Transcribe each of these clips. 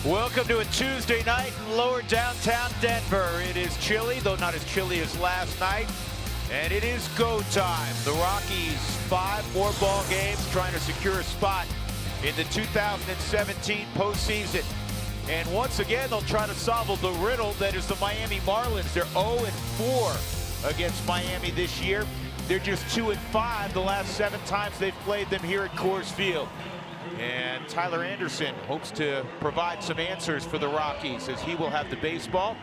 Welcome to a Tuesday night in lower downtown Denver. It is chilly, though not as chilly as last night. And it is go time. The Rockies, 5 more ball games trying to secure a spot in the 2017 postseason. And once again, they'll try to solve the riddle that is the Miami Marlins. They're 0-4 against Miami this year. They're just 2-5 the last 7 times they've played them here at Coors Field. And Tyler Anderson hopes to provide some answers for the Rockies as he will have the baseball.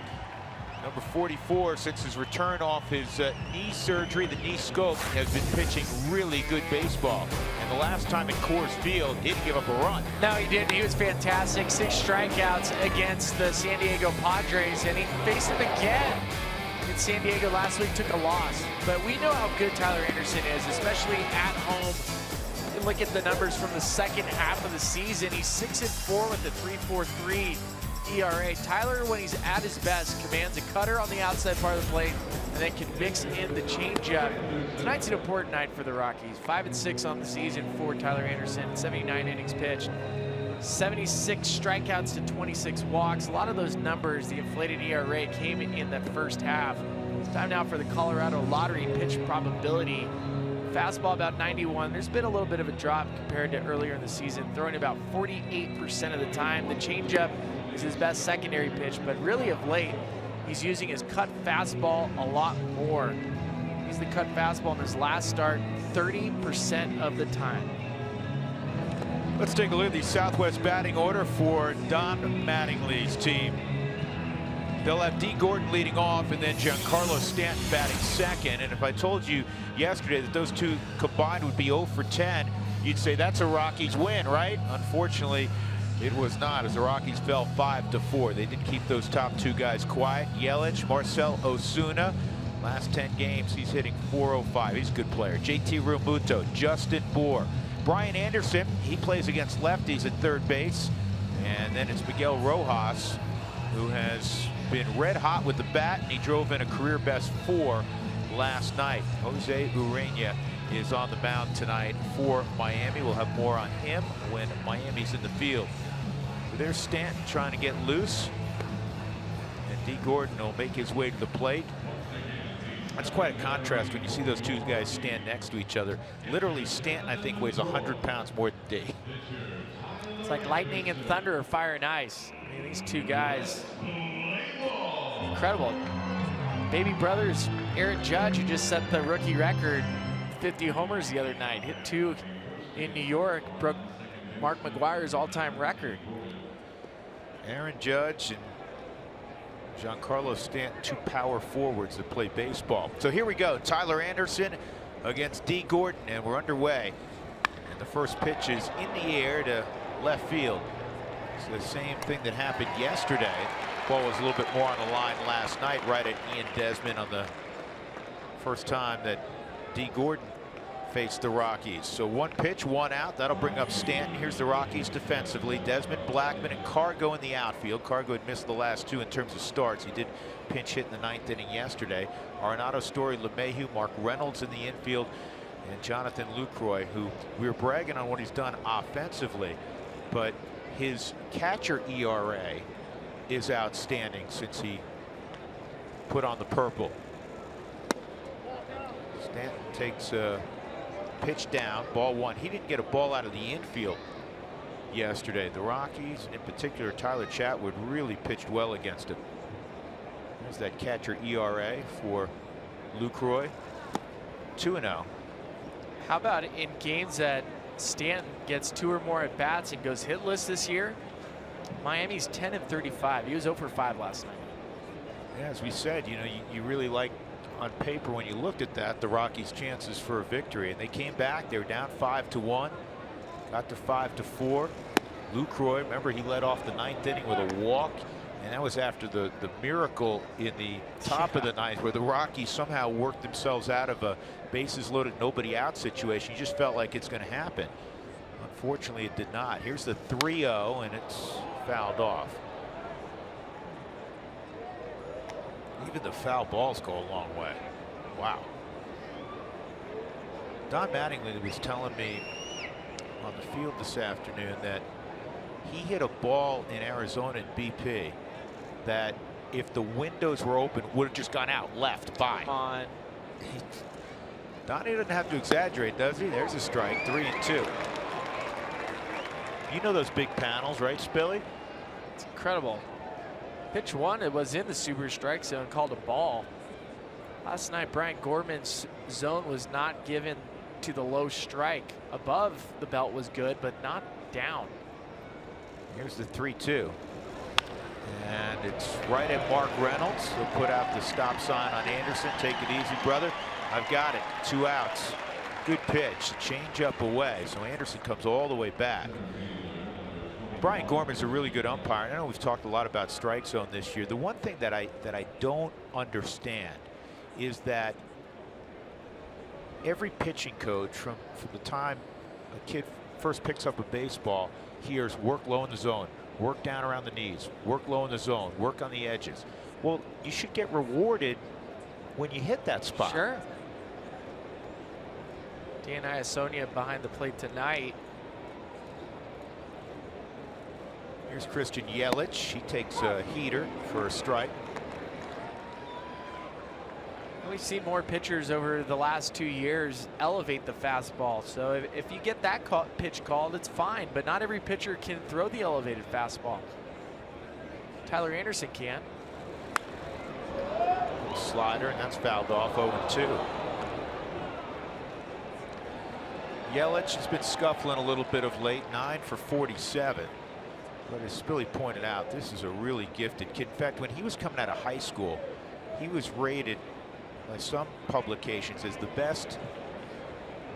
Number 44, since his return off his knee surgery, the knee scope, has been pitching really good baseball. And the last time at Coors Field, he didn't give up a run. No, he didn't. He was fantastic. 6 strikeouts against the San Diego Padres, and he faced them again in San Diego last week, took a loss. But we know how good Tyler Anderson is, especially at home. Look at the numbers from the second half of the season. He's 6-4 with a 3.43 ERA. Tyler, when he's at his best, commands a cutter on the outside part of the plate and then can mix in the changeup. Tonight's an important night for the Rockies. 5-6 on the season for Tyler Anderson. 79 innings pitched, 76 strikeouts to 26 walks. A lot of those numbers, the inflated ERA, came in the first half. It's time now for the Colorado Lottery pitch probability. Fastball about 91. There's been a little bit of a drop compared to earlier in the season, throwing about 48% of the time. The changeup is his best secondary pitch, but really of late, he's using his cut fastball a lot more. He's the cut fastball in his last start 30% of the time. Let's take a look at the Southwest batting order for Don Mattingly's team. They'll have D. Gordon leading off and then Giancarlo Stanton batting second. And if I told you yesterday that those two combined would be 0 for 10, you'd say that's a Rockies win, right? Unfortunately, it was not, as the Rockies fell 5-4. They did keep those top 2 guys quiet. Yelich, Marcell Ozuna, last 10 games, he's hitting .405. He's a good player. JT Realmuto, Justin Bour. Brian Anderson, he plays against lefties at third base. And then it's Miguel Rojas, who has been red hot with the bat, and he drove in a career best 4 last night. Jose Urena is on the mound tonight for Miami. We'll have more on him when Miami's in the field. So there's Stanton trying to get loose, and D. Gordon will make his way to the plate. That's quite a contrast when you see those 2 guys stand next to each other. Literally, Stanton, I think, weighs 100 pounds more than D. It's like lightning and thunder or fire and ice. I mean, these 2 guys, incredible. Baby brothers, Aaron Judge, who just set the rookie record, 50 homers the other night, hit 2 in New York, broke Mark McGwire's all-time record. Aaron Judge and Giancarlo Stanton, 2 power forwards that play baseball. So here we go. Tyler Anderson against D. Gordon, and we're underway. And the first pitch is in the air to left field. It's the same thing that happened yesterday. Ball was a little bit more on the line last night, right at Ian Desmond on the first time that D. Gordon faced the Rockies. So 1 pitch, 1 out. That'll bring up Stanton. Here's the Rockies defensively. Desmond, Blackman, and Cargo in the outfield. Cargo had missed the last 2 in terms of starts. He did pinch hit in the 9th inning yesterday. Arenado, Story, LeMahieu, Mark Reynolds in the infield, and Jonathan Lucroy, who we were bragging on what he's done offensively, but his catcher ERA is outstanding since he put on the purple. Stanton takes a pitch down, ball 1. He didn't get a ball out of the infield yesterday. The Rockies, in particular Tyler Chatwood, really pitched well against him. There's that catcher ERA for Lucroy, 2-0. How about in games that Stanton gets 2 or more at bats and goes hitless this year? Miami's 10-35. He was 0 for 5 last night. Yeah, as we said, you know, you really like on paper when you looked at that the Rockies' chances for a victory, and they came back. They were down 5-1, got to 5-4. Lucroy, remember, he led off the 9th inning with a walk, and that was after the miracle in the top of the 9th where the Rockies somehow worked themselves out of a bases loaded, nobody out situation. You just felt like it's going to happen. Unfortunately, it did not. Here's the 3-0, and it's fouled off. Even the foul balls go a long way. Wow. Don Mattingly was telling me on the field this afternoon that He hit a ball in Arizona in BP that, if the windows were open, would have just gone out left by. Come on. Donnie doesn't have to exaggerate, does he? There's a strike, 3-2. You know those big panels, right, Spilly? It's incredible. Pitch one, it was in the super strike zone, called a ball. Last night, Brian Gorman's zone was not given to the low strike. Above the belt was good, but not down. Here's the 3-2. And it's right at Mark Reynolds. He'll put out the stop sign on Anderson. Take it easy, brother. I've got it. 2 outs. Good pitch. Change up away. So Anderson comes all the way back. Brian Gorman's a really good umpire. I know we've talked a lot about strike zone this year. The one thing that I don't understand is that every pitching coach from the time a kid first picks up a baseball hears work low in the zone, work down around the knees, work low in the zone, work on the edges. Well, you should get rewarded when you hit that spot. Sure. Dan Iasonia behind the plate tonight. Here's Christian Yelich. He takes a heater for a strike. We've seen more pitchers over the last 2 years elevate the fastball. So if you get that pitch called, it's fine. But not every pitcher can throw the elevated fastball. Tyler Anderson can. Slider, and that's fouled off. 0-2. Yelich has been scuffling a little bit of late. 9 for 47. But as Spilly pointed out, this is a really gifted kid. In fact, when he was coming out of high school, he was rated by some publications as the best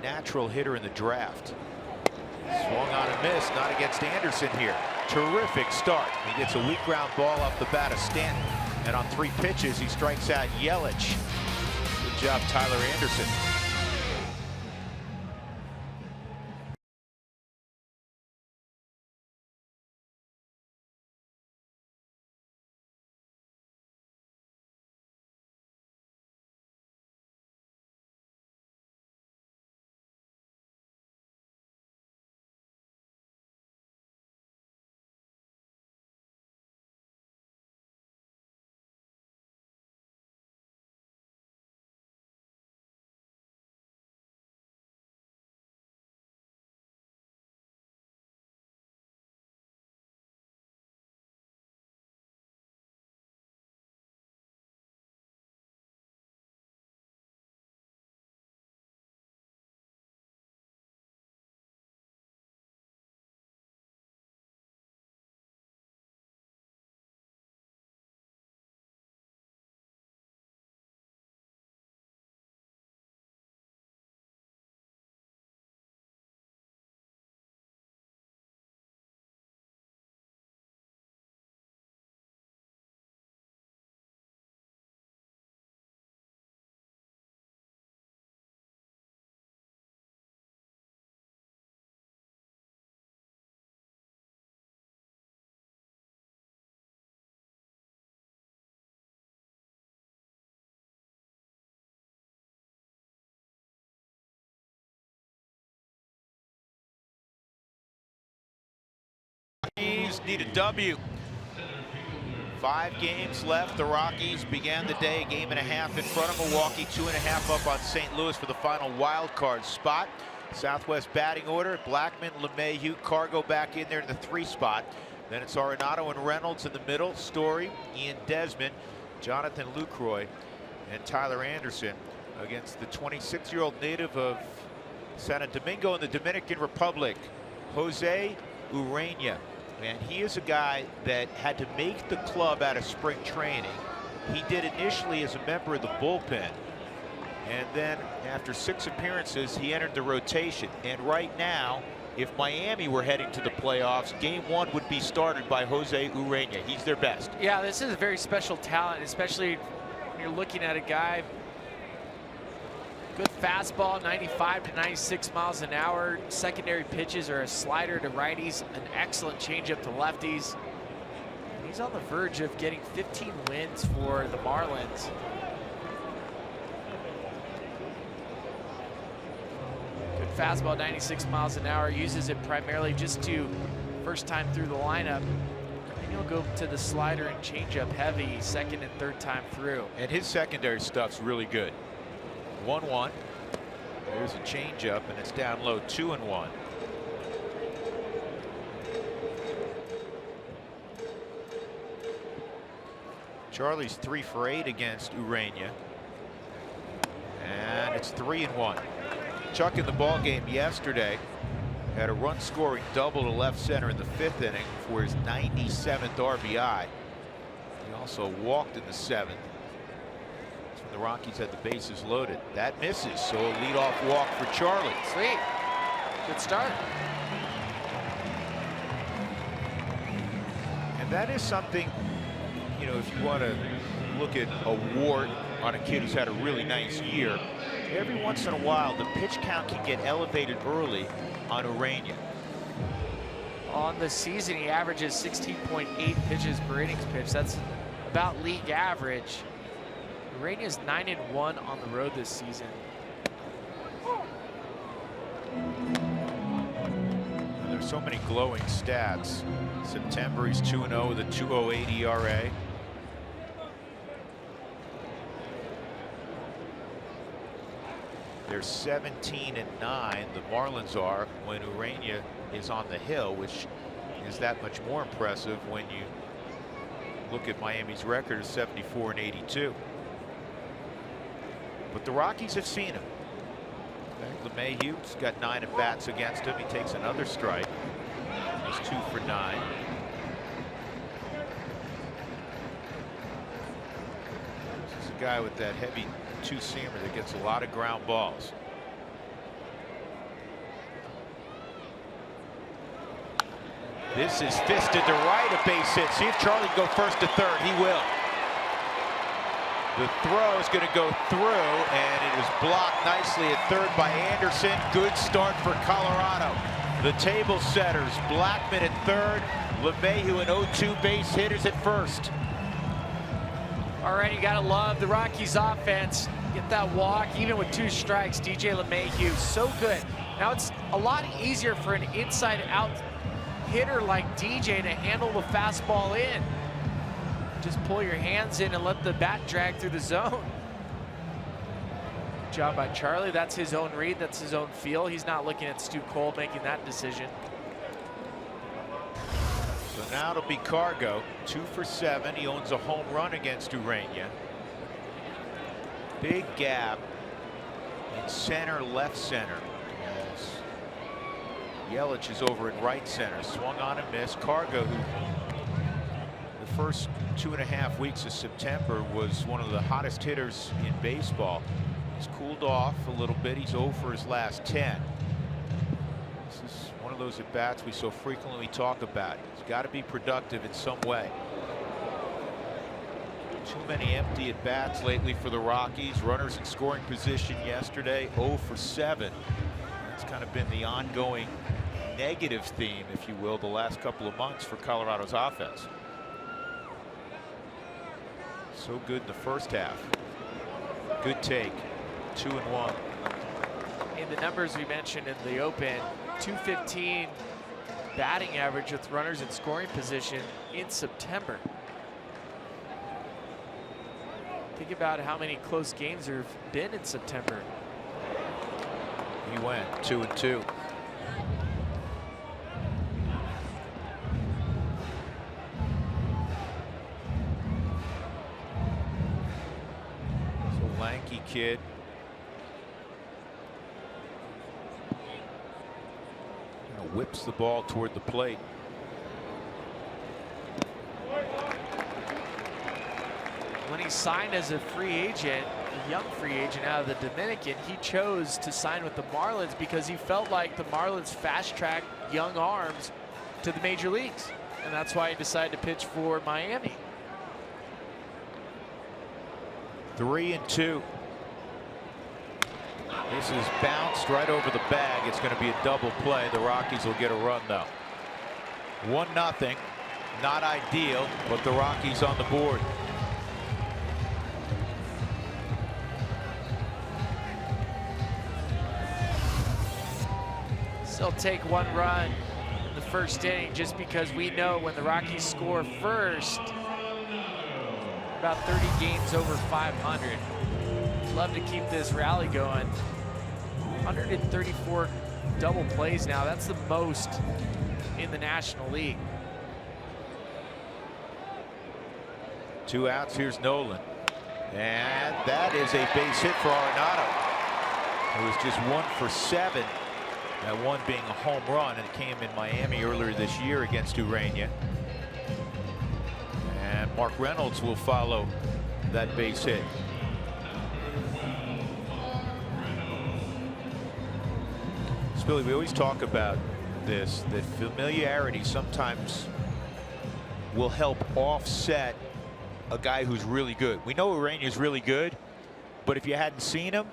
natural hitter in the draft. Swung on and missed, not against Anderson here. Terrific start. He gets a weak ground ball off the bat of Stanton, and on 3 pitches he strikes out Yelich. Good job, Tyler Anderson. Rockies need a W. 5 games left. The Rockies began the day a game and a half in front of Milwaukee, 2.5 up on St. Louis for the final wild card spot. Southwest batting order: Blackmon, LeMahieu, Cargo back in there in the 3 spot. Then it's Arenado and Reynolds in the middle. Story, Ian Desmond, Jonathan Lucroy, and Tyler Anderson against the 26-year-old native of Santo Domingo in the Dominican Republic, Jose Urena. And he is a guy that had to make the club out of spring training. He did initially as a member of the bullpen, and then after 6 appearances he entered the rotation. And right now, if Miami were heading to the playoffs, game 1 would be started by Jose Urena. He's their best. Yeah, this is a very special talent, especially when you're looking at a guy. Good fastball, 95 to 96 miles an hour. Secondary pitches are a slider to righties, an excellent changeup to lefties. He's on the verge of getting 15 wins for the Marlins. Good fastball, 96 miles an hour. Uses it primarily just to first time through the lineup. And he'll go to the slider and changeup heavy second and third time through. And his secondary stuff's really good. 1-1. There's a changeup, and it's down low. 2-1. Charlie's 3 for 8 against Urania. And it's 3-1. Chuck in the ball game yesterday had a run scoring double to left center in the 5th inning for his 97th RBI. He also walked in the 7th. That's when the Rockies had the bases loaded. That misses, so a leadoff walk for Charlie. Sweet. Good start. And that is something, you know, if you want to look at a WAR on a kid who's had a really nice year, every once in a while the pitch count can get elevated early on Urania. On the season, he averages 16.8 pitches per innings pitch. That's about league average. Urania's 9-1 on the road this season. And there's so many glowing stats. September he's 2-0 with a 2.08 ERA. They're 17-9. The Marlins are when Urania is on the hill, which is that much more impressive when you look at Miami's record of 74-82. But the Rockies have seen him. LeMahieu's got 9 at bats against him. He takes another strike. He's 2 for 9. This is a guy with that heavy two-seamer that gets a lot of ground balls. This is fisted to right, a base hit. See if Charlie can go first to third. He will. The throw is going to go through, and it is blocked nicely at third by Anderson. Good start for Colorado. The table setters, Blackman at third, LeMahieu and 0-2 base hitters at first. All right, you gotta love the Rockies offense. Get that walk, even with 2 strikes. DJ LeMahieu, so good. Now it's a lot easier for an inside-out hitter like DJ to handle the fastball in. Just pull your hands in and let the bat drag through the zone. Good job by Charlie. That's his own read. That's his own feel. He's not looking at Stu Cole making that decision. So now it'll be Cargo, 2 for 7. He owns a home run against Urania. Big gap in center, left center. As Yelich is over in right center. Swung on and missed. Cargo, who the first 2.5 weeks of September was one of the hottest hitters in baseball. He's cooled off a little bit. He's 0 for his last 10. This is one of those at-bats we so frequently talk about. He's got to be productive in some way. Too many empty at-bats lately for the Rockies. Runners in scoring position yesterday, 0 for 7. That's kind of been the ongoing negative theme, if you will, the last couple of months for Colorado's offense. So good in the first half. Good take. 2-1. In the numbers we mentioned in the open, 215 batting average with runners in scoring position in September. Think about how many close games there have been in September. He went 2-2. So lanky kid. Whips the ball toward the plate. When he signed as a free agent, a young free agent out of the Dominican, he chose to sign with the Marlins because he felt like the Marlins fast-tracked young arms to the major leagues. And that's why he decided to pitch for Miami. 3-2. This is bounced right over the bag. It's going to be a double play. The Rockies will get a run, though. 1-0. Not ideal, but the Rockies on the board. They'll take 1 run in the first inning, just because we know when the Rockies score first, about 30 games over 500. Love to keep this rally going. 134 double plays now. That's the most in the National League. 2 outs. Here's Nolan. And that is a base hit for Arenado. It was just 1 for 7. That one being a home run, and it came in Miami earlier this year against Urania. And Mark Reynolds will follow that base hit. Billy, we always talk about this, that familiarity sometimes will help offset a guy who's really good. We know Urania is really good, but if you hadn't seen him,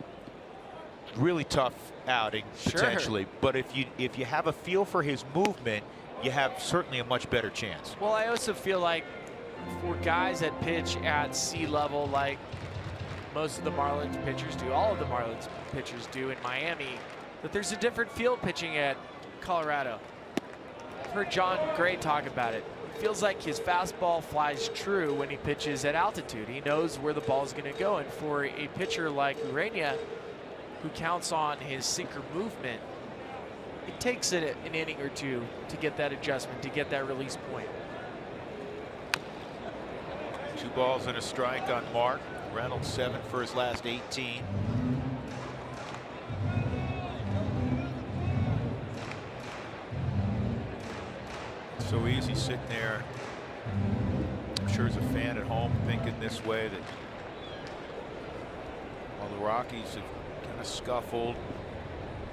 really tough outing potentially. But if you have a feel for his movement, you have certainly a much better chance. Well, I also feel like for guys that pitch at sea level, like most of the Marlins pitchers do, all of the Marlins pitchers do in Miami, that there's a different feel pitching at Colorado. I've heard John Gray talk about it. It feels like his fastball flies true when he pitches at altitude. He knows where the ball's going to go. And for a pitcher like Urania, who counts on his sinker movement, it takes an inning or two to get that adjustment, to get that release point. 2 balls and a strike on Mark. Reynolds 7 for his last 18. So easy sitting there. I'm sure as a fan at home thinking this way, that while the Rockies have kind of scuffled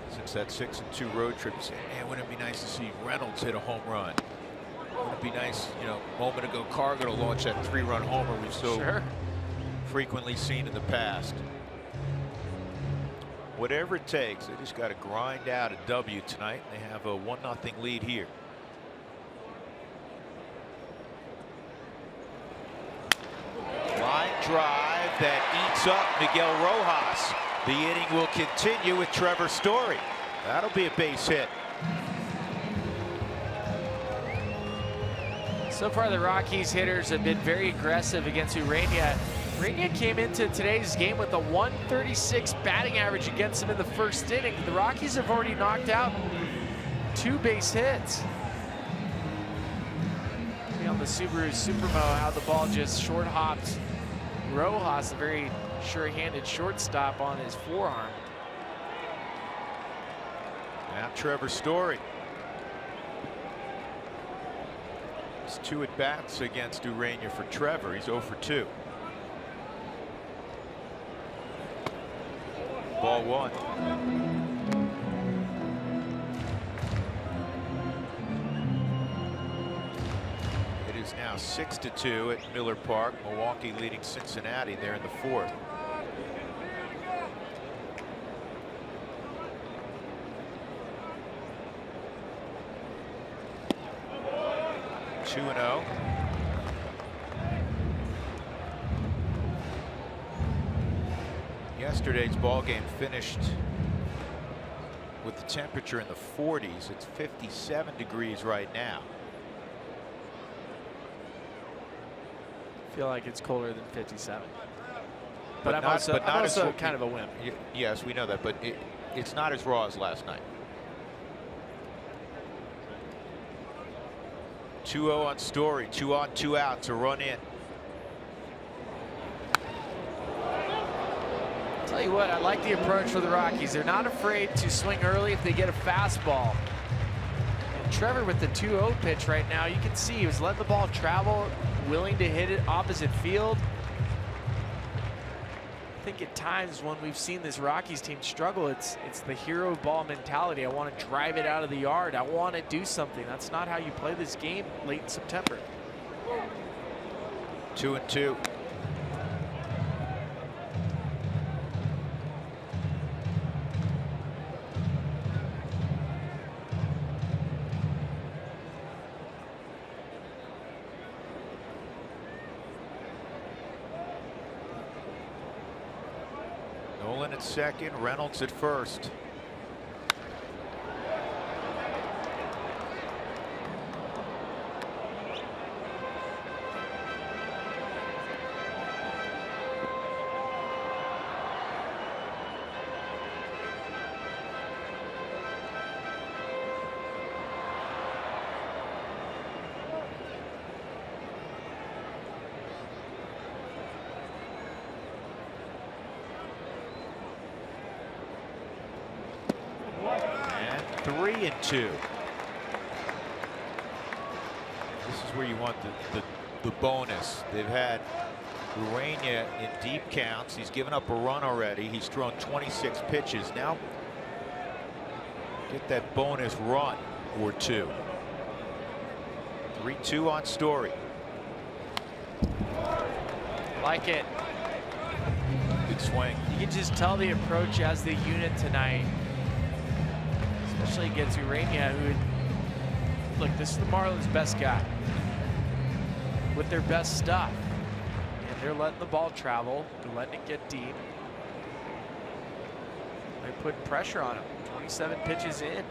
since that 6-2 road trip, you say, man, wouldn't it be nice to see Reynolds hit a home run? Wouldn't it be nice, you know, a moment ago Cargo to launch that 3-run homer we've so frequently seen in the past. Whatever it takes, they just got to grind out a W tonight. They have a 1-0 lead here. Line drive that eats up Miguel Rojas. The inning will continue with Trevor Story. That'll be a base hit. So far, the Rockies hitters have been very aggressive against Urania. Urania came into today's game with a 136 batting average against them in the first inning. The Rockies have already knocked out 2 base hits. On the Subaru Supermo, how the ball just short hopped Rojas, a very sure-handed shortstop, on his forearm. Now Trevor Story. It's 2 at-bats against Urania for Trevor. He's 0 for 2. Ball 1. Now 6-2 at Miller Park. Milwaukee leading Cincinnati there in the 4th. Two and 0. Yesterday's ball game finished with the temperature in the 40s. It's 57 degrees right now. Feel like it's colder than 57, but I'm also kind of a wimp. Yes, we know that, but it's not as raw as last night. 2-0 on Story. 2 on, 2 outs. A run in. Tell you what, I like the approach for the Rockies. They're not afraid to swing early if they get a fastball. And Trevor with the 2-0 pitch right now, you can see he was letting the ball travel, willing to hit it opposite field. I think at times when we've seen this Rockies team struggle, it's the hero ball mentality. I want to drive it out of the yard. I want to do something. That's not how you play this game late in September. 2-2. Nolan at second, Reynolds at first. 3-2. This is where you want the bonus. They've had Urania in deep counts. He's given up a run already. He's thrown 26 pitches. Now get that bonus run or two. 3-2 on Story. Like it. Good swing. You can just tell the approach as the unit tonight, especially against Urania, who, look, this is the Marlins' best guy with their best stuff. And they're letting the ball travel. They're letting it get deep. They're putting pressure on him. 27 pitches in.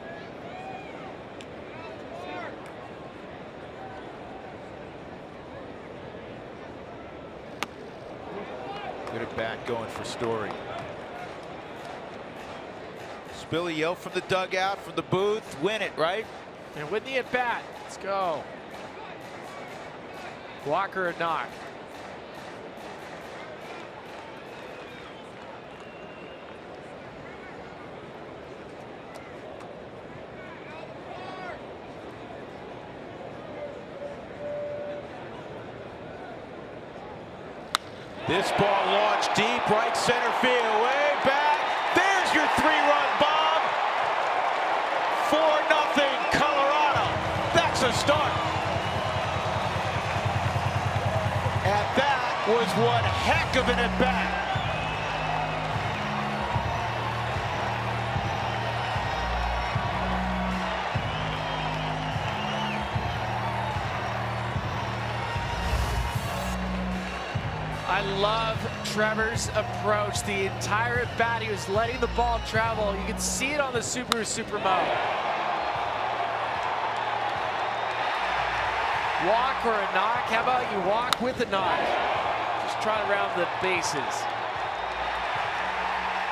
Good at bat going for Story. Spilly yell from the dugout, from the booth. Win it, right? And with the at bat, let's go. Walker or knock. This ball launched deep, right center field, way back. There's your 3-run bomb. 4-0 Colorado. That's a start. And that was one heck of an at-bat. I love Trevor's approach. The entire at bat, he was letting the ball travel. You can see it on the Subaru Supermo. Walk or a knock? How about you walk with a knock? Just trying to round the bases.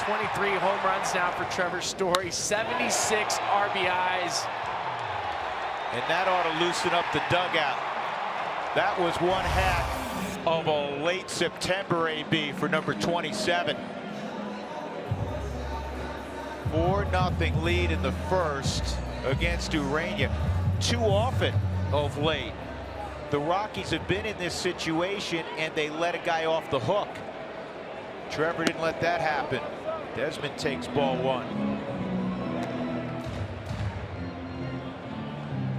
23 home runs now for Trevor Story, 76 RBIs. And that ought to loosen up the dugout. That was one half of a late September AB for number 27. 4-0 lead in the first against Urania. Too often of late, the Rockies have been in this situation and they let a guy off the hook. Trevor didn't let that happen. Desmond takes ball one.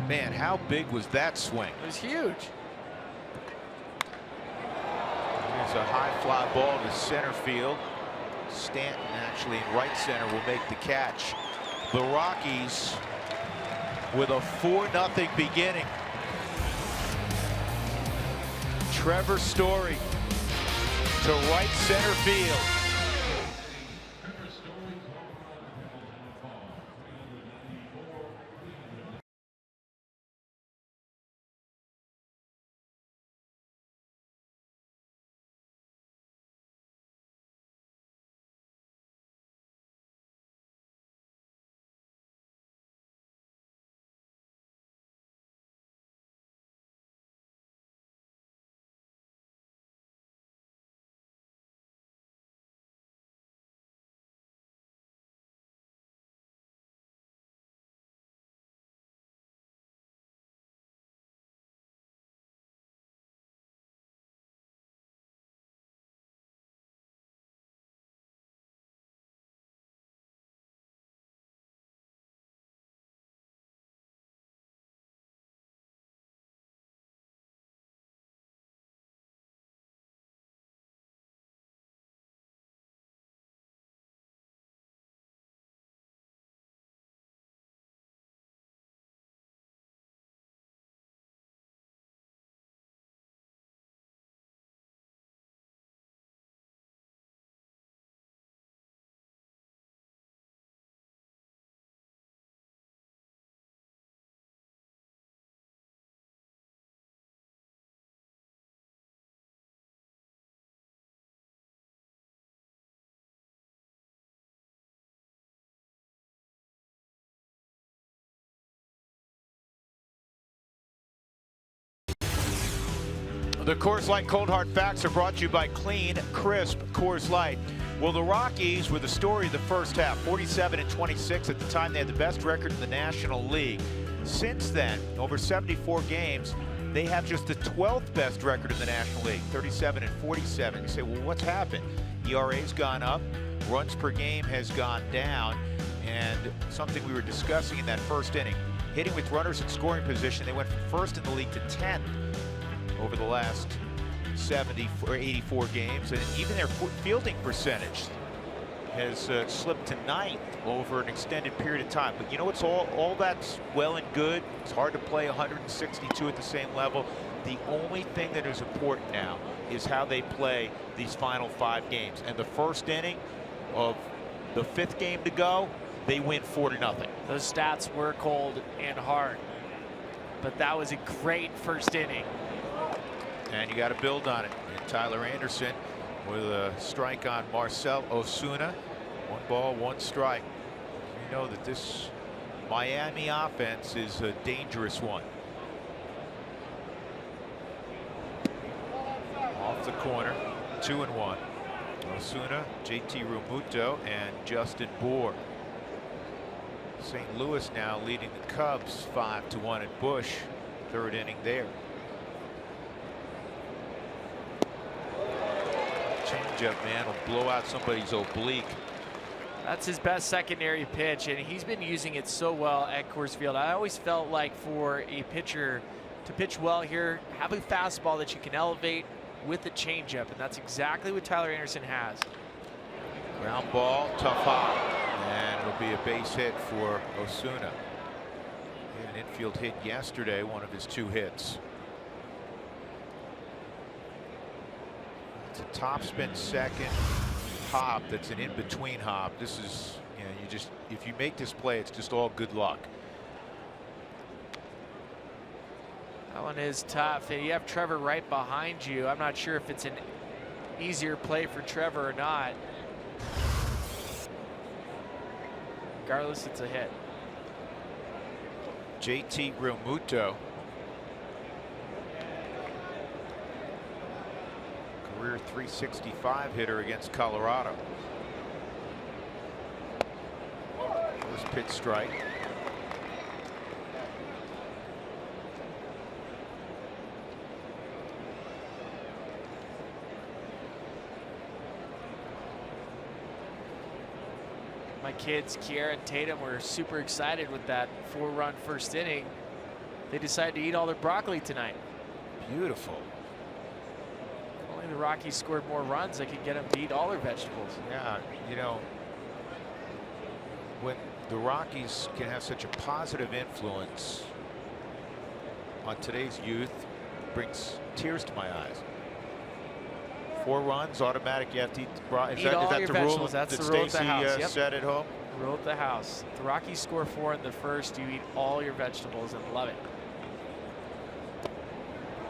Man, how big was that swing? It was huge. It's a high fly ball to center field. Stanton actually in right center will make the catch. The Rockies with a 4-0 beginning. Trevor Story to right center field. The Coors Light Cold Hard Facts are brought to you by Clean, Crisp Coors Light. Well, the Rockies were the story of the first half, 47-26. At the time, they had the best record in the National League. Since then, over 74 games, they have just the 12th best record in the National League, 37-47. You say, well, what's happened? ERA's gone up, runs per game has gone down, and something we were discussing in that first inning, hitting with runners in scoring position, they went from first in the league to 10th over the last 84 games, and even their fielding percentage has slipped to 9th over an extended period of time. But you know, it's all that's well and good. It's hard to play 162 at the same level. The only thing that is important now is how they play these final 5 games. And the first inning of the 5th game to go, they win 4-0. Those stats were cold and hard, but that was a great first inning. And you got to build on it. And Tyler Anderson with a strike on Marcell Ozuna. 1 ball, 1 strike. You know that this Miami offense is a dangerous one. Off the corner, 2-1. Ozuna, JT Realmuto, and Justin Bour. St. Louis now leading the Cubs 5-1 at Busch. 3rd inning there. Changeup, man, will blow out somebody's oblique. That's his best secondary pitch, and he's been using it so well at Coors Field. I always felt like for a pitcher to pitch well here, have a fastball that you can elevate with the changeup, and that's exactly what Tyler Anderson has. Ground ball, tough hop, and it'll be a base hit for Ozuna. He had an infield hit yesterday, one of his 2 hits. It's a topspin second hop. That's an in-between hop. This is, you know, you just, if you make this play, it's just all good luck. That one is tough, and you have Trevor right behind you. I'm not sure if it's an easier play for Trevor or not. Regardless, it's a hit. JT Realmuto, career .365 hitter against Colorado. First pitch strike. My kids, Kiera and Tatum, were super excited with that 4-run first inning. They decided to eat all their broccoli tonight. Beautiful. If only the Rockies scored more runs, they could get them to eat all their vegetables. Yeah, you know, when the Rockies can have such a positive influence on today's youth, brings tears to my eyes. 4 runs, automatic. You have to eat. Is that the rule that Stacey said at home? Rule at the house. If the Rockies score 4 in the first, you eat all your vegetables and love it.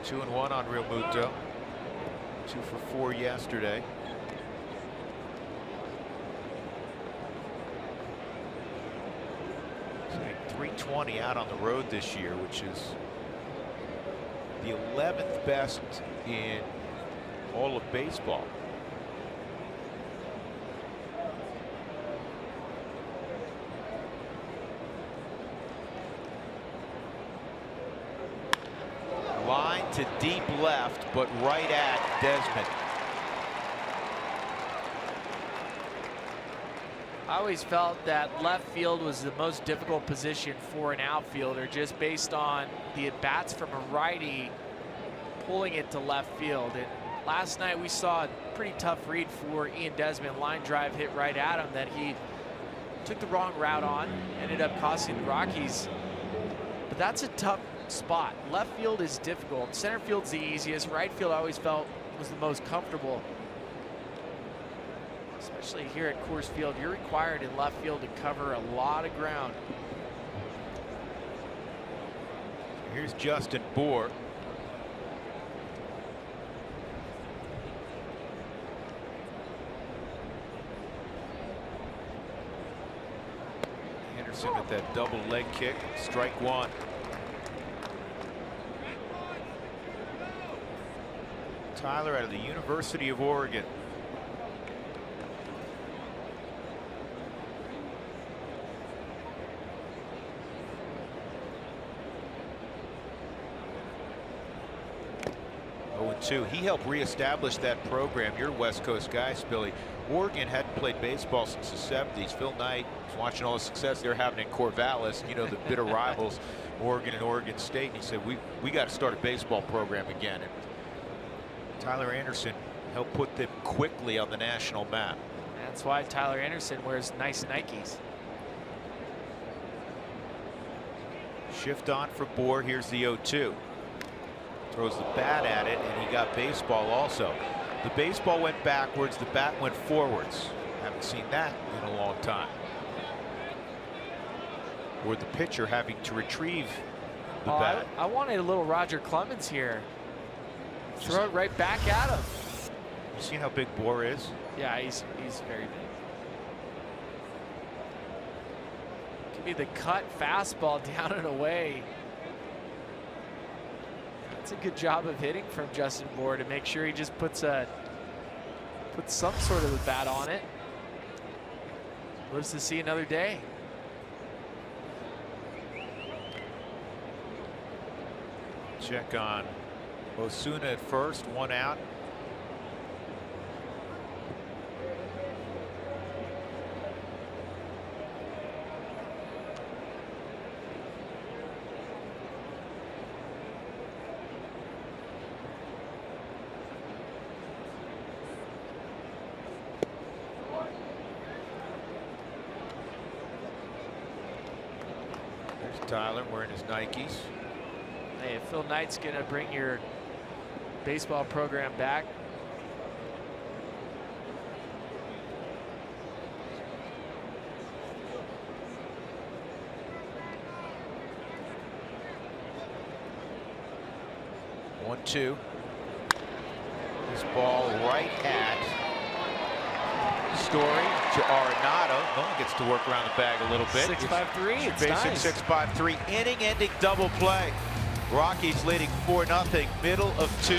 2-1 on Realmuto. 2 for 4 yesterday. He's 320 out on the road this year, which is the 11th best in all of baseball. Line to deep left, but right at Desmond. I always felt that left field was the most difficult position for an outfielder, just based on the at-bats from a righty pulling it to left field. And last night we saw a pretty tough read for Ian Desmond. Line drive hit right at him that he took the wrong route on, ended up costing the Rockies. But that's a tough spot. Left field is difficult. Center field's the easiest. Right field I always felt was the most comfortable. Especially here at Coors Field, you're required in left field to cover a lot of ground. Here's Justin Bour. Anderson with that double leg kick. Strike 1. Tyler out of the University of Oregon. 0-2. He helped reestablish that program. You're a West Coast guy, Billy. Oregon hadn't played baseball since the 70s. Phil Knight was watching all the success they're having in Corvallis, you know, the bitter rivals, Oregon and Oregon State. And he said, we got to start a baseball program again. And Tyler Anderson helped put them quickly on the national map. That's why Tyler Anderson wears nice Nikes. Shift on for Bohr. Here's the 0-2. Throws the bat at it, and he got baseball also. The baseball went backwards, the bat went forwards. Haven't seen that in a long time. Or the pitcher having to retrieve the bat. I wanted a little Roger Clemens here. Throw it right back at him. You see how big Bohr is? Yeah, he's very big. Give me the cut fastball down and away. That's a good job of hitting from Justin Bohr to make sure he just puts some sort of a bat on it. Lives to see another day. Check on Osuna at first, 1 out. There's Tyler wearing his Nikes. Hey, if Phil Knight's gonna bring your baseball program back, One-two. This ball right at Story to Arenado. Nolan gets to work around the bag a little bit. 6-5-3. It's basic nice. 6-5-3 inning-ending double play. Rockies leading 4-0, middle of 2.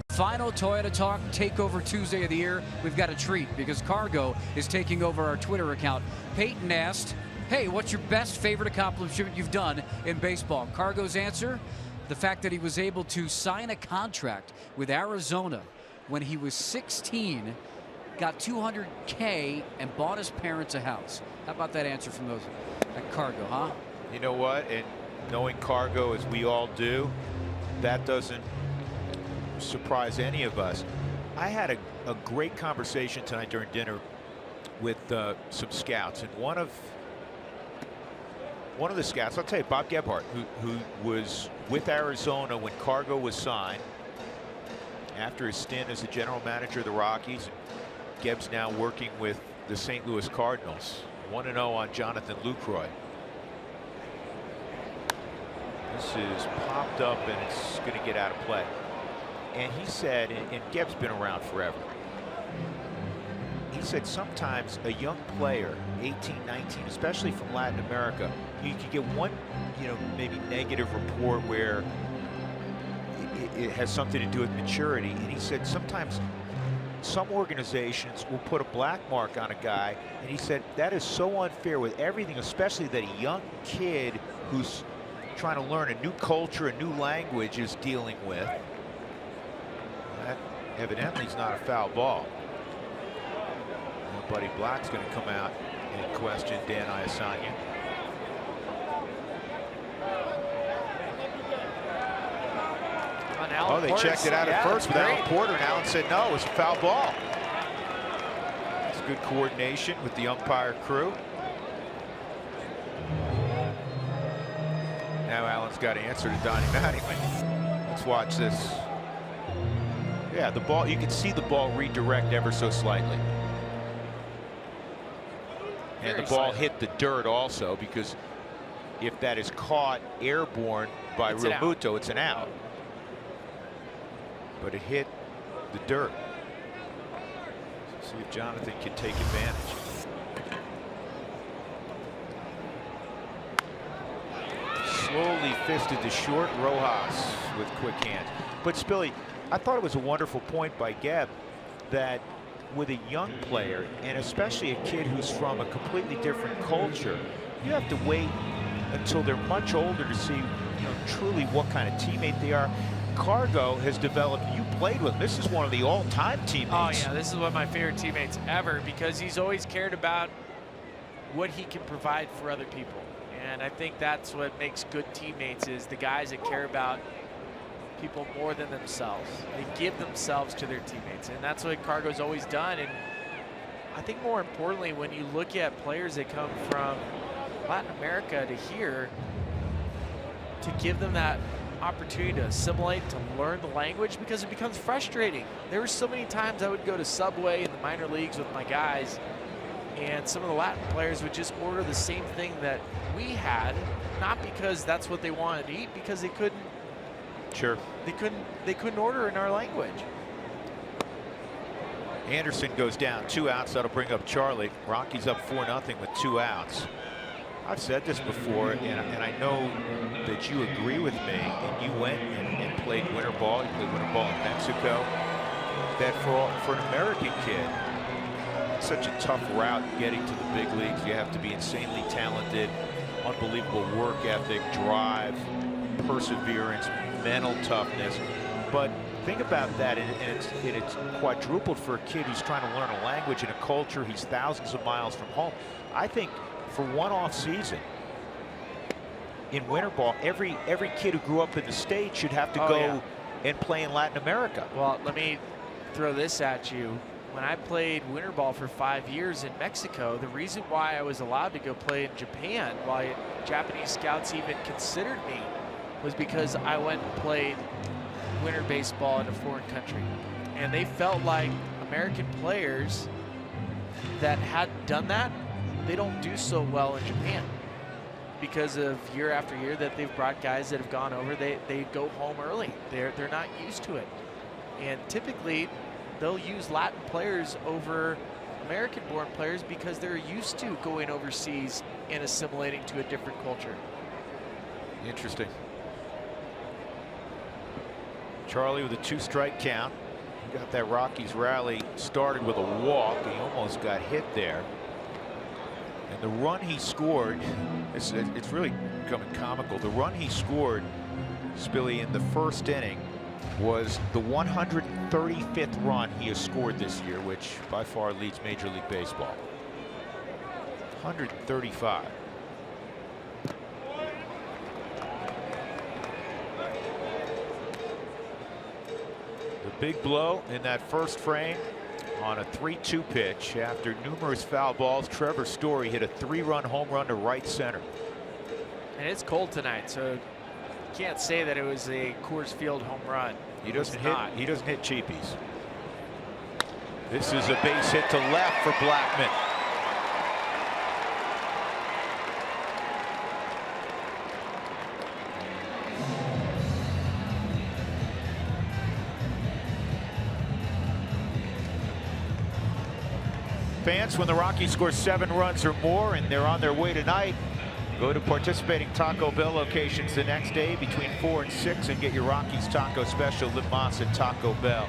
Final Toyota Talk Takeover Tuesday of the year. We've got a treat because Cargo is taking over our Twitter account. Peyton asked, hey, what's your best favorite accomplishment you've done in baseball? Cargo's answer, the fact that he was able to sign a contract with Arizona when he was 16, got $200K and bought his parents a house. How about that answer from those at Cargo, huh? You know what? And knowing Cargo as we all do, that doesn't surprise any of us. I had a great conversation tonight during dinner with some scouts, and one of the scouts, I'll tell you, Bob Gebhardt, who was with Arizona when Cargo was signed after his stint as the general manager of the Rockies. Geb's now working with the St. Louis Cardinals. 1-0 on Jonathan Lucroy. This is popped up and it's going to get out of play. And he said, and Geb's been around forever, he said sometimes a young player, 18, 19, especially from Latin America, you could get one, maybe negative report where it has something to do with maturity. And he said sometimes some organizations will put a black mark on a guy, and he said that is so unfair with everything, especially that a young kid who's trying to learn a new culture, a new language is dealing with. That evidently is not a foul ball. Buddy Black's going to come out and question Dan Iasanya. Oh, they checked it out at first with Alan Porter, and Alan said no, it was a foul ball. It's good coordination with the umpire crew. Now Alan's got to answer to Donnie Mattingly. Let's watch this. Yeah, the ball, you can see the ball redirect ever so slightly. And the ball hit the dirt also, because if that is caught airborne by Real Muto, it's an out. But it hit the dirt. See if Jonathan can take advantage. Slowly fisted to short. Rojas with quick hands. But Spilly, I thought it was a wonderful point by Geb that with a young player, and especially a kid who's from a completely different culture, you have to wait until they're much older to see truly what kind of teammate they are. Cargo has developed, you played with him. This is one of the all-time teammates. Oh yeah, this is one of my favorite teammates ever, because he's always cared about what he can provide for other people. And I think that's what makes good teammates, is the guys that care about people more than themselves. They give themselves to their teammates, and that's what Cargo's always done. And I think more importantly, when you look at players that come from Latin America to here, to give them that opportunity to assimilate, to learn the language, because it becomes frustrating. There were so many times I would go to Subway in the minor leagues with my guys, and some of the Latin players would just order the same thing that we had, not because that's what they wanted to eat, because they couldn't. Sure. They couldn't order in our language. Anderson goes down, 2 outs. That'll bring up Charlie. Rockies up 4-0 with 2 outs. I've said this before, and I know that you agree with me, and you went and played winter ball. You played winter ball in Mexico. That for an American kid, it's such a tough route getting to the big leagues. You have to be insanely talented, unbelievable work ethic, drive, perseverance, mental toughness. But think about that, and it's quadrupled for a kid who's trying to learn a language and a culture. He's thousands of miles from home. I think for one off season in winter ball, every kid who grew up in the States should have to go and play in Latin America. Well, let me throw this at you. When I played winter ball for 5 years in Mexico, the reason why I was allowed to go play in Japan, why Japanese scouts even considered me, was because I went and played winter baseball in a foreign country. And they felt like American players that hadn't done that, they don't do so well in Japan, because of year after year that they've brought guys that have gone over, they go home early. They're not used to it. And typically they'll use Latin players over American-born players because they're used to going overseas and assimilating to a different culture. Interesting. Charlie with a 2-strike count. He got that Rockies rally started with a walk. He almost got hit there. And the run he scored, it's really becoming comical. The run he scored, Spilly, in the first inning was the 135th run he has scored this year, which by far leads Major League Baseball. 135. The big blow in that first frame on a 3-2 pitch after numerous foul balls. Trevor Story hit a 3-run home run to right center. And it's cold tonight, so you can't say that it was a Coors Field home run. He doesn't hit cheapies. This is a base hit to left for Blackmon. fans, when the Rockies score 7 runs or more and they're on their way tonight, go to participating Taco Bell locations the next day between 4 and 6 and get your Rockies taco special, Lip Mas at Taco Bell.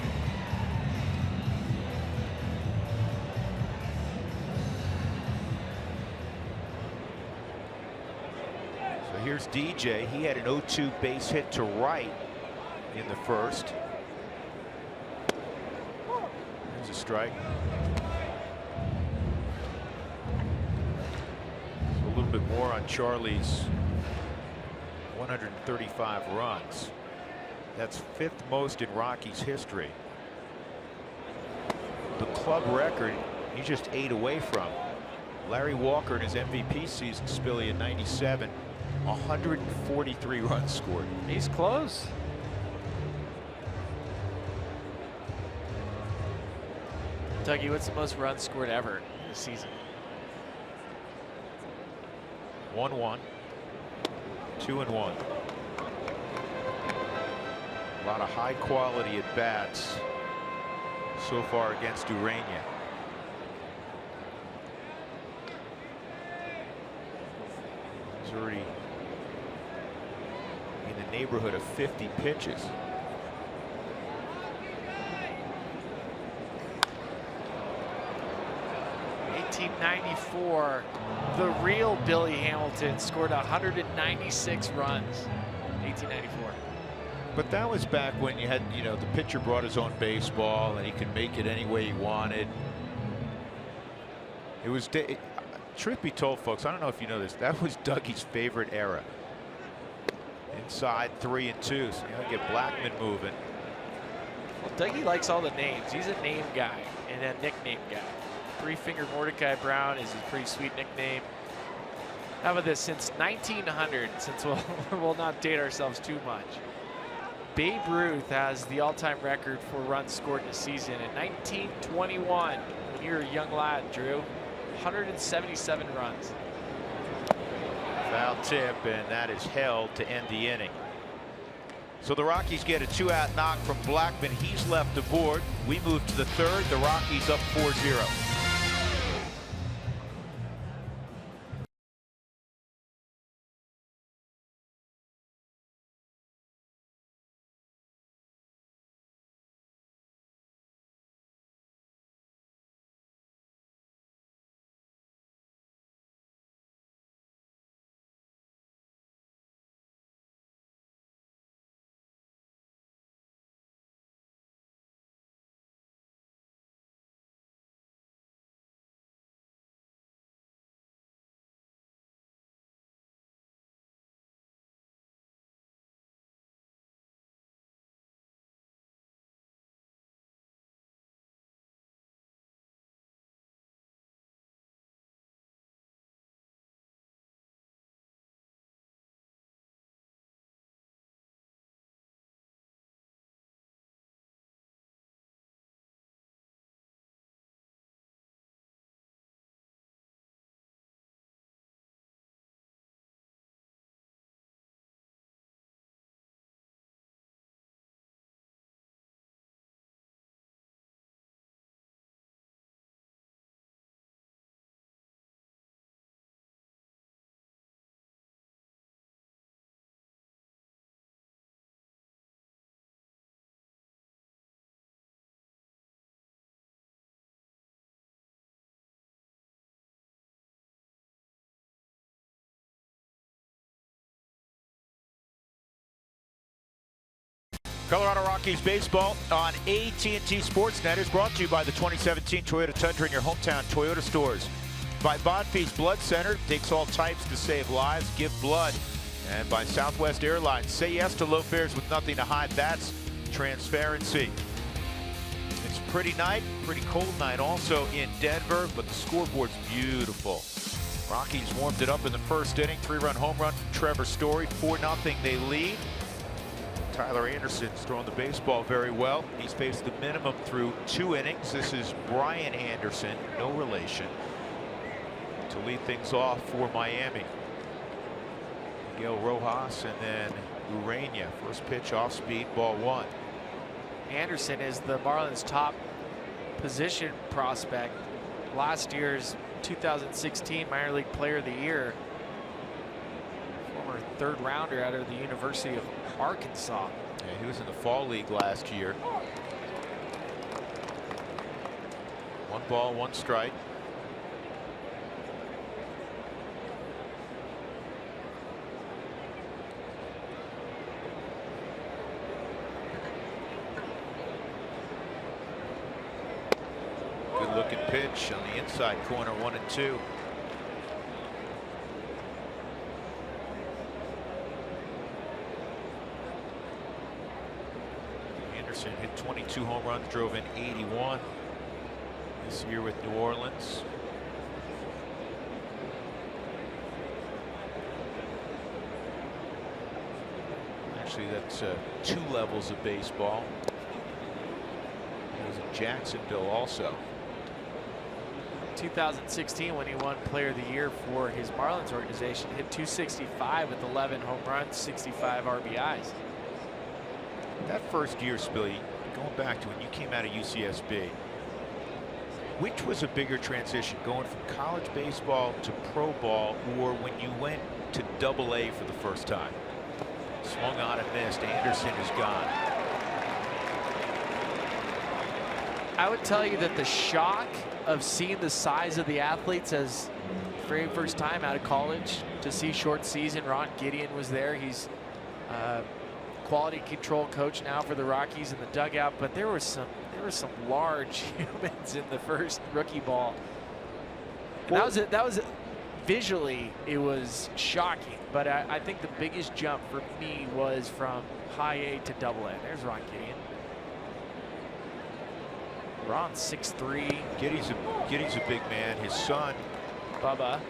So here's DJ. He had an 0-2 base hit to right in the first. There's a strike. So a little bit more on Charlie's 135 runs. That's 5th most in Rockies history. The club record he's just 8 away from. Larry Walker in his MVP season, Spilly, in '97, 143 runs scored. He's close. Dougie, what's the most runs scored ever this season? 1-1, 2-1. A lot of high quality at bats so far against Urania. He's already in the neighborhood of 50 pitches. In 1994, the real Billy Hamilton scored 196 runs. 1894. But that was back when you had, the pitcher brought his own baseball and he could make it any way he wanted. It was, truth be told, folks, I don't know if you know this, that was Dougie's favorite era. Inside 3 and 2, so you get Blackman moving. Well, Dougie likes all the names. He's a name guy and a nickname guy. Three-fingered Mordecai Brown is a pretty sweet nickname. How about this? Since 1900, since we'll not date ourselves too much, Babe Ruth has the all-time record for runs scored in a season. In 1921, when you were a young lad, Drew, 177 runs. Foul tip, and that is held to end the inning. So the Rockies get a 2-out knock from Blackman. He's left the board. We move to the 3rd. The Rockies up 4-0. Colorado Rockies baseball on AT&T Sportsnet is brought to you by the 2017 Toyota Tundra in your hometown Toyota stores. By Bonfils Blood Center, takes all types to save lives, give blood. And by Southwest Airlines, say yes to low fares with nothing to hide. That's transparency. It's a pretty night, pretty cold night also in Denver, but the scoreboard's beautiful. Rockies warmed it up in the first inning, 3-run home run from Trevor Story, 4-0 they lead. Tyler Anderson's throwing the baseball very well. He's faced the minimum through 2 innings. This is Brian Anderson, no relation, to lead things off for Miami. Miguel Rojas and then Urania. First pitch off speed, ball 1. Anderson is the Marlins' top position prospect. last year's 2016 minor league player of the year, former third rounder out of the University of Arkansas. Yeah, he was in the fall league last year. 1 ball, 1 strike. Good looking pitch on the inside corner, 1-2. Anderson hit 22 home runs, drove in 81 this year with New Orleans. Actually, that's 2 levels of baseball. He was in Jacksonville also. 2016, when he won Player of the Year for his Marlins organization, hit 265 with 11 home runs, 65 RBIs. That first year, Spilly, going back to when you came out of UCSB, which was a bigger transition, going from college baseball to pro ball, or when you went to Double-A for the first time? Swung on and missed. Anderson is gone. I would tell you that the shock of seeing the size of the athletes as very first time out of college to see short season. Ron Gideon was there. He's quality control coach now for the Rockies in the dugout, but there were some large humans in the first rookie ball. And that was visually, it was shocking, but I think the biggest jump for me was from high A to Double-A. There's Ron Gideon. Ron's 6'3". Giddy's a big man. His son, Bubba,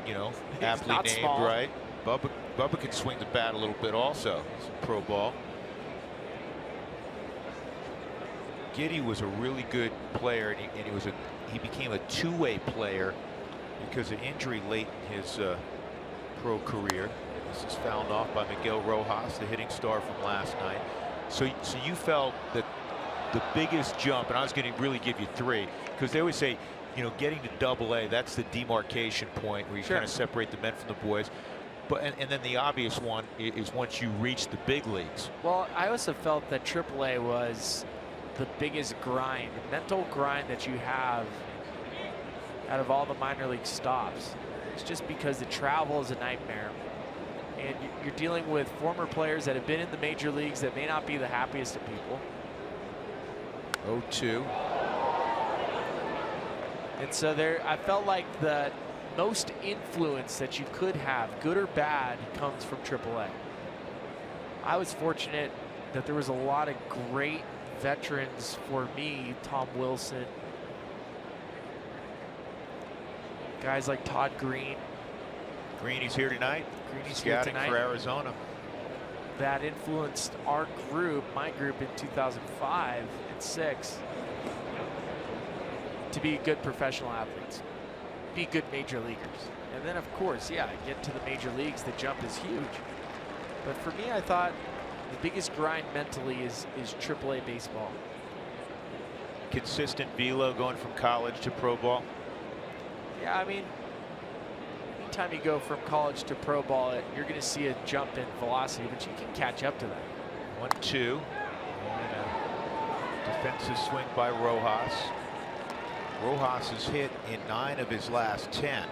you know, He's aptly not named, small. right? Bubba can swing the bat a little bit also. It's a pro ball. Giddy was a really good player, and he became a two-way player because of injury late in his pro career. This is fouled off by Miguel Rojas, the hitting star from last night. So you felt that the biggest jump, and I was going to really give you 3, because they always say, you know, getting to Double-A, that's the demarcation point where you kind of separate the men from the boys. But and then the obvious one is once you reach the big leagues. Well, I also felt that AAA was the biggest grind, mental grind that you have out of all the minor league stops. It's just because the travel is a nightmare, and you're dealing with former players that have been in the major leagues that may not be the happiest of people. 0-2. And so I felt like the most influence that you could have, good or bad, comes from AAA. I was fortunate that there was a lot of great veterans for me. Tom Wilson, guys like Todd Green. Greeny's here tonight. Greeny's here scouting tonight. for Arizona. That influenced our group, my group in 2005 and 6, to be good professional athletes, be good major leaguers. And then, of course, yeah, get to the major leagues, the jump is huge. But for me, I thought the biggest grind mentally is AAA baseball. Consistent velo going from college to pro ball. Yeah, I mean, anytime you go from college to pro ball, you're going to see a jump in velocity, but you can catch up to that. 1-2. And a defensive swing by Rojas. Rojas has hit in 9 of his last 10.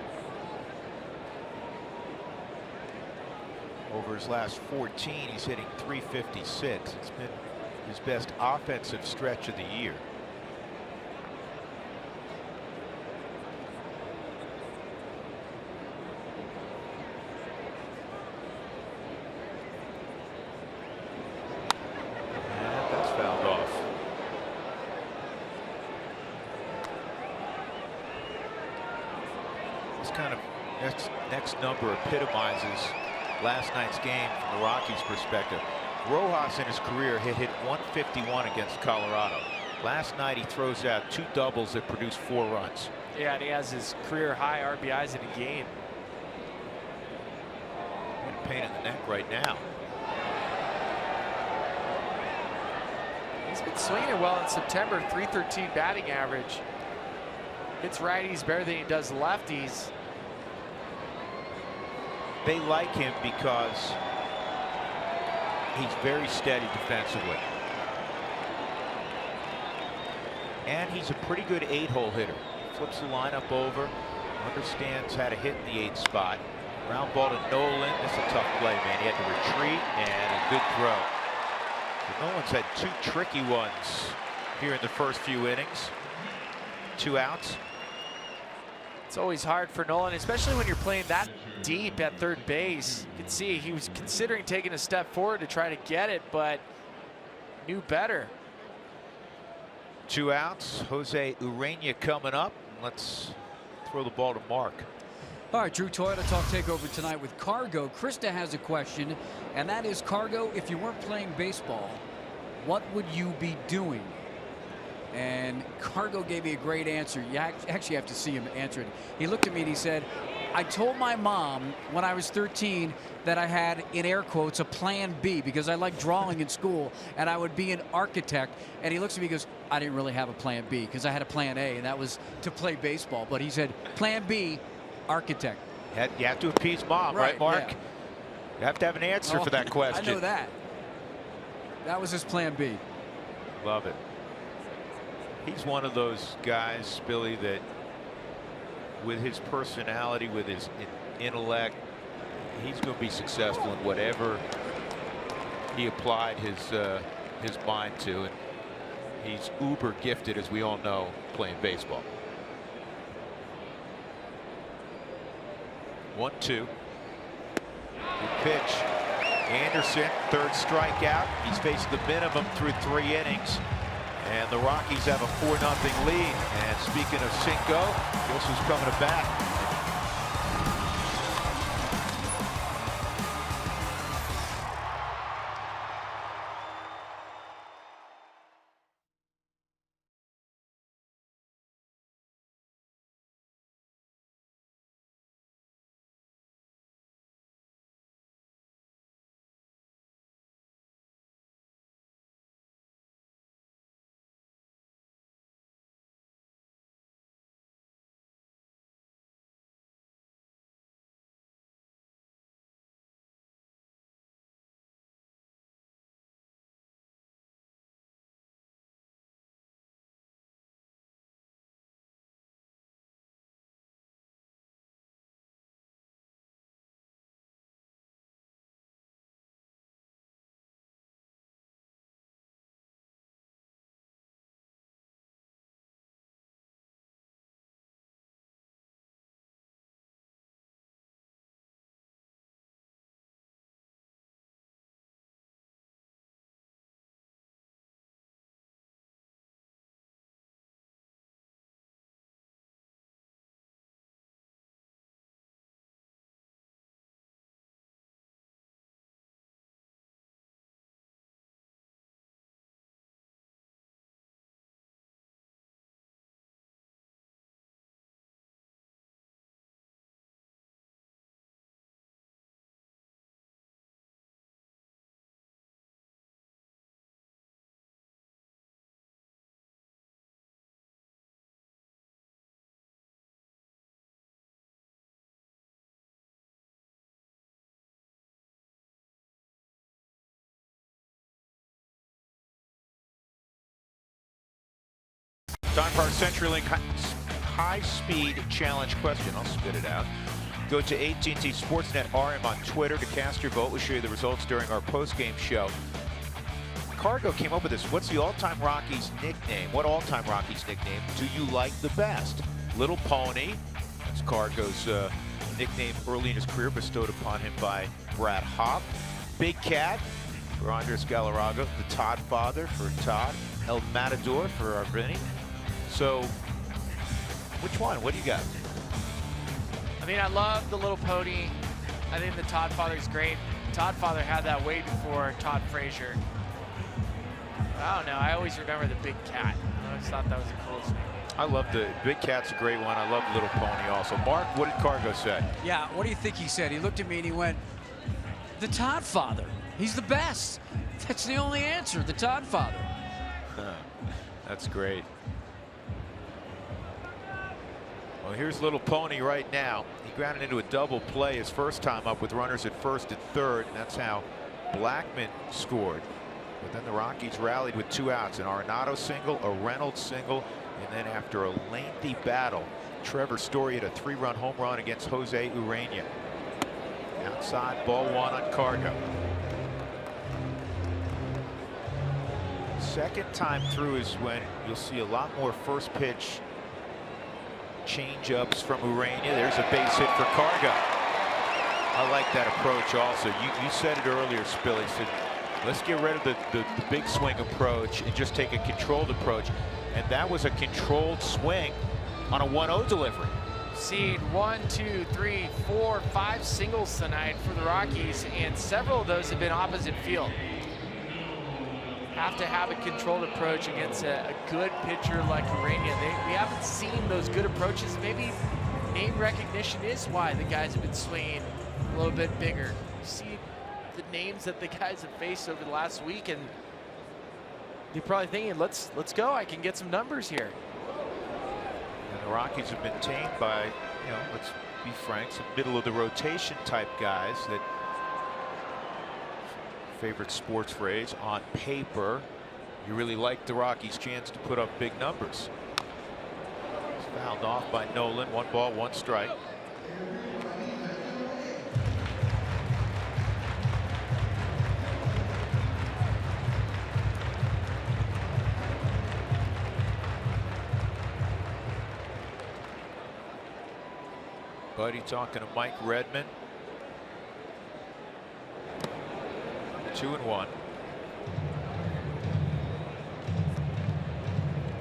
Over his last 14, he's hitting .356. It's been his best offensive stretch of the year. And that's fouled off. This kind of next number epitomizes last night's game from the Rockies' perspective. Rojas in his career hit 151 against Colorado. Last night he throws out 2 doubles that produce 4 runs. Yeah, and he has his career high RBIs in a game. And pain in the neck right now. He's been swinging it well in September, .313 batting average. hits righties better than he does lefties. They like him because he's very steady defensively. And he's a pretty good 8-hole hitter. Flips the lineup over. Understands how to hit in the 8th spot. Ground ball to Nolan. This is a tough play, man. He had to retreat and a good throw. But Nolan's had 2 tricky ones here in the first few innings. 2 outs. It's always hard for Nolan, especially when you're playing that deep at third base. You can see he was considering taking a step forward to try to get it, but knew better. 2 outs. Jose Urena coming up. Let's throw the ball to Mark. All right, Drew, Toyota Talk Takeover tonight with Cargo. Krista has a question, and that is, Cargo, if you weren't playing baseball, what would you be doing? And Cargo gave me a great answer. You actually have to see him answer it. He looked at me and he said, I told my mom when I was 13 that I had, in air quotes, a plan B because I liked drawing in school and I would be an architect. And he looks at me and goes, I didn't really have a plan B because I had a plan A, and that was to play baseball. But he said, plan B, architect. You have to appease mom, right, Mark? Yeah. You have to have an answer for that question. I know that. That was his plan B. Love it. He's one of those guys, Billy, that with his personality, with his intellect, he's going to be successful in whatever he applied his mind to. And he's uber gifted, as we all know, playing baseball. 1-2. Good pitch. Anderson, 3rd strikeout. He's faced the minimum through 3 innings. And the Rockies have a 4-0 lead. And speaking of Cinco, guess who's coming to bat? Time for our CenturyLink high-speed challenge question. I'll spit it out. Go to AT&T Sportsnet RM on Twitter to cast your vote. We'll show you the results during our post-game show. Cargo came up with this. What's the all-time Rockies nickname? What all-time Rockies nickname do you like the best? Little Pony. That's Cargo's nickname early in his career, bestowed upon him by Brad Hopp. Big Cat for Andres Galarraga. The Todd Father for Todd. El Matador for our Vinny. So, which one? What do you got? I mean, I love the Little Pony. I think the Todd Father's great. Todd Father had that way before Todd Frazier. I don't know. I always remember the Big Cat. I always thought that was the coolest name. I love the Big Cat's a great one. I love Little Pony also. Mark, what did Cargo say? Yeah, what do you think he said? He looked at me and he went, the Todd Father. He's the best. That's the only answer, the Todd Father. That's great. Well, here's Little Pony right now. He grounded into a double play his first time up with runners at first and third, and that's how Blackmon scored. But then the Rockies rallied with 2 outs, an Arenado single, a Reynolds single, and then after a lengthy battle, Trevor Story hit a 3-run home run against Jose Urena. Outside, ball 1 on Cargo. Second time through is when you'll see a lot more first pitch change-ups from Urena. There's a base hit for Cargo. I like that approach also. You said it earlier, Spilly. Said, let's get rid of the big swing approach and just take a controlled approach. And that was a controlled swing on a 1-0 delivery. Seen 1, 2, 3, 4, 5 singles tonight for the Rockies, and several of those have been opposite field. Have to have a controlled approach against a good pitcher like Urena. We haven't seen those good approaches. Maybe name recognition is why the guys have been swinging a little bit bigger. You see the names that the guys have faced over the last week, and you're probably thinking, let's go. I can get some numbers here. And the Rockies have been tamed by, let's be frank, some middle of the rotation type guys that, favorite sports phrase, on paper, you really like the Rockies' chance to put up big numbers. It's fouled off by Nolan. 1 ball, 1 strike. Buddy talking to Mike Redmond. 2-1.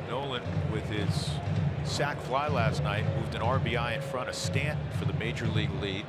Nolan, with his sac fly last night, moved an RBI in front of Stanton for the major league lead.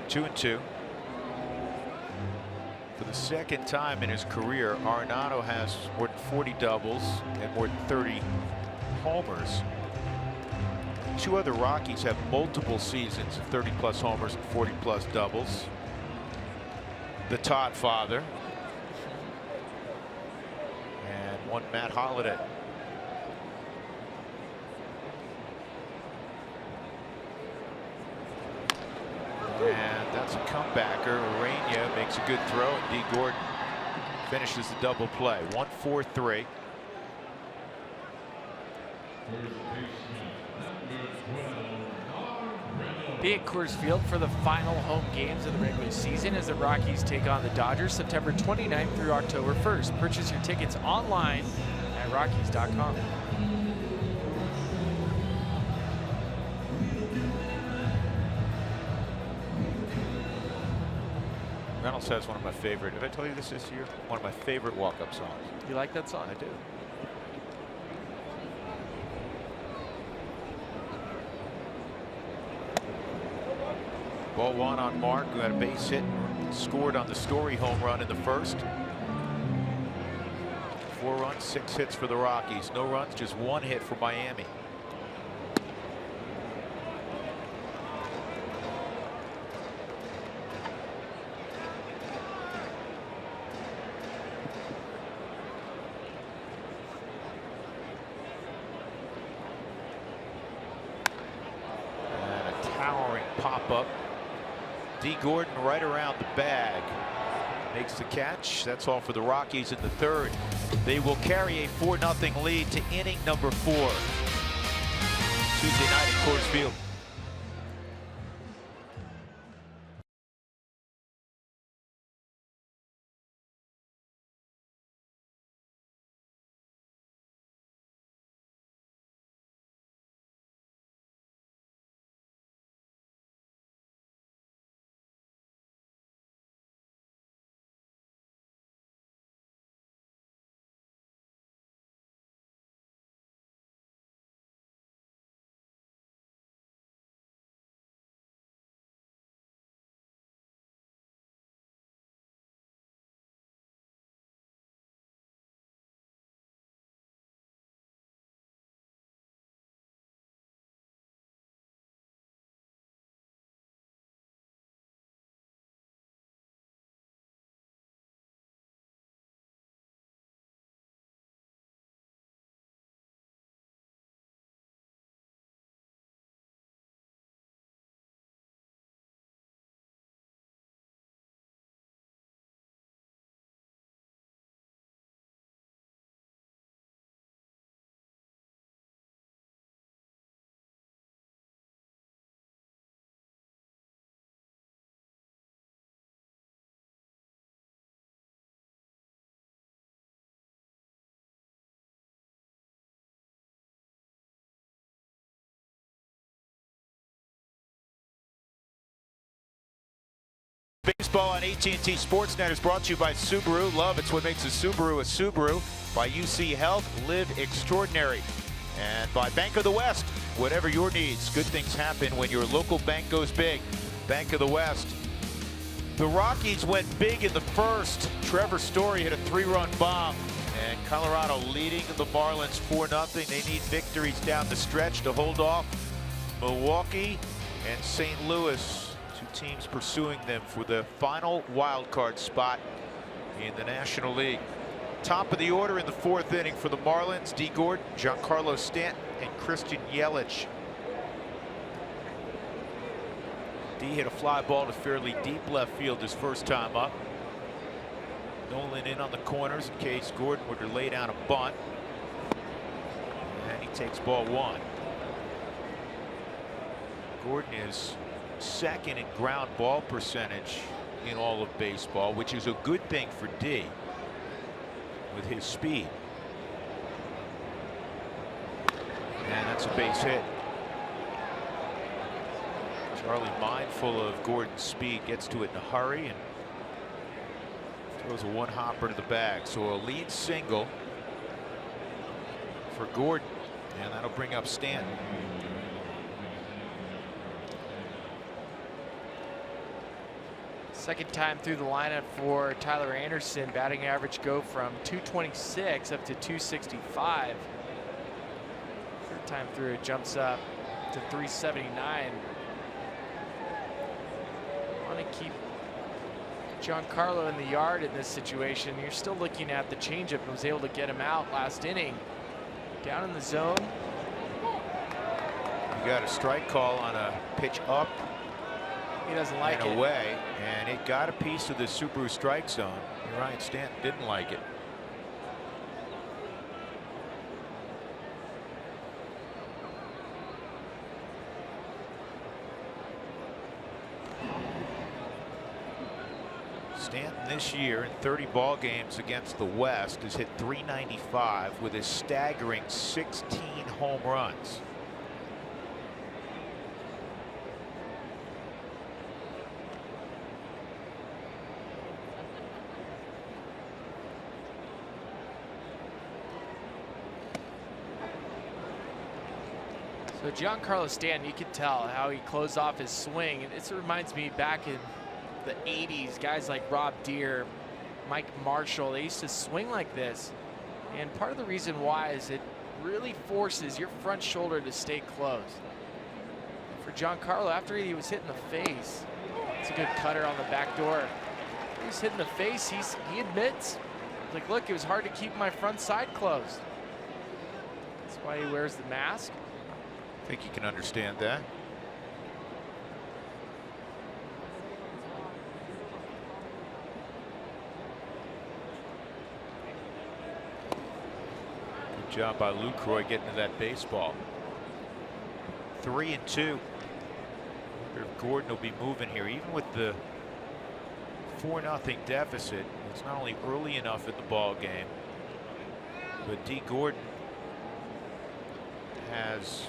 Two and two. For the second time in his career, Arenado has more than 40 doubles and more than 30 homers. 2 other Rockies have multiple seasons of 30+ homers and 40+ doubles. The Todd father and one Matt Holliday. And that's a comebacker. Urena makes a good throw, and D. Gordon finishes the double play. 1-4-3. Be at Coors Field for the final home games of the regular season as the Rockies take on the Dodgers September 29th through October 1st. Purchase your tickets online at Rockies.com. Reynolds has one of my favorite. Did I tell you this year? One of my favorite walk-up songs. You like that song? I do. Ball 1 on Mark, who had a base hit and scored on the Story home run in the first. 4 runs, 6 hits for the Rockies. No runs, just 1 hit for Miami. Pop-up. D. Gordon right around the bag. Makes the catch. That's all for the Rockies in the third. They will carry a 4-0 lead to inning number 4. Tuesday night at Coors Field. Baseball on AT&T Sportsnet is brought to you by Subaru. Love, it's what makes a Subaru a Subaru. By UC Health, live extraordinary. And by Bank of the West, whatever your needs, good things happen when your local bank goes big. Bank of the West. The Rockies went big in the first. Trevor Story hit a 3-run bomb. And Colorado leading the Marlins 4-0. They need victories down the stretch to hold off Milwaukee and St. Louis. Two teams pursuing them for the final wild card spot in the National League. Top of the order in the 4th inning for the Marlins: D. Gordon, Giancarlo Stanton, and Christian Yelich. D hit a fly ball to fairly deep left field his first time up. Nolan in on the corners in case Gordon were to lay down a bunt. And he takes ball 1. Gordon is second in ground ball percentage in all of baseball, which is a good thing for D with his speed. And that's a base hit. Charlie, mindful of Gordon's speed, gets to it in a hurry and throws a one-hopper to the bag. So a lead single for Gordon, and that'll bring up Stanton. Second time through the lineup for Tyler Anderson. Batting average go from 226 up to 265. Third time through, it jumps up to 379. Want to keep Giancarlo in the yard in this situation. You're still looking at the changeup and was able to get him out last inning. Down in the zone. You got a strike call on a pitch up. He doesn't like it. Away, and it got a piece of the Subaru strike zone. You're right, Stanton didn't like it. Stanton this year in 30 ball games against the West has hit .395 with his staggering 16 home runs. So Giancarlo Stanton, you can tell how he closed off his swing. And it reminds me back in the 80s, guys like Rob Deere, Mike Marshall, they used to swing like this. And part of the reason why is it really forces your front shoulder to stay closed. For Giancarlo, after he was hit in the face, it's a good cutter on the back door. He was hit in the face, he admits, like, look, it was hard to keep my front side closed. That's why he wears the mask. I think you can understand that. Good job by Lucroy getting to that baseball. 3-2. If Gordon will be moving here, even with the 4-0 deficit. It's not only early enough in the ball game, but D. Gordon has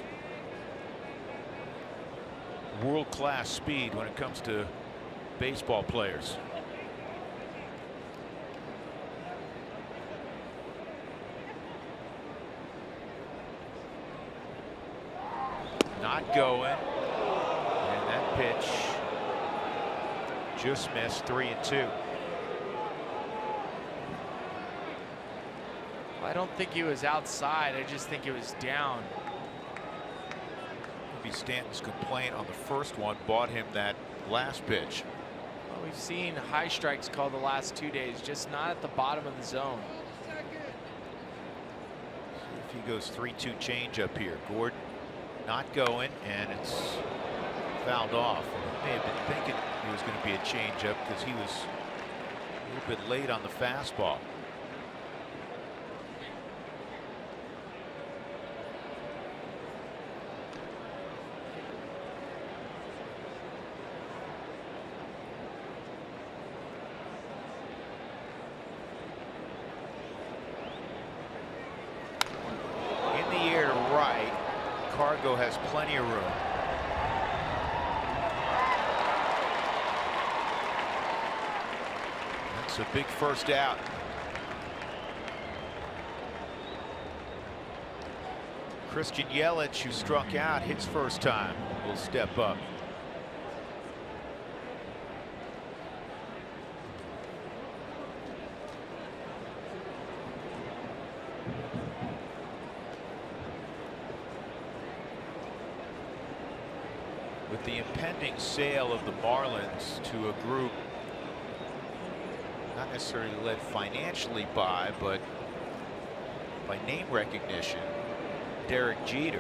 world-class speed when it comes to baseball players. Not going, and that pitch just missed. 3-2. Well, I don't think he was outside. I just think it was down. Maybe Stanton's complaint on the first one bought him that last pitch. Well, we've seen high strikes called the last 2 days, just not at the bottom of the zone. See if he goes 3-2 change up here. Gordon not going, and it's fouled off. He may have been thinking it was going to be a changeup because he was a little bit late on the fastball. Cargo has plenty of room. It's a big first out. Christian Yelich, who struck out his first time, will step up. With the impending sale of the Marlins to a group not necessarily led financially by, but by name recognition, Derek Jeter,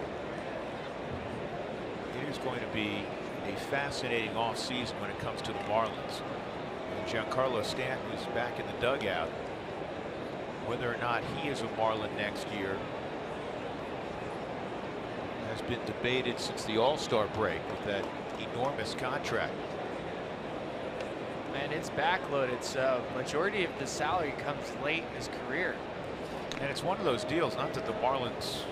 it is going to be a fascinating offseason when it comes to the Marlins. And Giancarlo Stanton is back in the dugout. Whether or not he is a Marlin next year has been debated since the All-Star break with that enormous contract. And it's backloaded, so majority of the salary comes late in his career. And it's one of those deals, not that the Marlins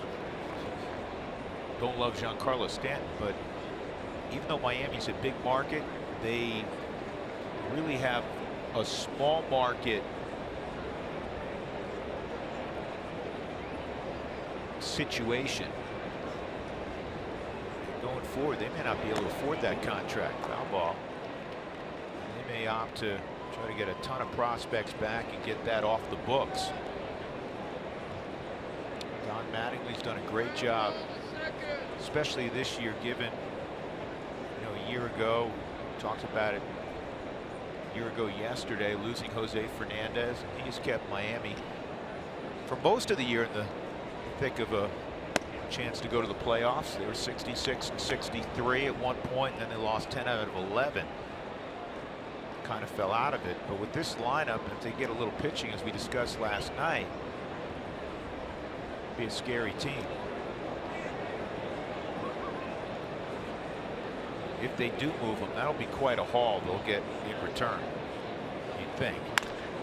don't love Giancarlo Stanton, but even though Miami's a big market, they really have a small market situation. Going forward, they may not be able to afford that contract. Foul ball. They may opt to try to get a ton of prospects back and get that off the books. Don Mattingly's done a great job, especially this year, given, you know, a year ago, talked about it a year ago yesterday, losing Jose Fernandez. He's kept Miami for most of the year in the thick of a chance to go to the playoffs. They were 66 and 63 at one point, and then they lost 10 out of 11. Kind of fell out of it, but with this lineup, if they get a little pitching, as we discussed last night, be a scary team. If they do move them, that'll be quite a haul they'll get in return, you'd think.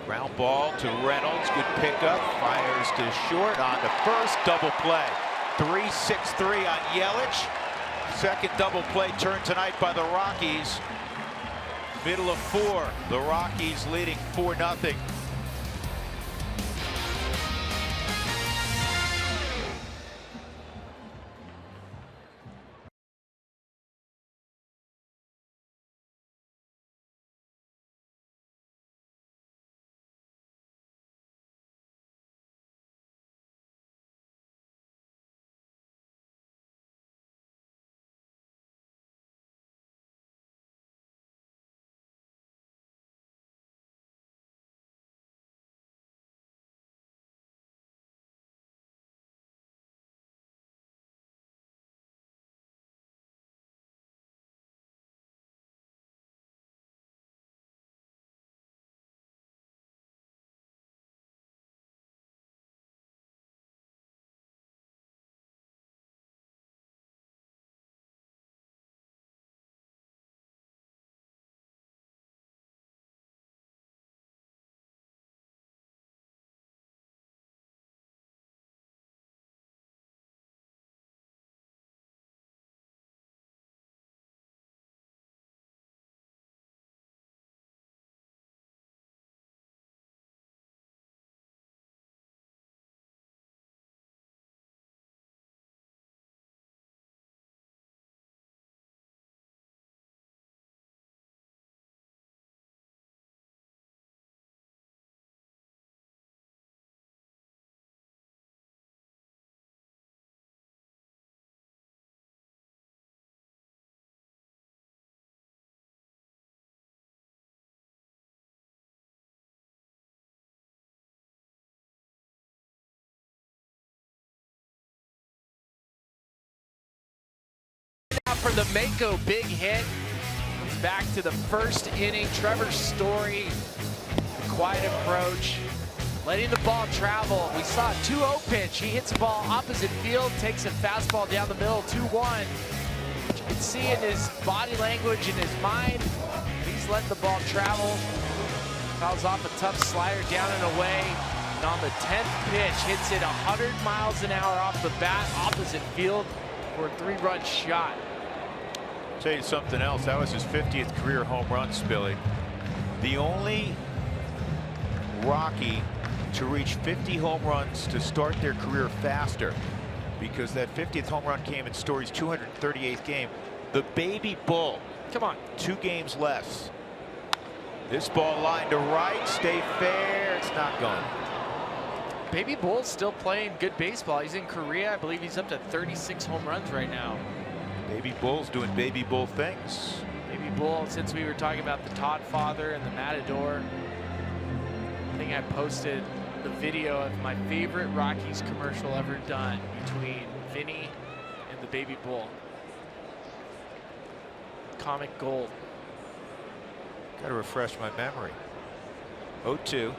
Ground ball to Reynolds, good pickup, fires to short, on to first, double play. 3-6-3 on Yelich. Second double play turned tonight by the Rockies. Middle of 4, the Rockies leading 4-0. For the Mako, big hit. He's back to the first inning. Trevor Story, quiet approach, letting the ball travel. We saw a 2-0 pitch. He hits the ball opposite field, takes a fastball down the middle, 2-1. You can see in his body language, in his mind, he's letting the ball travel. Fouls off a tough slider down and away. And on the 10th pitch, hits it 100 miles an hour off the bat, opposite field for a 3-run shot. Tell you something else, that was his 50th career home run, Spilly. The only Rocky to reach 50 home runs to start their career faster, because that 50th home run came in Story's 238th game. The baby bull, Come on. 2 games less. This ball line to right, stay fair. It's not going. Baby Bull's still playing good baseball. He's in Korea. I believe he's up to 36 home runs right now. Baby Bull's doing baby bull things. Baby Bull, since we were talking about the Todd father and the Matador, I think I posted the video of my favorite Rockies commercial ever done between Vinny and the Baby Bull. Comic gold. Got to refresh my memory. 0-2.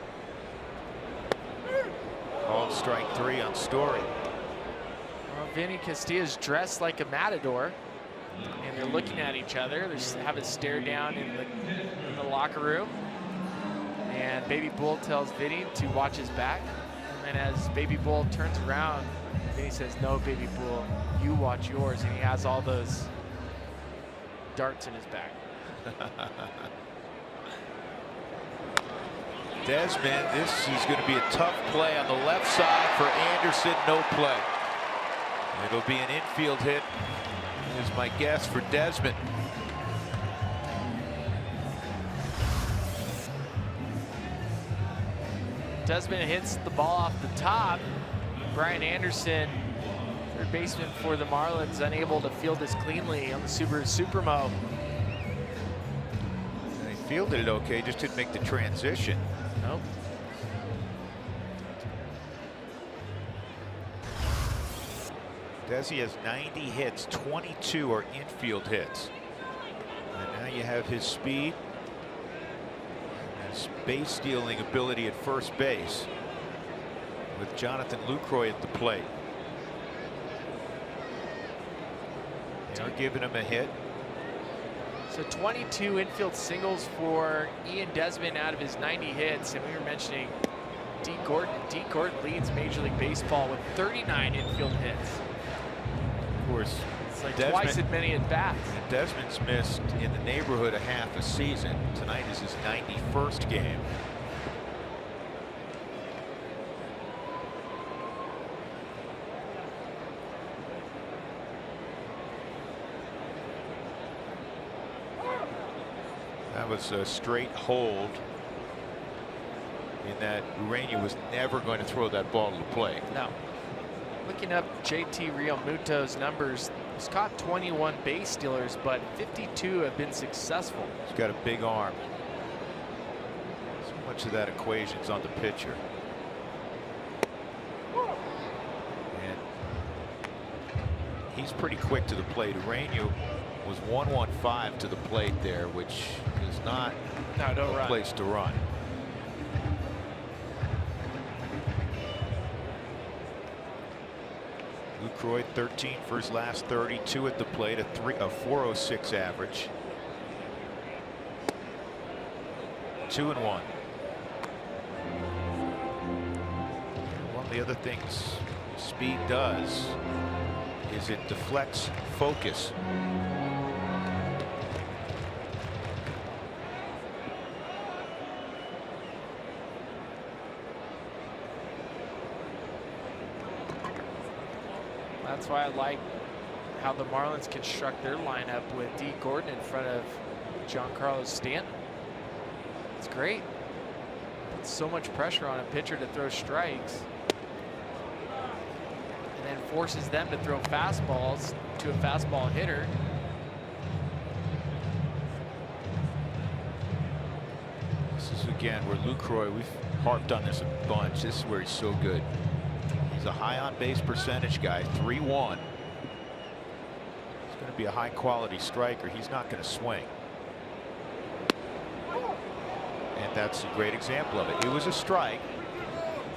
Called strike 3 on Story. Well, Vinny Castilla's dressed like a matador, and they're looking at each other. They have a stare down in the locker room, and Baby Bull tells Vinny to watch his back. And then as Baby Bull turns around, Vinny says, "No, Baby Bull, you watch yours." And he has all those darts in his back. Desmond, this is going to be a tough play on the left side for Anderson. No play. It'll be an infield hit, is my guess, for Desmond. Desmond hits the ball off the top. Brian Anderson, third baseman for the Marlins, unable to field this cleanly on the Subaru Supremo. They fielded it okay, just didn't make the transition. Nope. Desi has 90 hits, 22 are infield hits. And now you have his speed, his base stealing ability at first base with Jonathan Lucroy at the plate. They are giving him a hit. So 22 infield singles for Ian Desmond out of his 90 hits. And we were mentioning D. Gordon. D. Gordon leads Major League Baseball with 39 infield hits. Of course, it's like Desmond, twice as many at bats. Desmond's missed in the neighborhood of half a season. Tonight is his 91st game. That was a straight hold in that Urania was never going to throw that ball to the plate. No. Looking up JT Realmuto's numbers, he's caught 21 base stealers, but 52 have been successful. He's got a big arm. So much of that equation's on the pitcher. And he's pretty quick to the plate. Urania was 115 to the plate there, which is not a place to run. Lucroy 13 for his last 32 at the plate, a 406 average. 2-1. One of the other things speed does is it deflects focus. That's why I like how the Marlins construct their lineup with D. Gordon in front of Giancarlo Stanton. It's great. Puts so much pressure on a pitcher to throw strikes, and then forces them to throw fastballs to a fastball hitter. This is again where Lucroy, we've harped on this a bunch. This is where he's so good. He's a high on base percentage guy, 3-1. He's going to be a high quality striker. He's not going to swing. And that's a great example of it. It was a strike,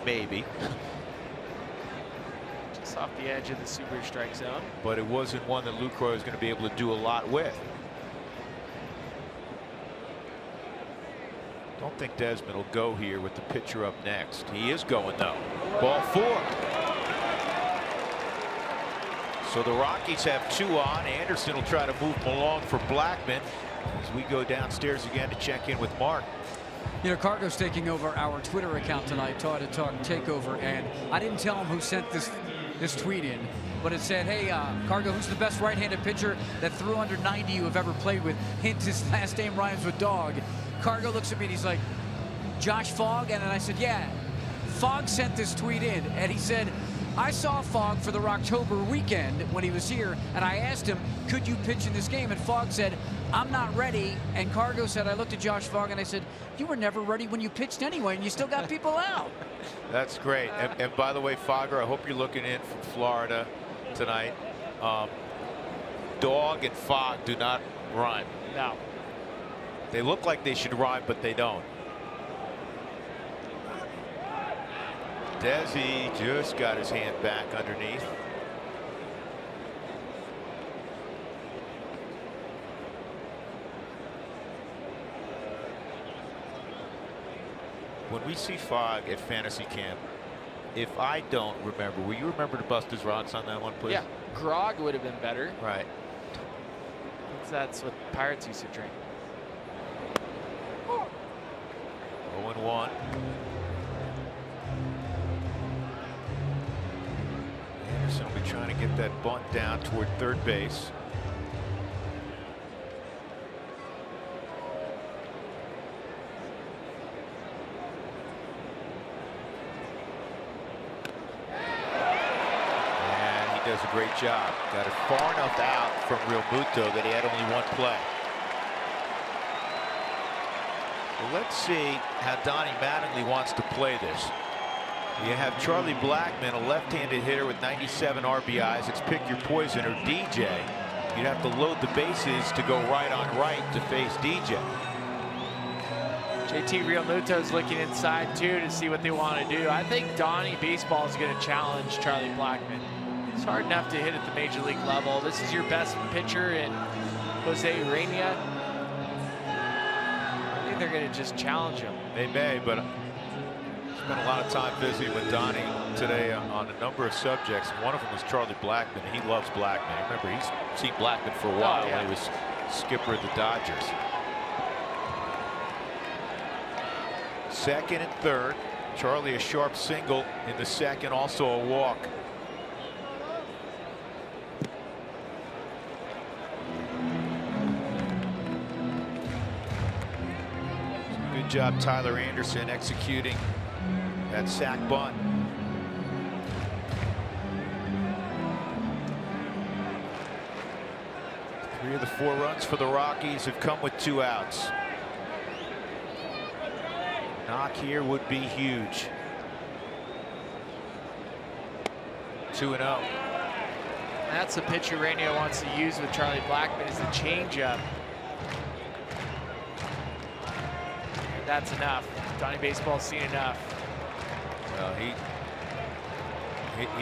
maybe. Just off the edge of the Subaru strike zone. But it wasn't one that Lucroy was going to be able to do a lot with. Don't think Desmond will go here with the pitcher up next. He is going though. Ball 4. So the Rockies have 2 on. Anderson will try to move them along for Blackman as we go downstairs again to check in with Mark. You know, Cargo's taking over our Twitter account tonight, Toy to Talk Takeover, and I didn't tell him who sent this tweet in, but it said, hey, Cargo, who's the best right-handed pitcher that threw under 90 you have ever played with? Hint, his last name rhymes with dog. Cargo looks at me and he's like, Josh Fogg? And then I said, yeah. Fogg sent this tweet in, and he said, I saw Fogg for the Rocktober weekend when he was here, and I asked him, could you pitch in this game? And Fogg said, I'm not ready. And Cargo said, I looked at Josh Fogg and I said, you were never ready when you pitched anyway, and you still got people out. That's great. And by the way, Fogger, I hope you're looking in from Florida tonight. Dog and Fogg do not rhyme. No. They look like they should rhyme, but they don't. Desi just got his hand back underneath. When we see Fogg at fantasy camp, if I don't remember, will you remember to bust his rods on that one, please? Yeah, grog would have been better. Right. That's what Pirates used to drink. 0-1. Anderson will be trying to get that bunt down toward third base. And he does a great job. Got it far enough out from Real Muto that he had only one play. Well, let's see how Donnie Mattingly wants to play this. You have Charlie Blackmon, a left-handed hitter with 97 RBIs. It's pick your poison, or DJ. You'd have to load the bases to go right on right to face DJ. JT Realmuto's looking inside too to see what they want to do. I think Donnie Baseball is going to challenge Charlie Blackmon. It's hard enough to hit at the major league level. This is your best pitcher in Jose Urania. I think they're going to just challenge him. They may, but spent a lot of time visiting with Donnie today on a number of subjects. One of them was Charlie Blackmon. He loves Blackmon. Remember, he's seen Blackmon for a while when he was skipper of the Dodgers. Second and third. Charlie a sharp single in the second, also a walk. Good job, Tyler Anderson, executing that sac bunt. Three of the 4 runs for the Rockies have come with 2 outs. Knock here would be huge. 2-0. That's the pitch Urania wants to use with Charlie Blackmon, is the changeup. And that's enough. Donnie Baseball's seen enough. Well, he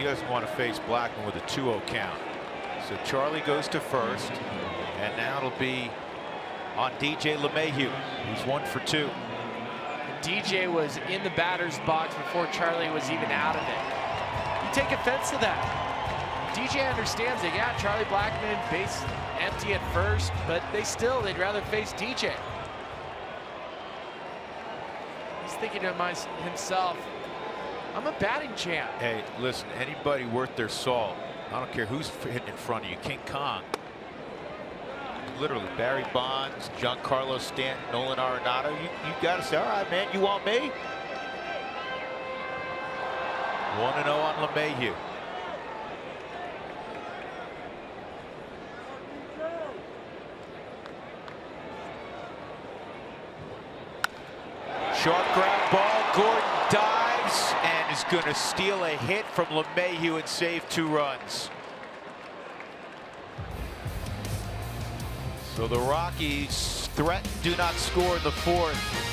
doesn't want to face Blackmon with a 2-0 count. So Charlie goes to first, and now it'll be on DJ LeMahieu, who's 1 for 2. DJ was in the batter's box before Charlie was even out of it. You take offense to that. DJ understands that, yeah, Charlie Blackmon base empty at first, but they'd rather face DJ. He's thinking to himself, I'm a batting champ. Hey, listen, anybody worth their salt, I don't care who's hitting in front of you, King Kong. Literally, Barry Bonds, Giancarlo Stanton, Nolan Arenado. You got to say, all right, man, you want me? 1-0 on LeMahieu. Sharp ground ball. Gordon dives and is going to steal a hit from LeMahieu and save 2 runs. So the Rockies do not score in the 4th.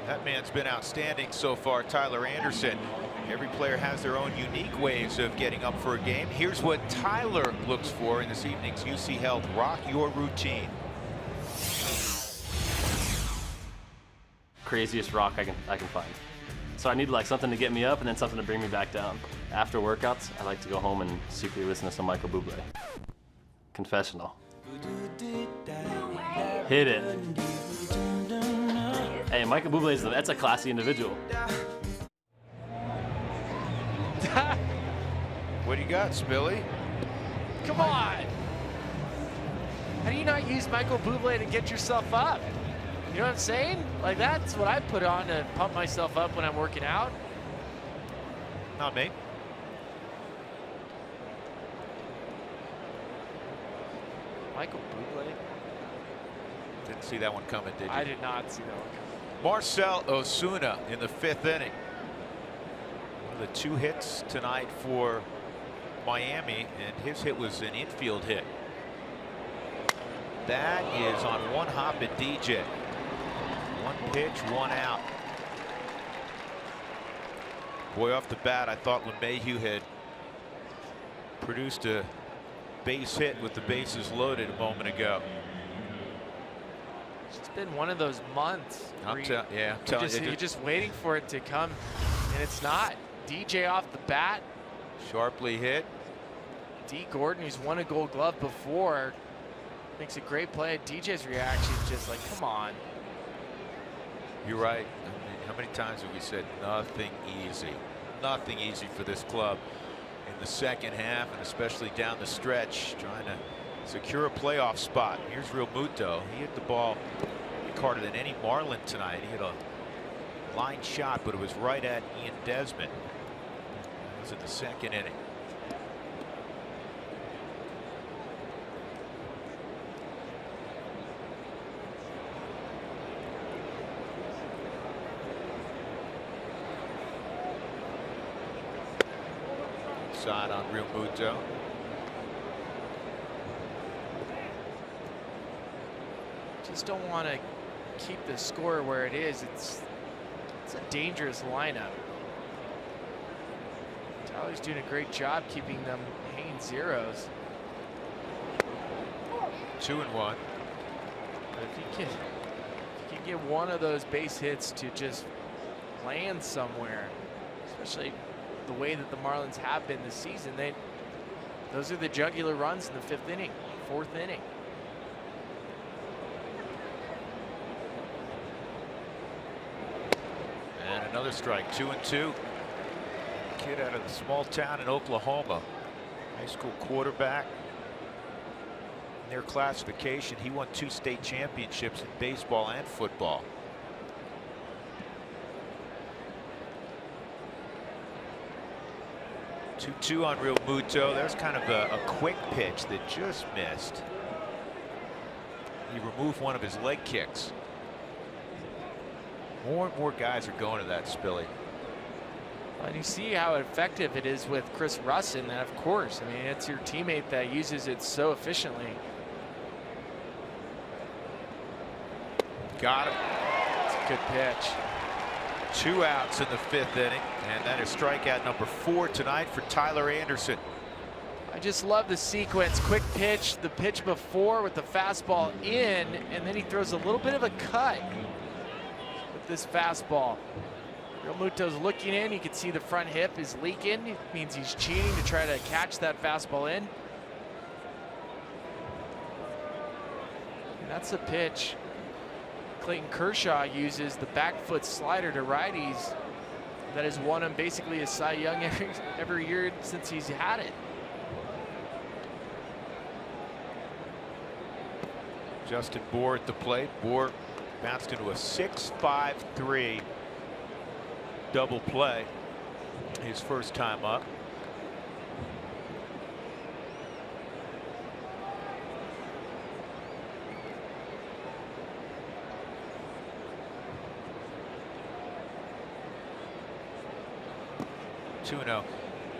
That man's been outstanding so far, Tyler Anderson. Every player has their own unique ways of getting up for a game. Here's what Tyler looks for in this evening's UC Health Rock Your Routine. Craziest rock I can find. So I need like something to get me up and then something to bring me back down. After workouts, I like to go home and secretly listen to some Michael Bublé. Confessional. Hit it. Hey, Michael Bublé that's a classy individual. What do you got, Spilly? Come on. How do you not use Michael Bublé to get yourself up? You know what I'm saying? Like, that's what I put on to pump myself up when I'm working out. Not me. Michael Bublé? Didn't see that one coming, did you? I did not see that one coming. Marcell Ozuna in the 5th inning. One of the 2 hits tonight for Miami, and his hit was an infield hit. That is on one hop at DJ. 1 pitch, 1 out. Boy, off the bat, I thought LeMahieu had produced a base hit with the bases loaded a moment ago. It's been one of those months. I'm telling you. You're just waiting for it to come, and it's not. DJ off the bat. Sharply hit. D. Gordon, who's won a Gold Glove before, makes a great play. DJ's reaction is just like, come on. You're right. I mean, how many times have we said nothing easy? Nothing easy for this club in the second half, and especially down the stretch, trying to secure a playoff spot. Here's Real Muto. He hit the ball harder than any Marlin tonight. He hit a line shot, but it was right at Ian Desmond. That was in the 2nd inning. Side on Real Muto. Just don't want to keep the score where it is. It's a dangerous lineup. Tyler's doing a great job keeping them hanging zeros. 2-1. But if you can get one of those base hits to just land somewhere, especially the way that the Marlins have been this season, those are the jugular runs in the 5th inning, 4th inning. And another strike. 2-2. Kid out of the small town in Oklahoma. High school quarterback. In their classification, he won 2 state championships in baseball and football. Two on Real Muto. There's kind of a quick pitch that just missed. He removed one of his leg kicks. More and more guys are going to that, Spilly. And you see how effective it is with Chris Russin. And of course, I mean, it's your teammate that uses it so efficiently. Got him. It's a good pitch. 2 outs in the 5th inning, and that is strikeout number 4 tonight for Tyler Anderson. I just love the sequence. Quick pitch, the pitch before with the fastball in, and then he throws a little bit of a cut with this fastball. Real Muto's looking in. You can see the front hip is leaking. It means he's cheating to try to catch that fastball in. And that's a pitch Clayton Kershaw uses, the back foot slider to righties. That has won him basically a Cy Young every year since he's had it. Justin Bour at the plate. Bour bounced into a 6-5-3 double play his first time up.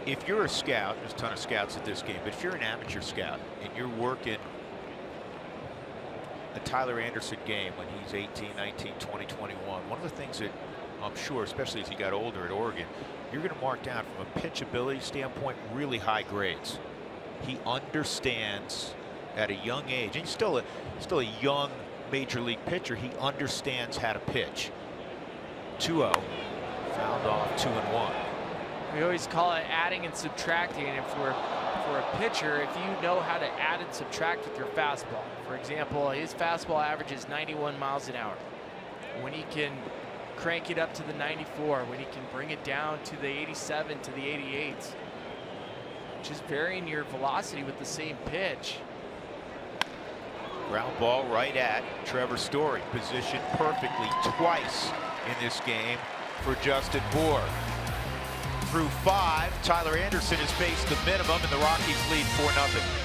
If you're a scout, there's a ton of scouts at this game, but if you're an amateur scout and you're working a Tyler Anderson game when he's 18, 19, 20, 21, one of the things that I'm sure, especially as he got older at Oregon, you're going to mark down from a pitchability standpoint really high grades. He understands at a young age, and he's still a young major league pitcher. He understands how to pitch. 2-0, fouled off 2-1. We always call it adding and subtracting, and for a pitcher, if you know how to add and subtract with your fastball. For example, his fastball averages 91 miles an hour. When he can crank it up to the 94, when he can bring it down to the 87, to the 88s, just varying your velocity with the same pitch. Ground ball right at Trevor Story, positioned perfectly twice in this game for Justin Bour. Through 5, Tyler Anderson has faced the minimum, and the Rockies lead 4-0.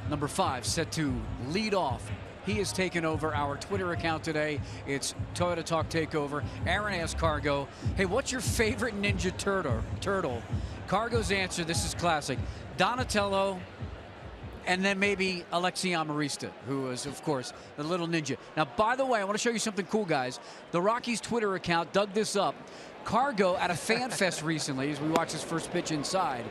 Number 5 set to lead off. He has taken over our Twitter account today. It's Toyota Talk Takeover. Aaron asked Cargo, hey, what's your favorite Ninja Turtle? Cargo's answer, this is classic, Donatello, and then maybe Alexi Amarista, who is, of course, the little ninja. Now, by the way, I want to show you something cool, guys. The Rockies Twitter account dug this up. Cargo at a fan fest recently, as we watched his first pitch inside,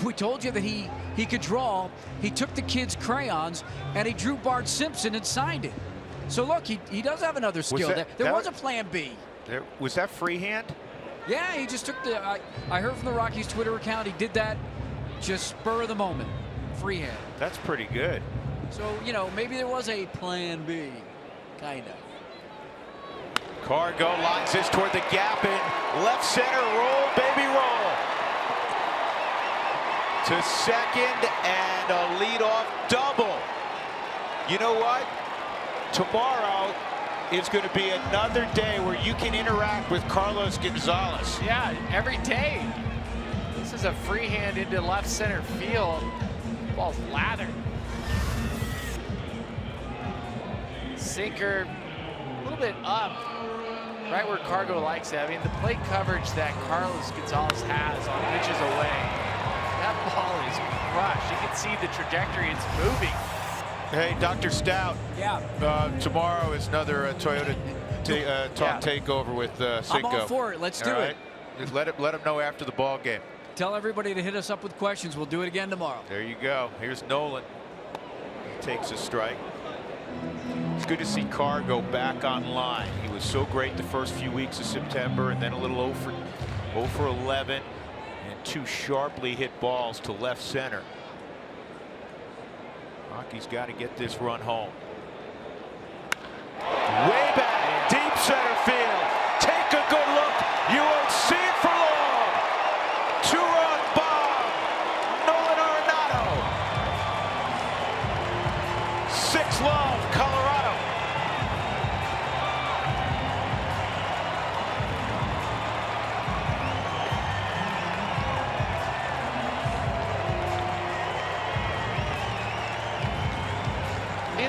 we told you that he could draw. He took the kids' crayons and he drew Bart Simpson and signed it. So look, he does have another skill. There was a plan B. Was that freehand? Yeah, he just took the. I heard from the Rockies Twitter account he did that just spur of the moment, freehand. That's pretty good. So you know, maybe there was a plan B, kind of. Cargo lines this toward the gap in left center. Roll, baby, roll. To second and a leadoff double. You know what? Tomorrow is going to be another day where you can interact with Carlos Gonzalez. Yeah, every day. This is a freehand into left center field. Ball's lathered. Sinker a little bit up, right where Cargo likes it. I mean, the plate coverage that Carlos Gonzalez has on pitches away, that ball is crushed. You can see the trajectory it's moving. Hey, Dr. Stout. Yeah. Tomorrow is another Toyota Talk Takeover with Cinco. I'm all for it. Let's do it. Just let him know after the ball game. Tell everybody to hit us up with questions. We'll do it again tomorrow. There you go. Here's Nolan. He takes a strike. It's good to see Cargo back online. He was so great the first few weeks of September, and then a little 0 for 11. And 2 sharply hit balls to left center. Rocky's got to get this run home. Way back, deep center field. Take a good look. You won't see it for long. 2-run bomb. Nolan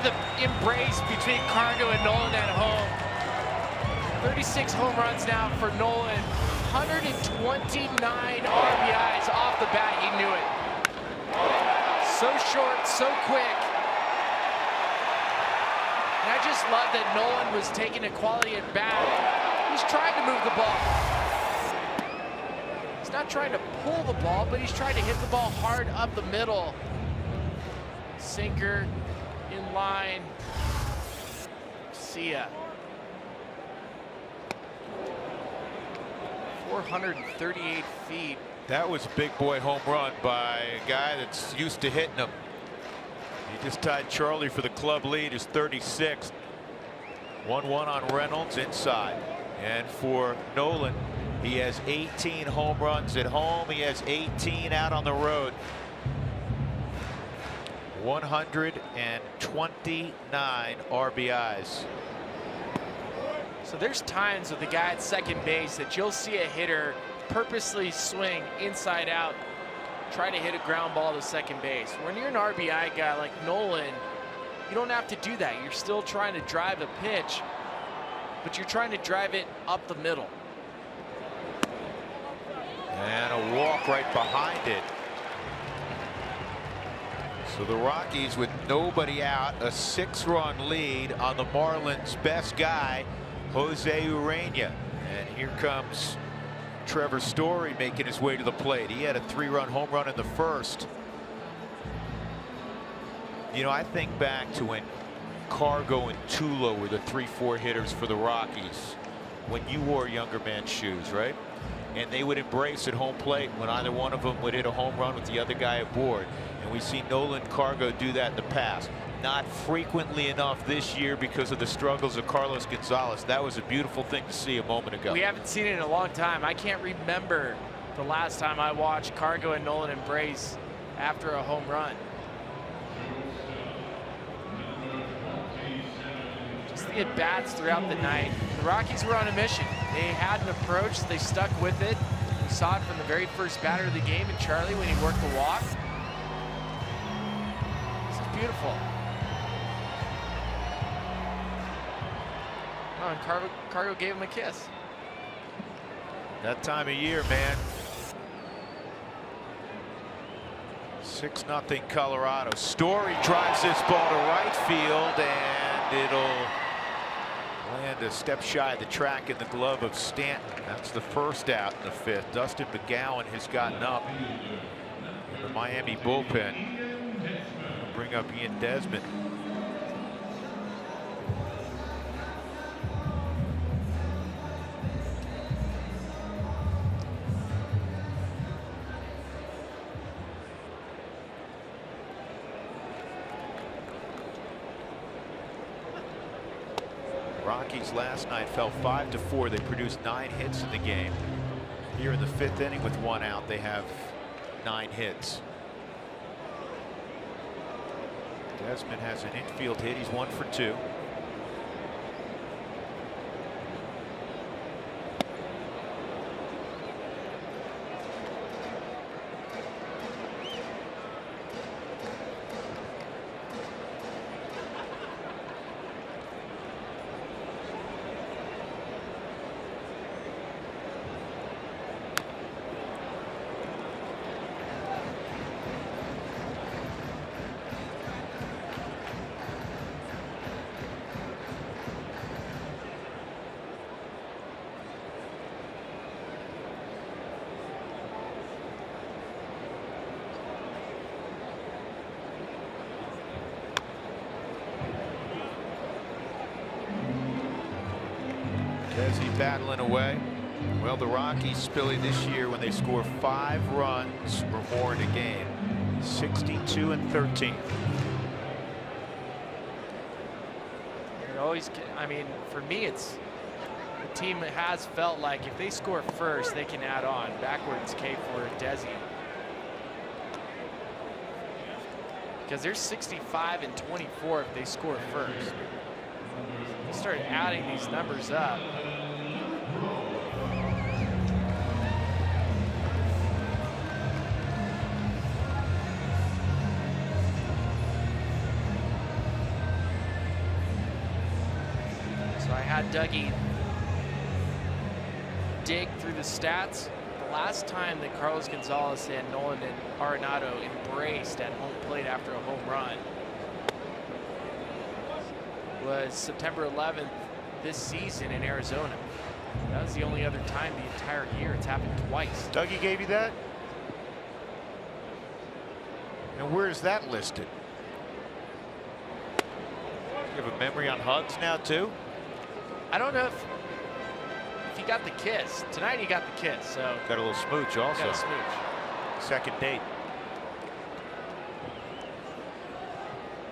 at the embrace between Cargo and Nolan at home. 36 home runs now for Nolan. 129 RBIs off the bat. He knew it. So short, so quick. And I just love that Nolan was taking a quality at bat. He's trying to move the ball. He's not trying to pull the ball, but he's trying to hit the ball hard up the middle. Sinker in line. See ya. 438 feet. That was a big boy home run by a guy that's used to hitting them. He just tied Charlie for the club lead, his 36th. 1-1 on Reynolds inside. And for Nolan, he has 18 home runs at home. He has 18 out on the road. 129 RBIs. So there's times with the guy at second base that you'll see a hitter purposely swing inside out, try to hit a ground ball to second base. When you're an RBI guy like Nolan, you don't have to do that. You're still trying to drive a pitch, but you're trying to drive it up the middle. And a walk right behind it. So the Rockies with nobody out, a 6-run lead on the Marlins' best guy, Jose Urena. And here comes Trevor Story making his way to the plate. He had a 3-run home run in the first. You know, I think back to when Cargo and Tulo were the 3-4 hitters for the Rockies when you wore younger man's shoes, right? And they would embrace at home plate when either one of them would hit a home run with the other guy aboard. And we see Nolan Cargo do that in the past. Not frequently enough this year because of the struggles of Carlos Gonzalez. That was a beautiful thing to see a moment ago. We haven't seen it in a long time. I can't remember the last time I watched Cargo and Nolan embrace after a home run. Just the at-bats throughout the night. The Rockies were on a mission. They had an approach. They stuck with it. We saw it from the very first batter of the game in Charlie when he worked the walk. This is beautiful. Oh, and Cargo gave him a kiss. That time of year, man. 6-0 Colorado. Story drives this ball to right field, and it'll land a step shy of the track in the glove of Stanton. That's the first out in the 5th. Dustin McGowan has gotten up in the Miami bullpen. Bring up Ian Desmond. Rockies last night fell 5-4. They produced 9 hits in the game. Here in the 5th inning with 1 out, they have 9 hits. Desmond has an infield hit. He's 1 for 2. Desi battling away. Well, the Rockies, Spilly, this year when they score 5 runs or more in a game, 62-13. Always, I mean, for me, it's the team has felt like if they score first, they can add on. Backwards K for Desi. Because they're 65-24 if they score first. They start adding these numbers up. had Dougie dig through the stats. The last time that Carlos Gonzalez and Nolan Arenado embraced at home plate after a home run was September 11th this season in Arizona. That was the only other time the entire year. It's happened twice. Dougie gave you that? And where is that listed? You have a memory on hugs now too? I don't know if he got the kiss. Tonight he got the kiss, so. Got a little smooch also. Got a smooch. Second date.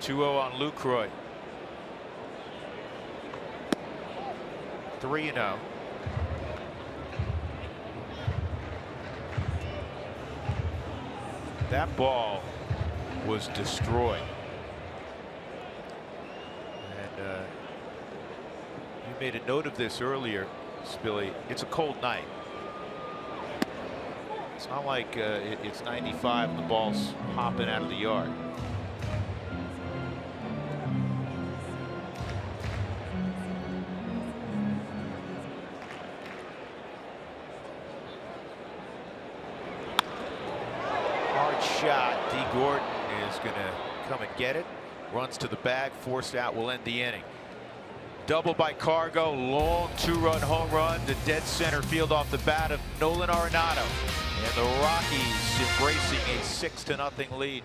2-0 on Lucroy. 3-0. That ball was destroyed. And you made a note of this earlier, Spilly. It's a cold night. It's not like it's 95 and the ball's hopping out of the yard. Hard shot. D. Gordon is going to come and get it. Runs to the bag, forced out, will end the inning. Double by Cargo, long two-run home run to dead center field off the bat of Nolan Arenado. And the Rockies embracing a 6-0 lead.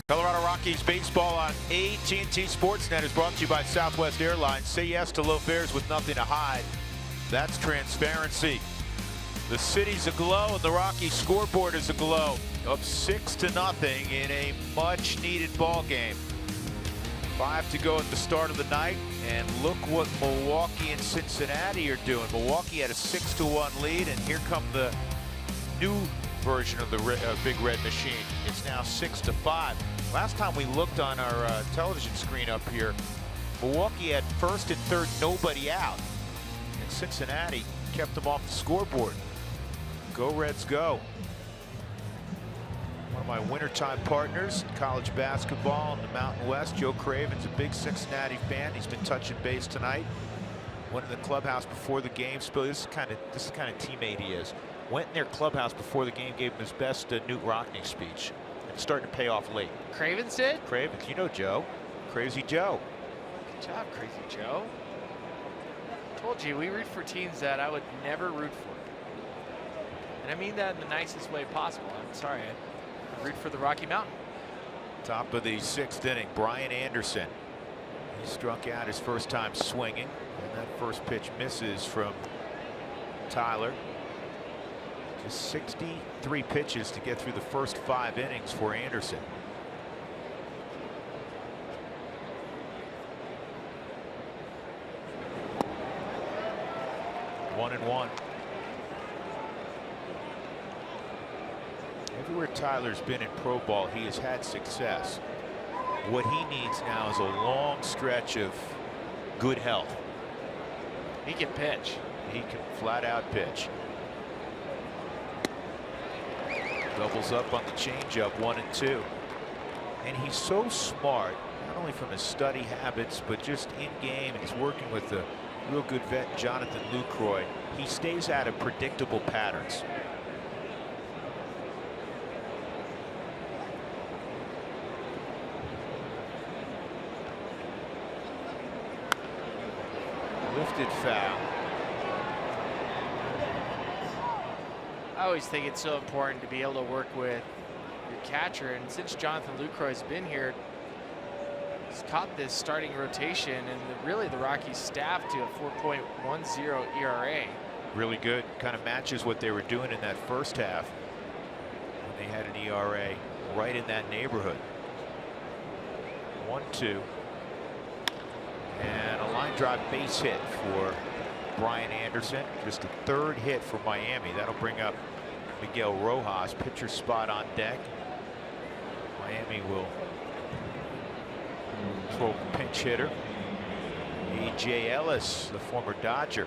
Colorado Rockies baseball on AT&T Sportsnet is brought to you by Southwest Airlines. Say yes to low fares with nothing to hide. That's transparency. The city's aglow and the Rockies scoreboard is aglow. Up 6-0 in a much-needed ball game. 5 to go at the start of the night, and look what Milwaukee and Cincinnati are doing. Milwaukee had a 6-1 lead, and here come the new version of the Big Red Machine. It's now 6-5. Last time we looked on our television screen up here, Milwaukee had first and third, nobody out, and Cincinnati kept them off the scoreboard. Go Reds, go. One of my wintertime partners, college basketball in the Mountain West, Joe Craven's a big Cincinnati fan. He's been touching base tonight. Went in the clubhouse before the game. This is the kind of teammate he is. Went in their clubhouse before the game, gave him his best Newt Rockne speech. It's starting to pay off late. Cravens did? Cravens, you know Joe. Crazy Joe. Good job, Crazy Joe. Told you, we root for teams that I would never root for. And I mean that in the nicest way possible. I'm sorry, I root for the Rocky Mountain. Top of the 6th inning, Brian Anderson. He struck out his first time swinging, and that first pitch misses from Tyler. Just 63 pitches to get through the first 5 innings for Anderson. Everywhere Tyler's been in pro ball, he has had success. What he needs now is a long stretch of good health. He can pitch. He can flat out pitch. Doubles up on the changeup, 1-2. And he's so smart, not only from his study habits, but just in game. And he's working with the real good vet, Jonathan Lucroy. He stays out of predictable patterns. Lifted foul. I always think it's so important to be able to work with your catcher, and since Jonathan Lucroy's been here, he's caught this starting rotation, and really the Rockies staff to a 4.10 ERA. Really good. Kind of matches what they were doing in that first half when they had an ERA right in that neighborhood. 1-2. And a line drive base hit for Brian Anderson. Just a third hit for Miami. That'll bring up Miguel Rojas. Pitcher spot on deck. Miami will throw pinch hitter. AJ Ellis, the former Dodger.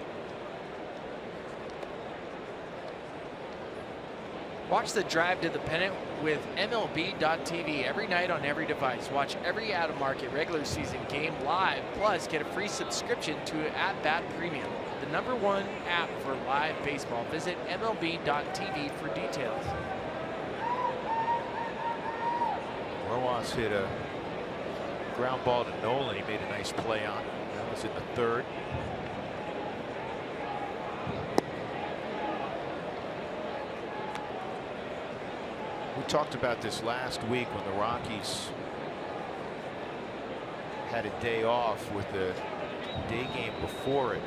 Watch the drive to the pennant with MLB.tv every night on every device. Watch every out-of-market regular season game live, plus get a free subscription to At Bat Premium, the #1 app for live baseball. Visit MLB.tv for details. Rojas hit a ground ball to Nolan. He made a nice play on it. That was in the third. We talked about this last week when the Rockies had a day off with the day game before it,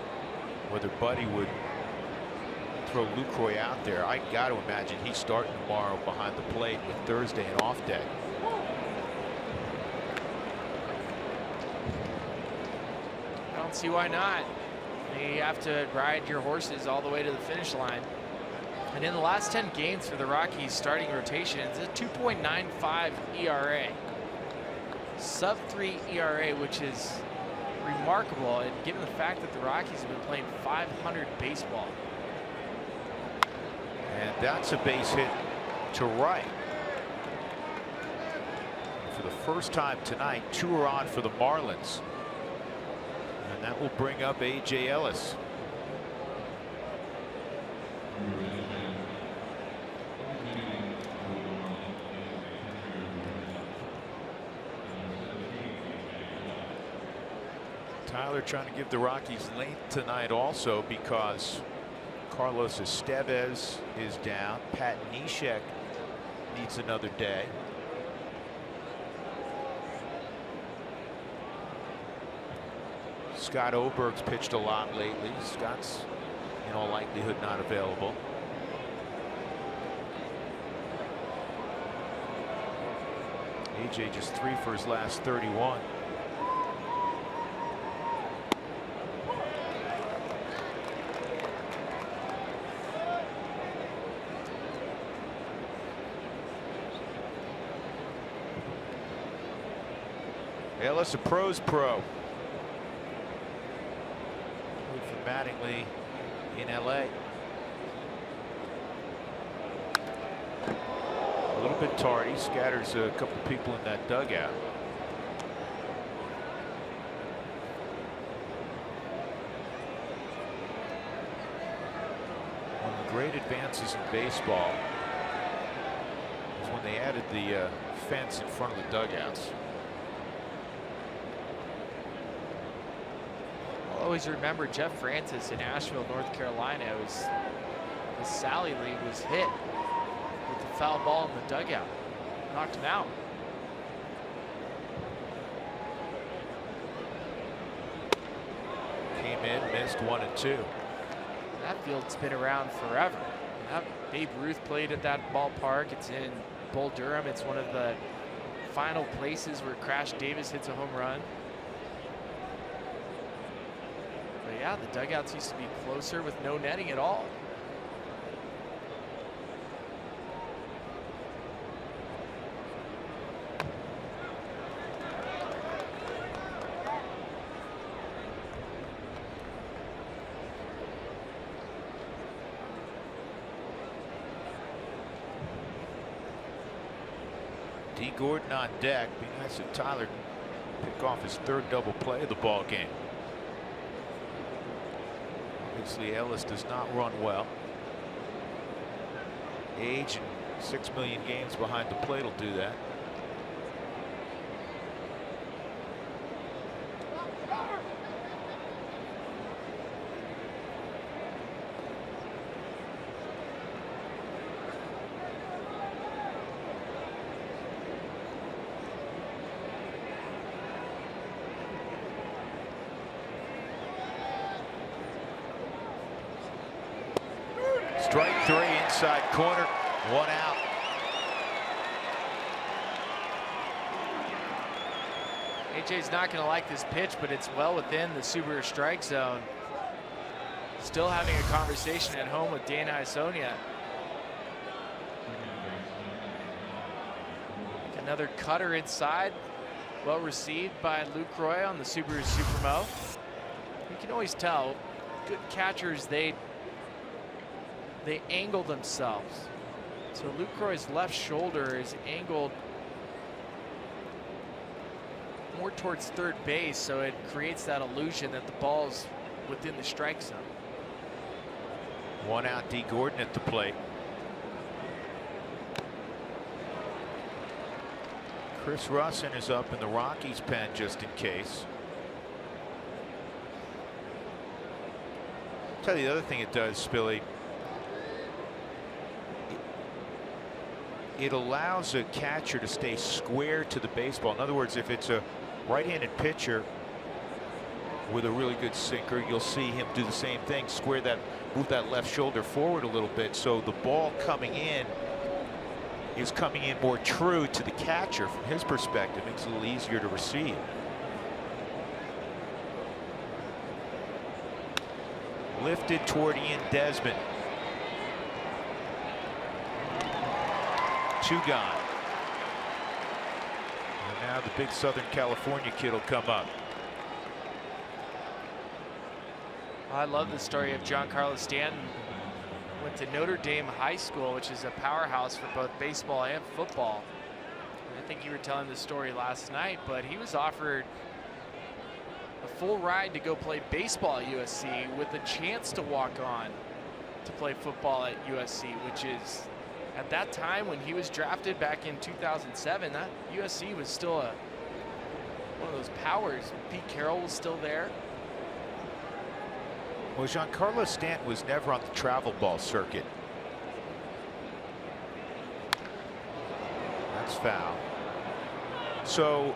whether Buddy would throw Lucroy out there. I got to imagine he's starting tomorrow behind the plate with Thursday an off day. I don't see why not. You have to ride your horses all the way to the finish line. And in the last 10 games for the Rockies starting rotations, a 2.95 ERA. Sub-3 ERA, which is remarkable, and given the fact that the Rockies have been playing .500 baseball. And that's a base hit to right. For the first time tonight, 2 are on for the Marlins. And that will bring up AJ Ellis. Tyler trying to give the Rockies length tonight also because Carlos Estevez is down. Pat Neshek needs another day. Scott Oberg's pitched a lot lately. Scott's in all likelihood not available. AJ just 3 for his last 31. Ellis, a pro's pro. Played for Mattingly in LA. A little bit tardy, scatters a couple people in that dugout. One of the great advances in baseball was when they added the fence in front of the dugouts. Always remember Jeff Francis in Asheville, North Carolina. The Sally League was hit with the foul ball in the dugout, knocked him out. Came in, missed 1 and 2. That field's been around forever. Babe Ruth played at that ballpark. It's in Bull Durham. It's one of the final places where Crash Davis hits a home run. But yeah, the dugouts used to be closer with no netting at all. Gordon on deck. Be nice if Tyler can pick off his third double play of the ball game. Obviously, Ellis does not run well. Age and 6 million games behind the plate will do that. Strike three, inside corner, 1 out. AJ's not going to like this pitch, but it's well within the Subaru strike zone. Still having a conversation at home with Dana Isonia. Another cutter inside, well received by Luke Roy on the Subaru Supermo. You can always tell good catchers, they angle themselves. So Luke Roy's left shoulder is angled more towards third base, so it creates that illusion that the ball's within the strike zone. 1 out, D. Gordon at the plate. Chris Russin is up in the Rockies pen just in case. I'll tell you the other thing it does, Spilly. It allows a catcher to stay square to the baseball. In other words, if it's a right-handed pitcher with a really good sinker, you'll see him do the same thing, move that left shoulder forward a little bit, so the ball coming in is coming in more true to the catcher from his perspective. Makes it a little easier to receive. Lifted toward Ian Desmond. 2 gone. And now the big Southern California kid will come up. I love the story of Giancarlo Stanton. Went to Notre Dame High School, which is a powerhouse for both baseball and football. I think you were telling the story last night, but he was offered a full ride to go play baseball at USC with a chance to walk on to play football at USC, which is, at that time when he was drafted back in 2007, that USC was still one of those powers. Pete Carroll was still there. Well, Giancarlo Stanton was never on the travel ball circuit. That's foul. So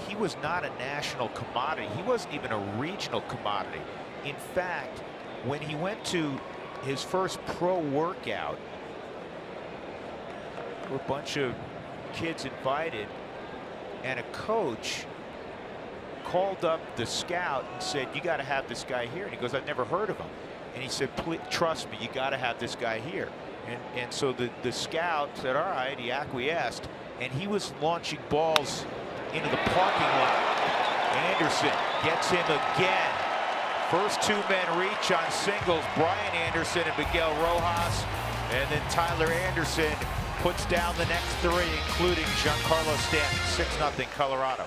he was not a national commodity. He wasn't even a regional commodity. In fact, when he went to his first pro workout, there were a bunch of kids invited, and a coach called up the scout and said, "You got to have this guy here." And he goes, "I've never heard of him." And he said, "Please, trust me, you got to have this guy here." And so the scout said, "All right." He acquiesced, and he was launching balls into the parking lot. Anderson gets him again. First 2-man reach on singles, Brian Anderson and Miguel Rojas, and then Tyler Anderson puts down the next 3, including Giancarlo Stanton. 6-0 Colorado.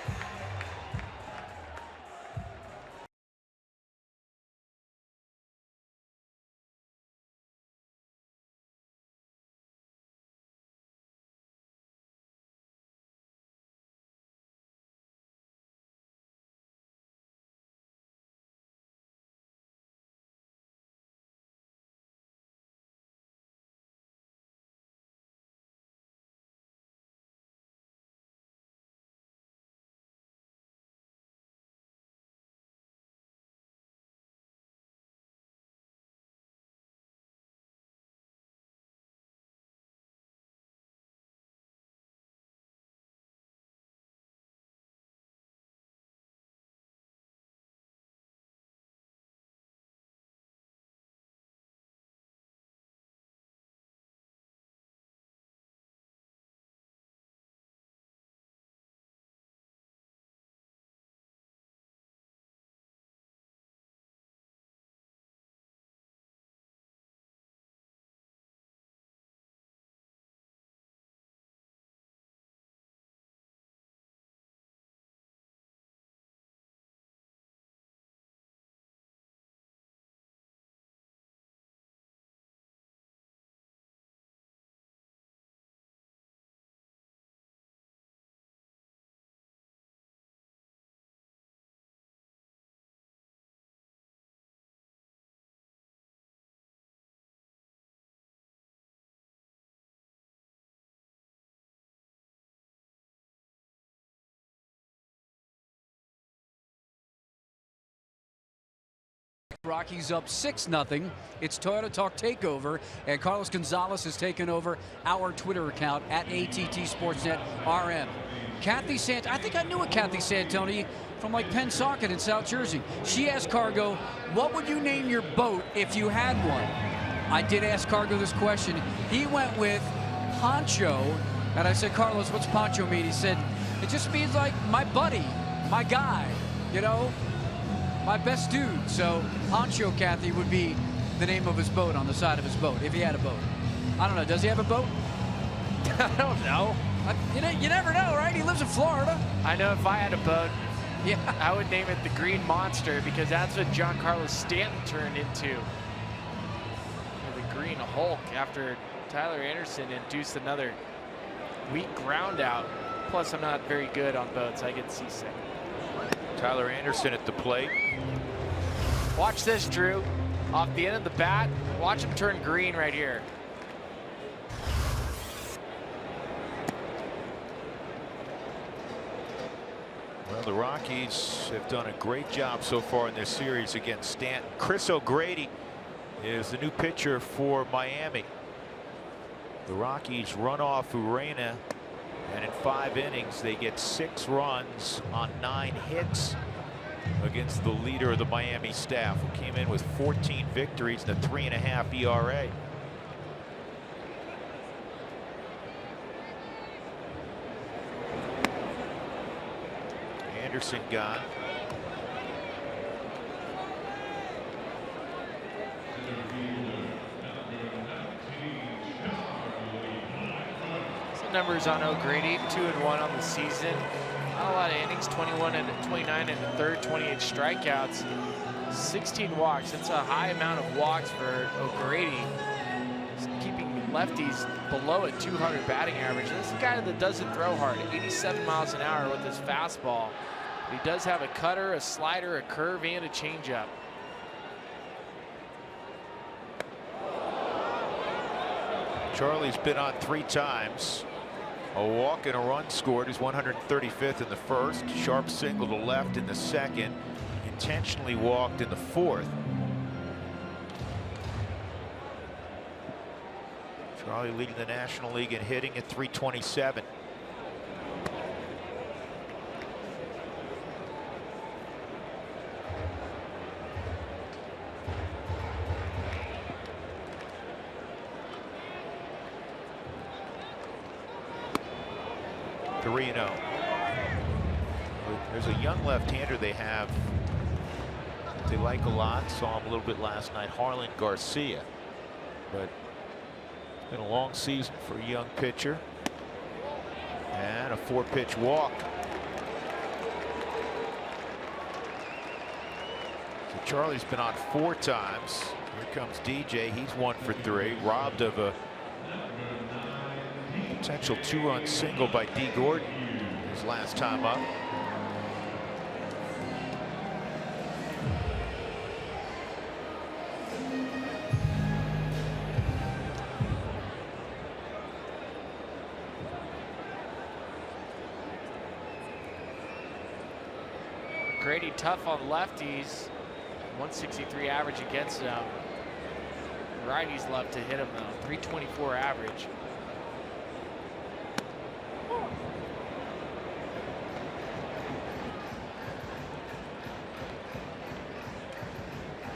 Rockies up 6-0. It's Toyota Talk Takeover, and Carlos Gonzalez has taken over our Twitter account at ATT Sportsnet RM. Kathy I think I knew a Kathy Santoni from like Pennsauken in South Jersey. She asked Cargo, what would you name your boat if you had one? I did ask Cargo this question. He went with Poncho, and I said, Carlos, what's Poncho mean? He said, it just means like my buddy, my guy, you know? My best dude. So Poncho, Kathy, would be the name of his boat on the side of his boat, if he had a boat. I don't know. Does he have a boat? I don't know. You never know, right? He lives in Florida. I know if I had a boat, yeah, I would name it the Green Monster, because that's what Giancarlo Stanton turned into. The Green Hulk after Tyler Anderson induced another weak ground out. Plus, I'm not very good on boats. I get seasick. Tyler Anderson at the plate. Watch this, Drew. Off the end of the bat, watch him turn green right here. Well, the Rockies have done a great job so far in this series against Stanton. Chris O'Grady is the new pitcher for Miami. The Rockies run off Urena, and in 5 innings they get 6 runs on 9 hits against the leader of the Miami staff, who came in with 14 victories and a 3.5 ERA. Anderson gone. Numbers on O'Grady, 2-1 on the season. Not a lot of innings, 21 and 29 in the third, 28 strikeouts, 16 walks. That's a high amount of walks for O'Grady. He's keeping lefties below a 200 batting average. This is a guy that doesn't throw hard, 87 miles an hour with his fastball. He does have a cutter, a slider, a curve, and a changeup. Charlie's been on 3 times. A walk and a run scored. He's 135th in the first. Sharp single to left in the second. Intentionally walked in the fourth. Charlie leading the National League in hitting at 327. There's a young left-hander they have that they like a lot. Saw him a little bit last night, Harlan Garcia. But it's been a long season for a young pitcher. And a 4-pitch walk. So Charlie's been on 4 times. Here comes DJ. He's 1 for 3. Robbed of a potential 2-run single by D. Gordon his last time up. Grady tough on lefties, 163 average against them. Righties love to hit him though, 324 average.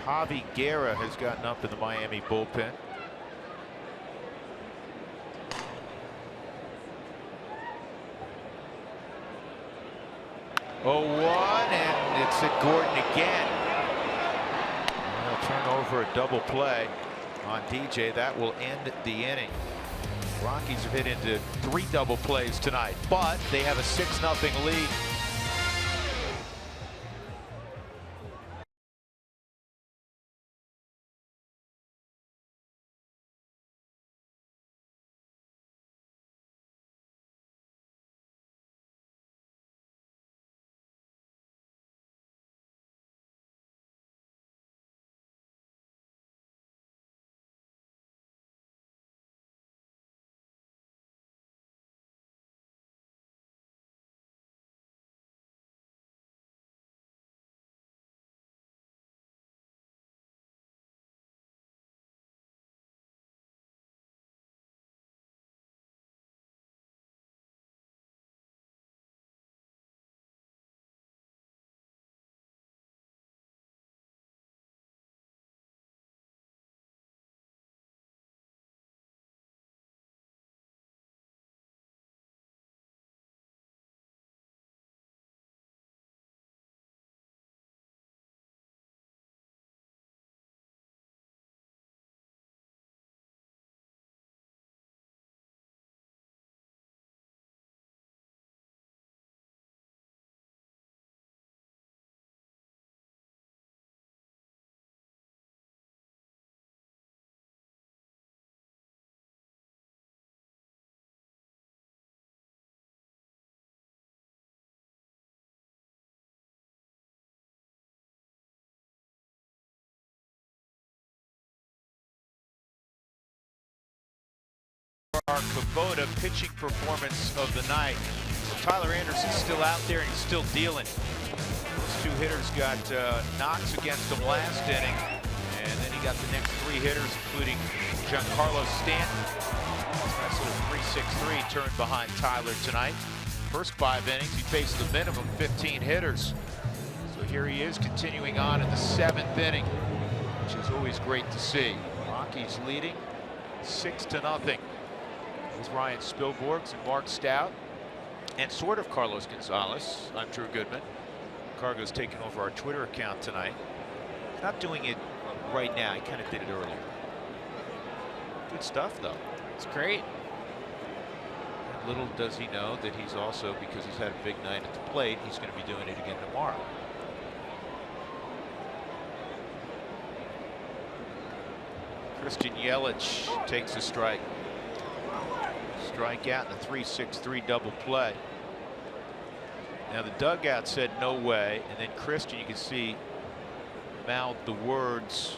Javi Guerra has gotten up in the Miami bullpen. Oh, 1, and it's at Gordon again. And they'll turn over a double play on DJ. That will end the inning. Rockies have hit into 3 double plays tonight, but they have a 6-0 lead. Our Kubota pitching performance of the night. Tyler Anderson's still out there and he's still dealing. Those two hitters got knocks against him last inning, and then he got the next three hitters, including Giancarlo Stanton. Nice little 3-6-3 turn behind Tyler tonight. First 5 innings, he faced the minimum 15 hitters. So here he is continuing on in the 7th inning, which is always great to see. Rockies leading 6-0. With Ryan Spilborghs and Mark Stout and sort of Carlos Gonzalez. I'm Drew Goodman. Cargo's taking over our Twitter account tonight. He's not doing it right now. He kind of did it earlier. Good stuff, though. It's great. And little does he know that he's also, because he's had a big night at the plate, he's going to be doing it again tomorrow. Christian Yelich takes a strike. Strike out in the 3-6-3 double play. Now the dugout said no way, and then Christian, you can see, mouthed the words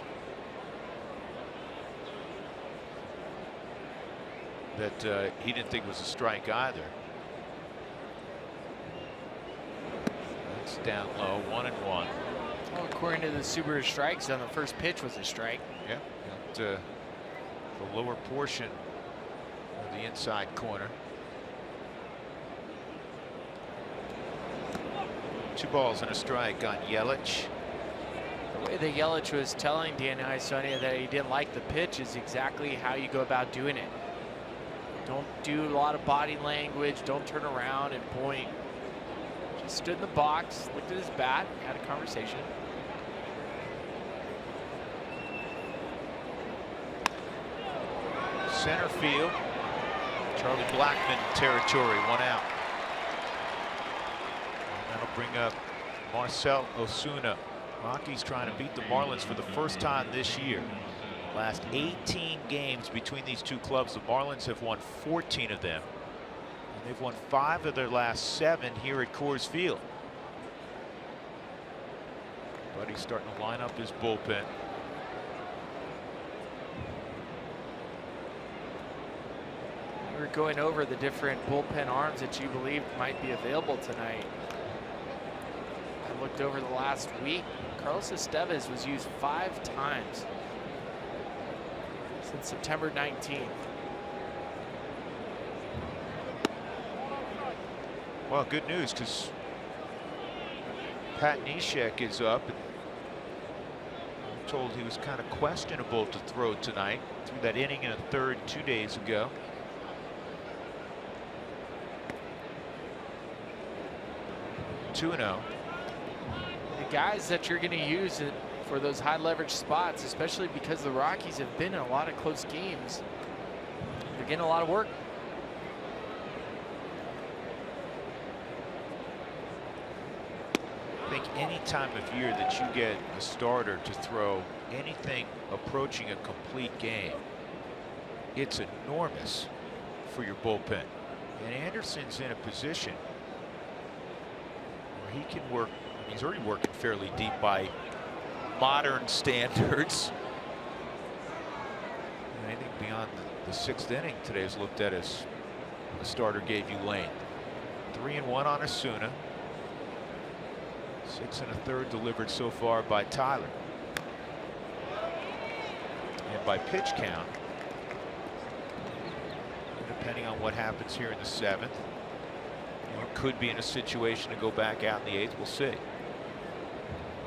that he didn't think it was a strike either. That's down low, 1-1. Well, according to the Subaru strike zone, the first pitch was a strike. Yeah, got the lower portion of the inside corner. 2 balls and a strike on Yelich. The way that Yelich was telling Danny Isonia that he didn't like the pitch is exactly how you go about doing it. Don't do a lot of body language. Don't turn around and point. Just stood in the box, looked at his bat, had a conversation. Center field. Charlie Blackmon territory, 1 out. And that'll bring up Marcell Ozuna. Rockies trying to beat the Marlins for the first time this year. Last 18 games between these two clubs, the Marlins have won 14 of them. And they've won 5 of their last 7 here at Coors Field. But he's starting to line up his bullpen. We were going over the different bullpen arms that you believed might be available tonight. I looked over the last week. Carlos Estevez was used 5 times since September 19th. Well, good news, because Pat Neshek is up. And I'm told he was kind of questionable to throw tonight. Threw that inning in a third 2 days ago. The guys that you're going to use for those high leverage spots, especially because the Rockies have been in a lot of close games, they're getting a lot of work. I think any time of year that you get a starter to throw anything approaching a complete game, it's enormous for your bullpen. And Anderson's in a position where he can work. He's already working fairly deep by modern standards. And anything beyond the 6th inning today is looked at as the starter gave you lane. 3-1 on Ozuna. 6 1/3 delivered so far by Tyler. And by pitch count, depending on what happens here in the 7th, could be in a situation to go back out in the 8th. We'll see.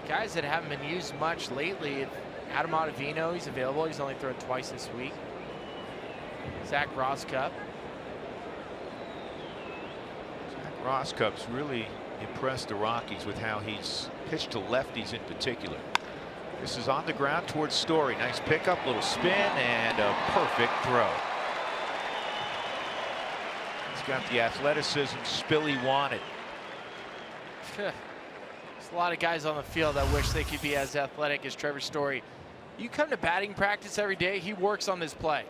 Guys that haven't been used much lately, Adam Ottavino, he's available. He's only thrown twice this week. Zach Rosscup. Zach Rosscup's really impressed the Rockies with how he's pitched to lefties in particular. This is on the ground towards Story. Nice pickup, little spin, and a perfect throw. He's got the athleticism Spilly wanted. There's a lot of guys on the field that wish they could be as athletic as Trevor Story. You come to batting practice every day, he works on this play.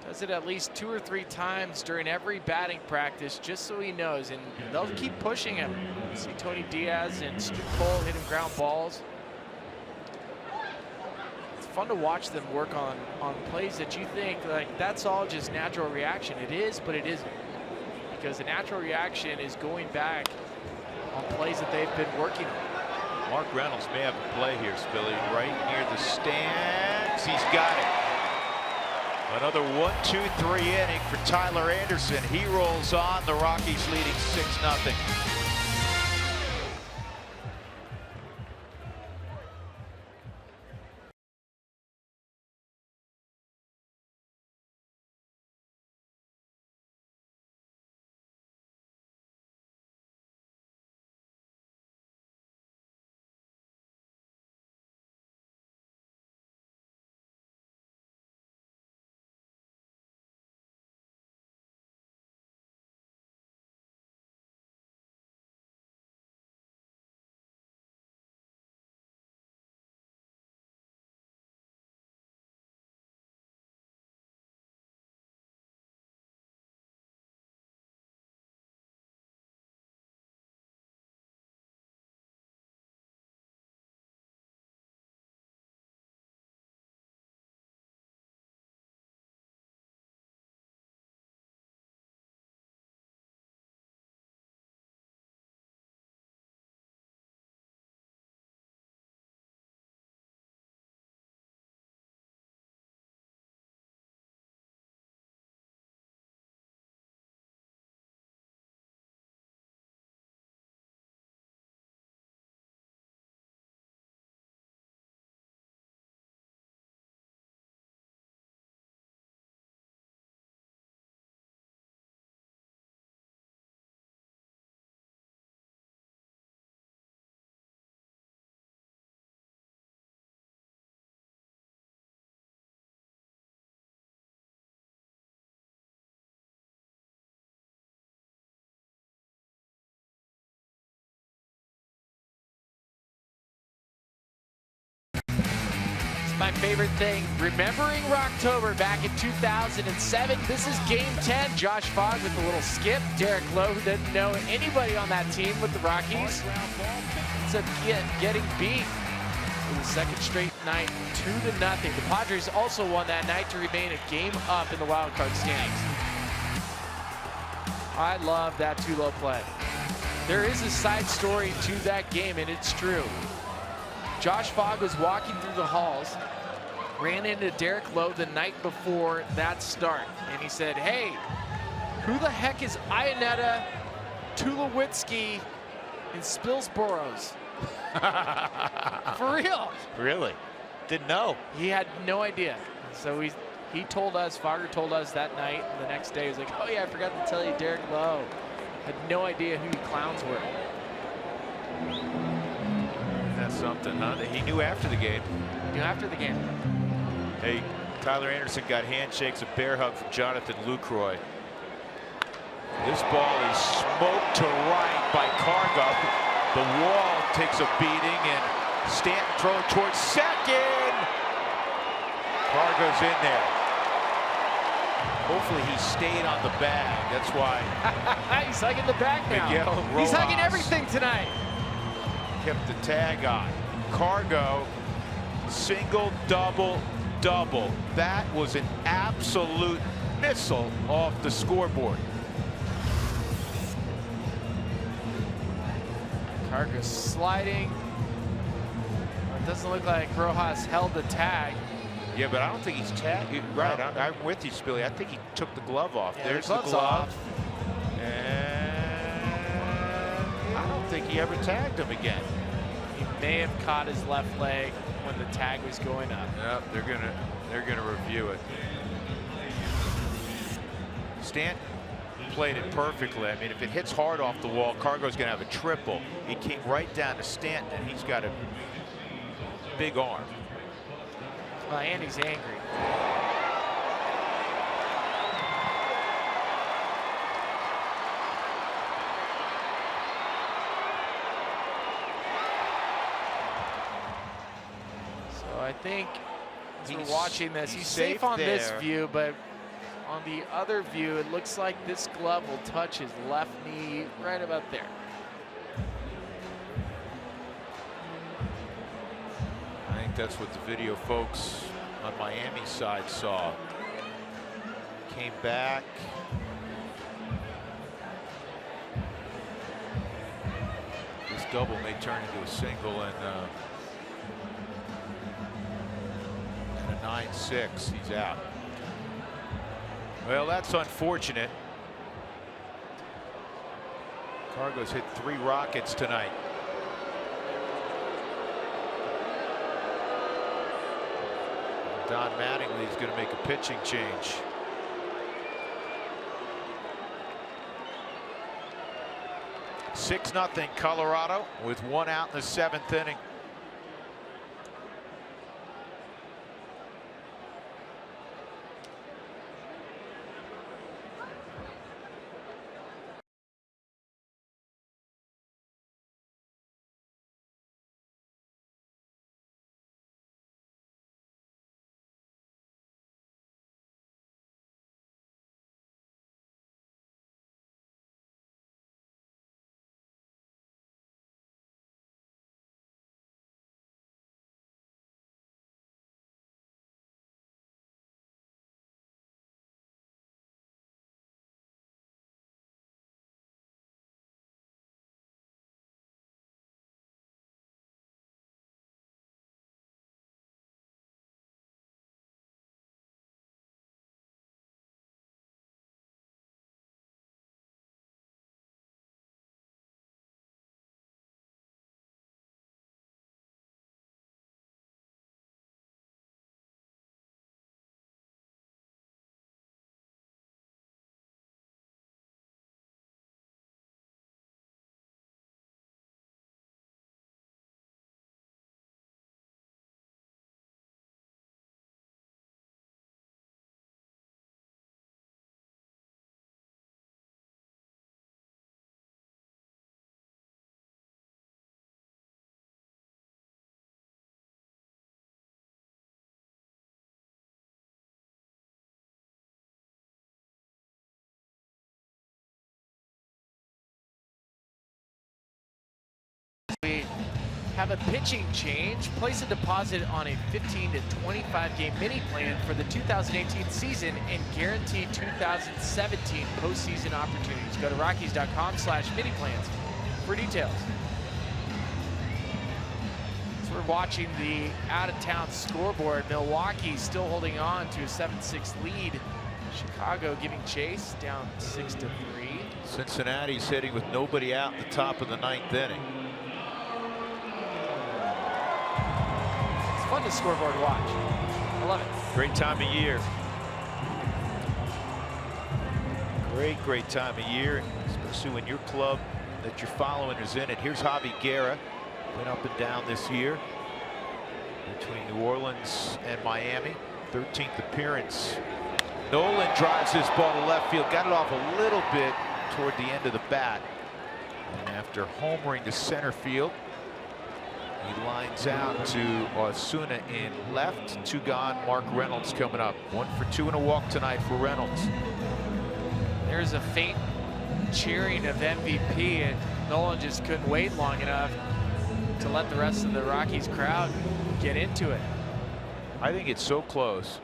Does it at least 2 or 3 times during every batting practice just so he knows, and they'll keep pushing him. You see Tony Diaz and Stu Cole hitting ground balls. It's fun to watch them work on plays that you think like that's all just natural reaction. It is, but it isn't, because the natural reaction is going back on plays that they've been working on. Mark Reynolds may have a play here, Spilly, right near the stands. He's got it. Another 1-2-3 inning for Tyler Anderson. He rolls on. The Rockies leading 6-0. My favorite thing, remembering Rocktober back in 2007. This is Game 10. Josh Fogg with a little skip. Derek Lowe, who doesn't know anybody on that team with the Rockies, ends up getting beat for the second straight night, 2-0. The Padres also won that night to remain a game up in the wild card standings. I love that 2-low play. There is a side story to that game, and it's true. Josh Fogg was walking through the halls, ran into Derek Lowe the night before that start, and he said, "Hey, who the heck is Ionetta, Tulowitzki, and Spilsboroughs?" For real. Really? Didn't know. He had no idea. So he told us, Fogger told us that night, and the next day he was like, "Oh yeah, I forgot to tell you Derek Lowe." Had no idea who you clowns were. That's something, huh? He knew after the game. Knew after the game. Hey, Tyler Anderson got handshakes, a bear hug from Jonathan Lucroy. This ball is smoked to right by Cargo. The wall takes a beating, and Stanton thrown towards second. Cargo's in there. Hopefully he stayed on the bag. That's why. He's hugging the bag now. Miguel He's hugging Rojas everything tonight. kept the tag on. Cargo, single, double, double. That was an absolute missile off the scoreboard. Cargo sliding. It doesn't look like Rojas held the tag. Yeah, but I don't think he's tagged. Right, I'm with you, Spilly. I think he took the glove off. Yeah, There's the the glove's glove. off. And I don't think he ever tagged him again. He may have caught his left leg when the tag was going up. Yep, they're gonna review it. Stanton played it perfectly. I mean, if it hits hard off the wall, Cargo's gonna have a triple. He came right down to Stanton, and he's got a big arm. Well, Andy's angry. So I think as we're watching this, he's safe on this view, but on the other view, it looks like this glove will touch his left knee right about there. I think that's what the video folks on Miami side saw. Came back. This double may turn into a single and a 9-6. He's out. Well, that's unfortunate. Cargo's hit 3 rockets tonight. Don Mattingly is going to make a pitching change. (6-0) Colorado with 1 out in the 7th inning. We have a pitching change. Place a deposit on a 15 to 25 game mini plan for the 2018 season and guarantee 2017 postseason opportunities. Go to Rockies.com/mini plans for details. So we're watching the out-of-town scoreboard. Milwaukee still holding on to a 7-6 lead. Chicago giving chase, down 6-3. Cincinnati's hitting with nobody out in the top of the 9th inning. Fun to scoreboard watch. I love it. Great time of year. Great time of year, especially when your club that you're following is in it. Here's Javi Guerra. Went up and down this year between New Orleans and Miami. 13th appearance. Nolan drives this ball to left field. Got it off a little bit toward the end of the bat. And after homering to center field, he lines out to Osuna in left. 2 gone. Mark Reynolds coming up. 1 for 2 and a walk tonight for Reynolds. There's a faint cheering of MVP, and Nolan just couldn't wait long enough to let the rest of the Rockies crowd get into it. I think it's so close.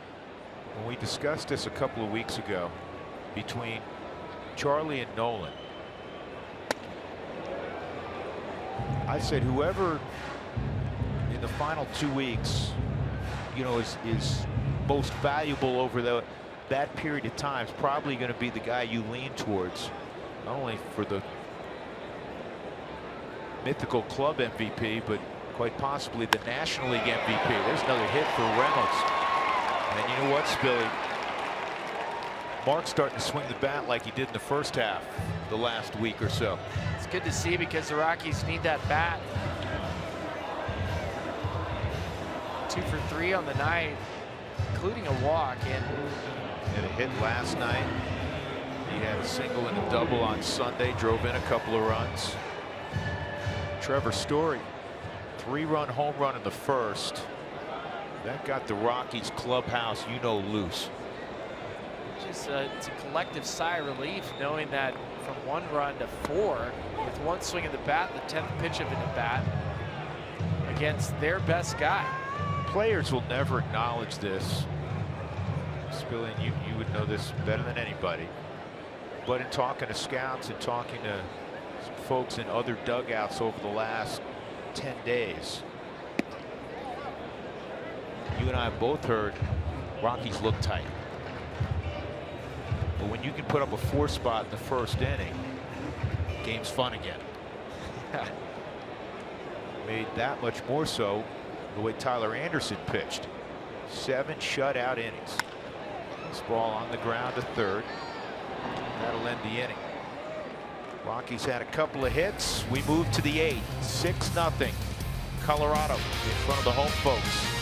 When we discussed this a couple of weeks ago between Charlie and Nolan, I said whoever in the final 2 weeks, you know, is most valuable over that period of time is probably going to be the guy you lean towards, not only for the mythical club MVP, but quite possibly the National League MVP. There's another hit for Reynolds. And you know what, Spilly? Mark's starting to swing the bat like he did in the first half the last week or so. It's good to see because the Rockies need that bat. 2 for 3 on the night, including a walk. And had a hit last night. He had a single and a double on Sunday, drove in a couple of runs. Trevor Story, 3-run home run in the first. That got the Rockies clubhouse, you know, loose. Just it's a collective sigh of relief knowing that from 1 run to 4 with 1 swing of the bat, the 10th pitch of an at bat against their best guy. players will never acknowledge this. Spilling, you would know this better than anybody. But in talking to scouts and talking to some folks in other dugouts over the last 10 days, you and I have both heard Rockies look tight. But when you can put up a 4 spot in the first inning, game's fun again. Made that much more so the way Tyler Anderson pitched. 7 shutout innings. This ball on the ground to third. That'll end the inning. Rockies had a couple of hits. We moved to the 8th. 6-0. Colorado in front of the home folks.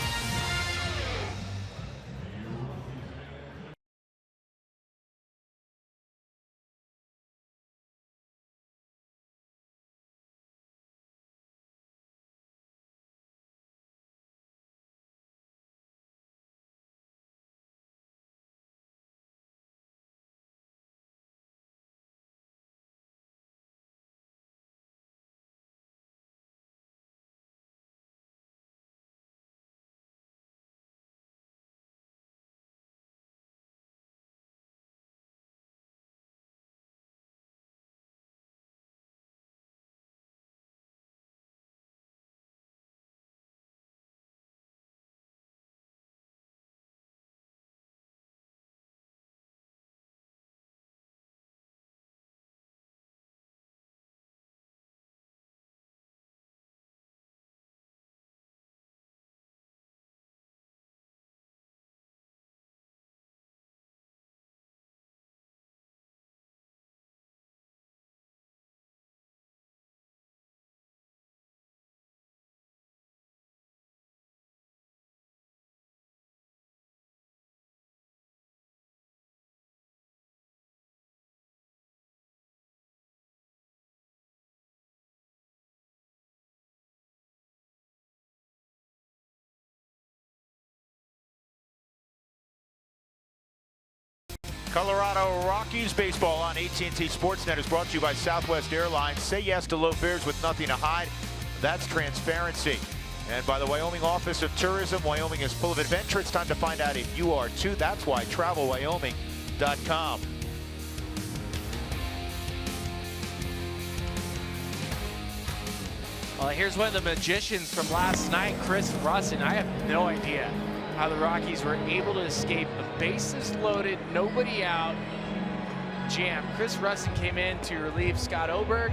Colorado Rockies baseball on AT&T Sportsnet is brought to you by Southwest Airlines. Say yes to low fares with nothing to hide. That's transparency. And by the Wyoming Office of Tourism, Wyoming is full of adventure. It's time to find out if you are too. That's why TravelWyoming.com. Well, here's one of the magicians from last night, Chris Russin. I have no idea how the Rockies were able to escape a bases loaded, nobody out jam. Chris Russin came in to relieve Scott Oberg.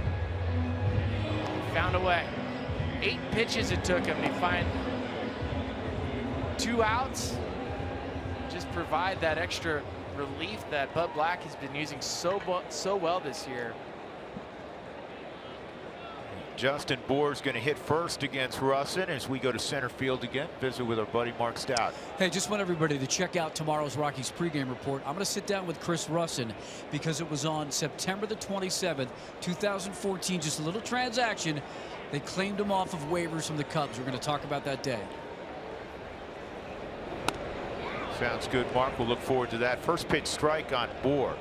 Found a way. 8 pitches it took him to find 2 outs. Just provide that extra relief that Bud Black has been using so well this year. Justin Bour's going to hit first against Russin as we go to center field again. Visit with our buddy Mark Stout. Hey, just want everybody to check out tomorrow's Rockies pregame report. I'm going to sit down with Chris Russin because it was on September the 27th, 2014. Just a little transaction. They claimed him off of waivers from the Cubs. We're going to talk about that day. Sounds good, Mark. We'll look forward to that. First pitch strike on Bour.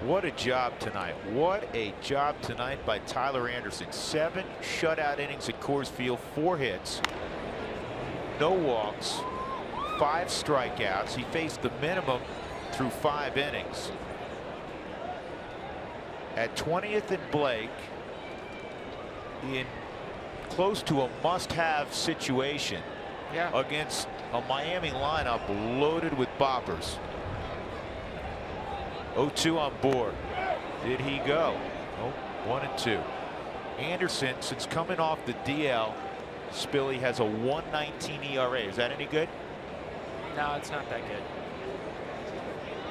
What a job tonight. What a job tonight by Tyler Anderson. 7 shutout innings at Coors Field, 4 hits, no walks, 5 strikeouts. He faced the minimum through 5 innings. At 20th and Blake, in close to a must-have situation against a Miami lineup loaded with boppers. 0-2 on board. Did he go? Oh, 1-2. Anderson, since coming off the DL, Spilly has a 1.19 ERA. Is that any good? No, it's not that good.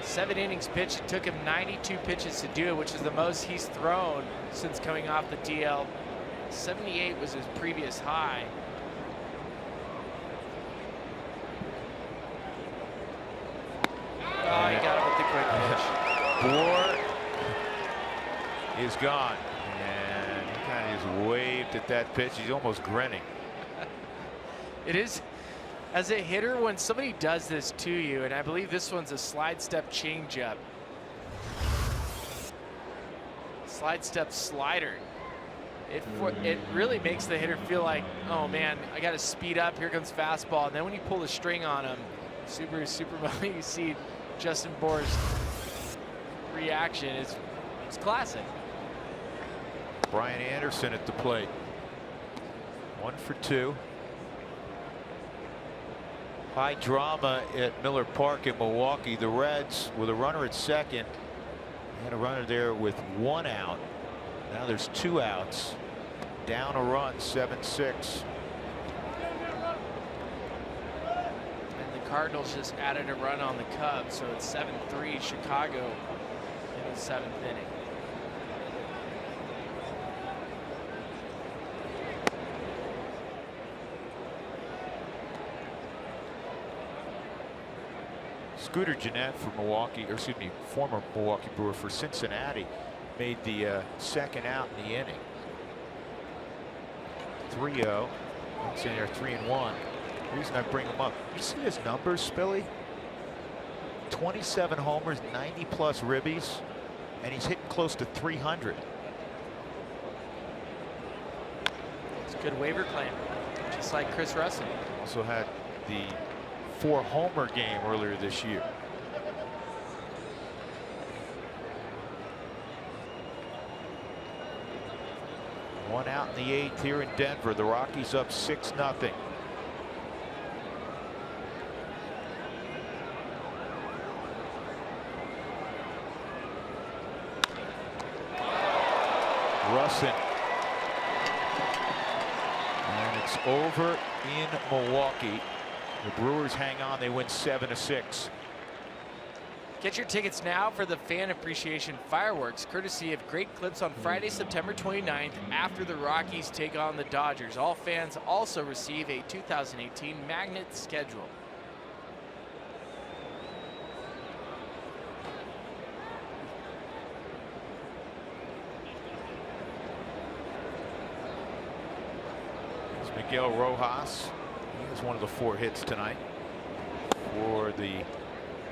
7 innings pitched. It took him 92 pitches to do it, which is the most he's thrown since coming off the DL. 78 was his previous high. Oh, he got him with the quick pitch. Bour is gone, and he kind of just waved at that pitch. He's almost grinning. It is, as a hitter, when somebody does this to you, and I believe this one's a slide step changeup. Slide step slider. It really makes the hitter feel like, oh man, I got to speed up. Here comes fastball. And then when you pull the string on him, you see Justin Bour's reaction. It's classic. Brian Anderson at the plate. 1 for 2. High drama at Miller Park in Milwaukee. The Reds with a runner at second. Had a runner there with 1 out. Now there's 2 outs. Down a run, 7-6. And the Cardinals just added a run on the Cubs, so it's 7-3 Chicago in the 7th inning. Scooter Gennett for Milwaukee, or excuse me, former Milwaukee Brewer for Cincinnati, made the second out in the inning. 3-0. It's in there 3-1. The reason I bring him up, you see his numbers, Spilly? 27 homers, 90+ ribbies, and he's hitting close to 300. It's a good waiver claim, just like Chris Russell. Also had the 4-homer game earlier this year. One out in the 8th here in Denver. The Rockies up 6-0. Russin. And it's over in Milwaukee. The Brewers hang on. They win 7-6. Get your tickets now for the Fan Appreciation Fireworks, courtesy of Great Clips on Friday, September 29th, after the Rockies take on the Dodgers. All fans also receive a 2018 magnet schedule. It's Miguel Rojas. He has one of the 4 hits tonight for the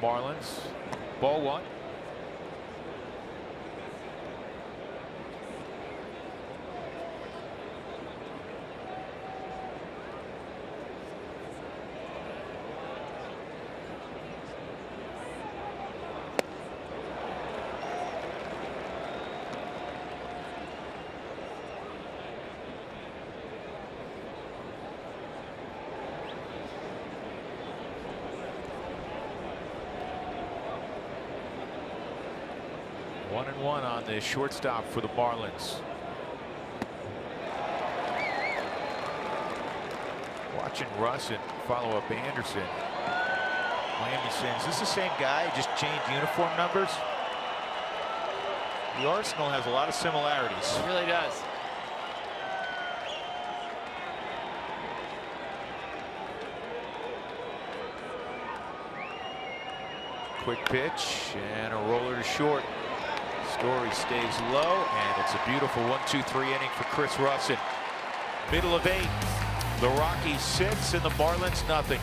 Marlins. Ball 1. One and one on the shortstop for the Marlins. Watching Russin follow up Anderson. Miami saying, is this the same guy? Just changed uniform numbers? The arsenal has a lot of similarities. It really does. Quick pitch and a roller to short. Story stays low, and it's a beautiful 1-2-3 inning for Chris Russin. Middle of 8th, the Rockies 6 and the Marlins nothing.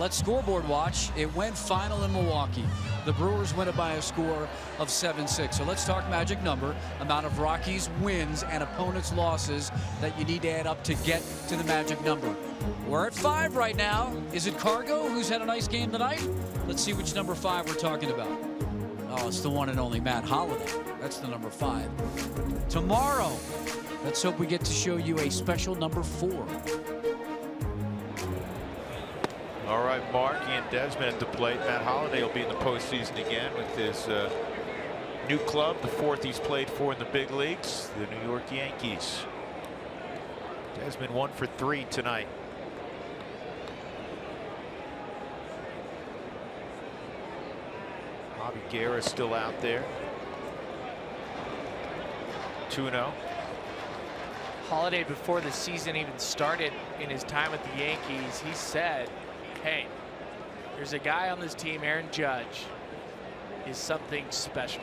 let's scoreboard watch. It went final in Milwaukee. The Brewers win it by a score of 7-6. So let's talk magic number, amount of Rockies wins and opponents losses that you need to add up to get to the magic number. We're at 5 right now. Is it Cargo, who's had a nice game tonight? Let's see which number 5 we're talking about. Oh, it's the one and only Matt Holliday. That's the number 5. Tomorrow, let's hope we get to show you a special number 4. All right, Mark and Desmond at the plate. Matt Holliday will be in the postseason again with his new club, the 4th he's played for in the big leagues, the New York Yankees. Desmond 1 for 3 tonight. Bobby Guerra still out there. 2-0. Holliday, before the season even started, in his time with the Yankees, he said, hey, there's a guy on this team, Aaron Judge, is something special.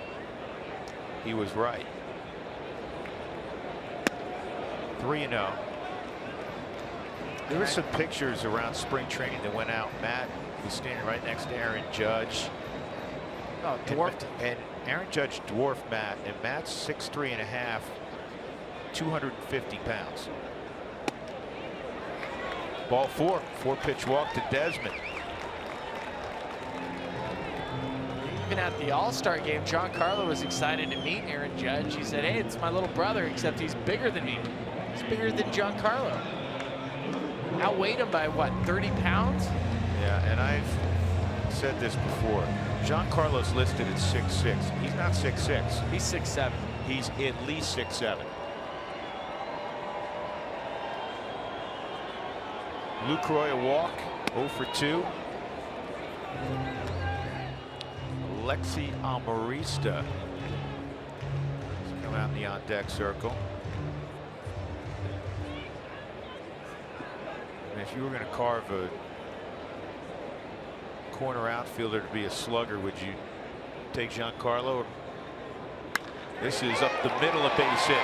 He was right. 3-0. There were some pictures around spring training that went out. Matt was standing right next to Aaron Judge. Oh, dwarfed. And Aaron Judge dwarfed Matt, and Matt's 6'3½", 250 pounds. Ball 4, 4-pitch walk to Desmond. Even at the All-Star game, Giancarlo was excited to meet Aaron Judge. He said, hey, it's my little brother, except he's bigger than me. He's bigger than Giancarlo. Outweighed him by what, 30 pounds? Yeah, and I've said this before. Giancarlo's listed at 6'6". He's not 6'6". He's 6'7". He's at least 6'7". Lucroy a walk, 0 for 2. Alexi Amarista coming out in the on-deck circle. And if you were going to carve a corner outfielder to be a slugger, would you take Giancarlo? This is up the middle, of base hit.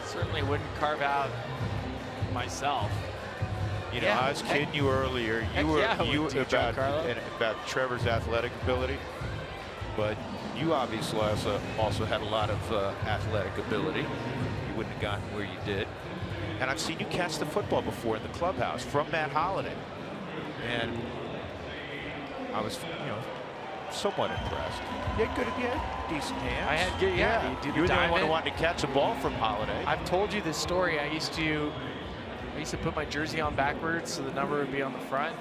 Certainly wouldn't carve out myself. You know, I was kidding you earlier. You were about Trevor's athletic ability, but you obviously also had a lot of athletic ability. You wouldn't have gotten where you did. And I've seen you catch the football before in the clubhouse from Matt Holliday, and I was, you know, somewhat impressed. You had decent hands. I had good, yeah. You were the only one who wanted to catch a ball from Holliday. I've told you this story. I used to put my jersey on backwards so the number would be on the front.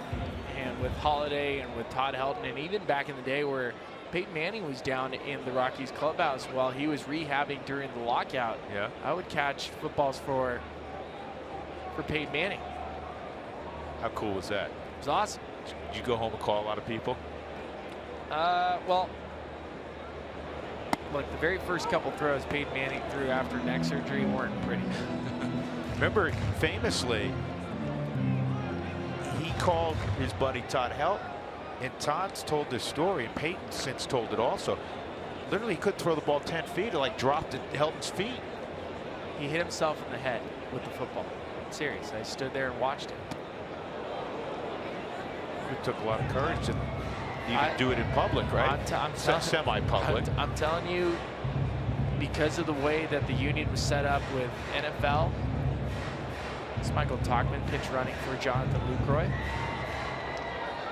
And with Holliday and with Todd Helton, and even back in the day where Peyton Manning was down in the Rockies clubhouse while he was rehabbing during the lockout, I would catch footballs for Peyton Manning. How cool was that? It was awesome. Did you go home and call a lot of people? Well, look, the very first couple throws Peyton Manning threw after neck surgery weren't pretty. Remember, famously, he called his buddy Todd Helton, and Todd's told this story, and Peyton since told it also. Literally, he couldn't throw the ball 10 feet. It like dropped at Helton's feet. He hit himself in the head with the football. I'm serious. I stood there and watched it. It took a lot of courage to even do it in public, right? Semi-public. I'm telling you, because of the way that the union was set up with NFL, it's Michael Tachman pitch running for Jonathan Lucroy.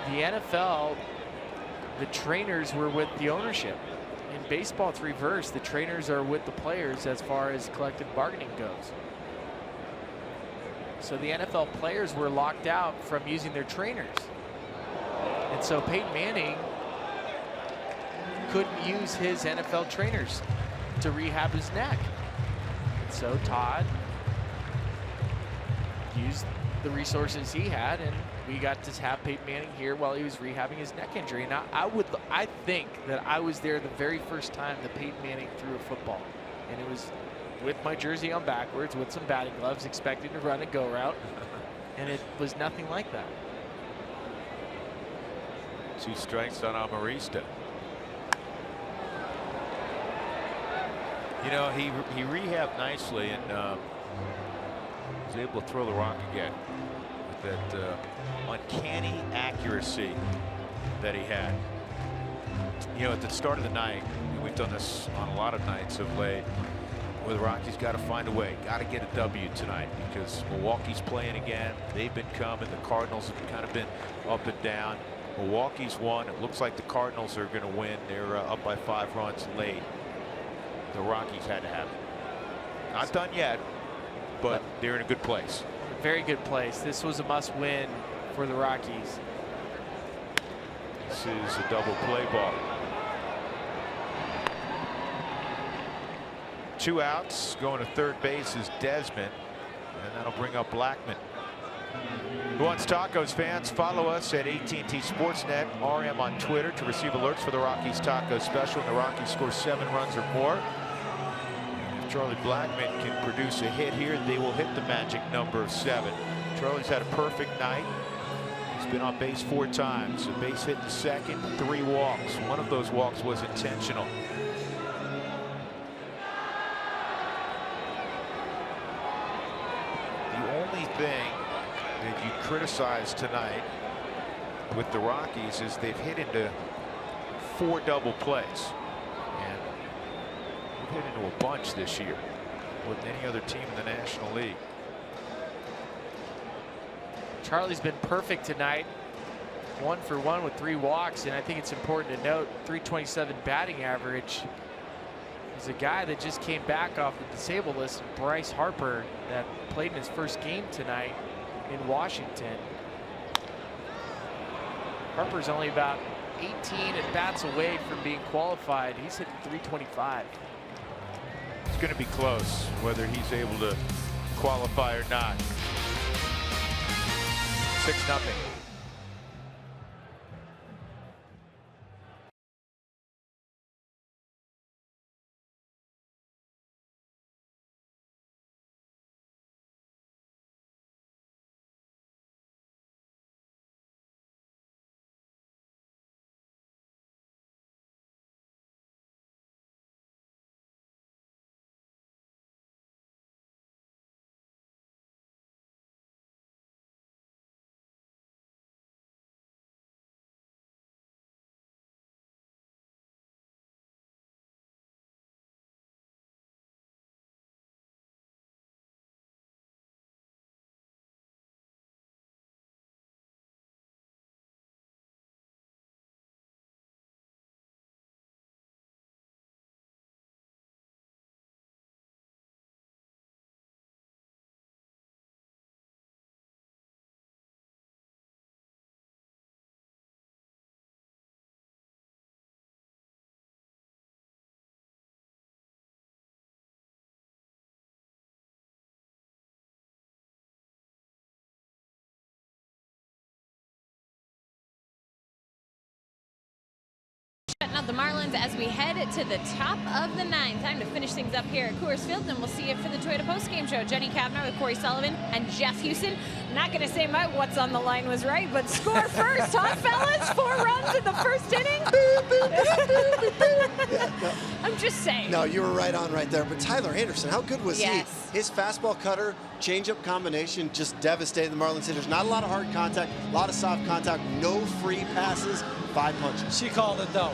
The NFL, the trainers were with the ownership. In baseball, it's reversed. The trainers are with the players as far as collective bargaining goes. So the NFL players were locked out from using their trainers. And so Peyton Manning couldn't use his NFL trainers to rehab his neck. And so Todd used the resources he had, and we got to have Peyton Manning here while he was rehabbing his neck injury. Now, I think that I was there the very first time that Peyton Manning threw a football, and it was with my jersey on backwards, with some batting gloves, expecting to run a go route, and it was nothing like that. 2 strikes on Amarista. You know, he rehabbed nicely and was able to throw the rock again with that uncanny accuracy that he had. You know, at the start of the night, and we've done this on a lot of nights of late, where the Rockies got to find a way, got to get a W tonight because Milwaukee's playing again. They've been coming. The Cardinals have kind of been up and down. Milwaukee's won. It looks like the Cardinals are going to win. They're up by 5 runs late. The Rockies had to have it. Not done yet, but they're in a good place. Very good place. This was a must-win for the Rockies. This is a double play ball. 2 outs. Going to third base is Desmond, and that'll bring up Blackman. Who Wants Tacos fans, follow us at AT Sportsnet RM on Twitter to receive alerts for the Rockies Taco Special. And the Rockies score 7 runs or more. If Charlie Blackman can produce a hit here, they will hit the magic number of 7. Charlie's had a perfect night. He's been on base 4 times. A base hit in second, 3 walks. One of those walks was intentional. The only thing that you criticize tonight with the Rockies is they've hit into 4 double plays. And they've hit into a bunch this year more than any other team in the National League. Charlie's been perfect tonight. 1 for 1 with 3 walks, and I think it's important to note .327 batting average. He's a guy that just came back off the disabled list, Bryce Harper, that played in his first game tonight in Washington. Harper's only about 18 at bats away from being qualified. He's hitting .325. It's going to be close whether he's able to qualify or not. 6-0. Now the Marlins as we head to the top of the 9th. Time to finish things up here at Coors Field, and we'll see you for the Toyota postgame show. Jenny Kavner with Corey Sullivan and Jeff Houston. I'm not going to say my what's on the line was right, but score first, huh, fellas? 4 runs in the first inning. I'm just saying. No, you were right on right there. But Tyler Anderson, how good was he? His fastball cutter, changeup combination just devastated the Marlins hitters. Not a lot of hard contact, a lot of soft contact, no free passes, 5 punches. She called it though.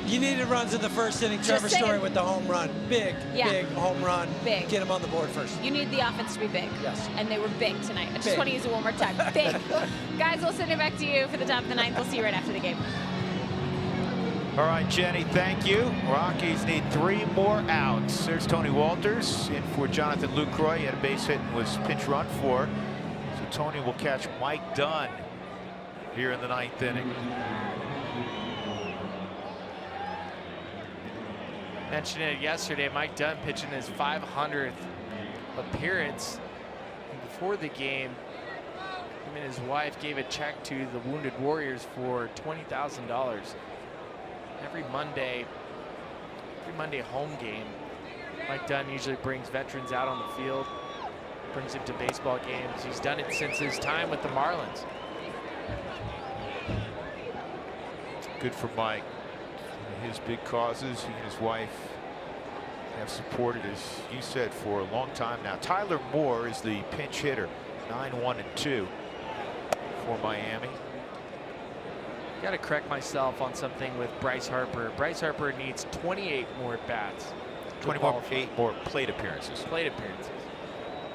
You needed runs in the first inning. Trevor Story with the home run. Big home run. Big. Get him on the board first. You need the offense to be big. Yes. And they were big tonight. I just want to use it one more time. Big. Guys, we'll send it back to you for the top of the 9th. We'll see you right after the game. All right, Jenny, thank you. Rockies need 3 more outs. There's Tony Walters in for Jonathan Lucroy. He had a base hit and was pinch run for. So Tony will catch Mike Dunn here in the 9th inning. Mentioned it yesterday. Mike Dunn pitching his 500th appearance. And before the game, him and his wife gave a check to the Wounded Warriors for $20,000. Every Monday home game, Mike Dunn usually brings veterans out on the field, brings them to baseball games. He's done it since his time with the Marlins. Good for Mike. His big causes, he and his wife have supported, as you said, for a long time now. Tyler Moore is the pinch hitter, 9-1-2 for Miami. Got to correct myself on something with Bryce Harper. Bryce Harper needs 28 more at-bats. 28 more plate appearances. Plate appearances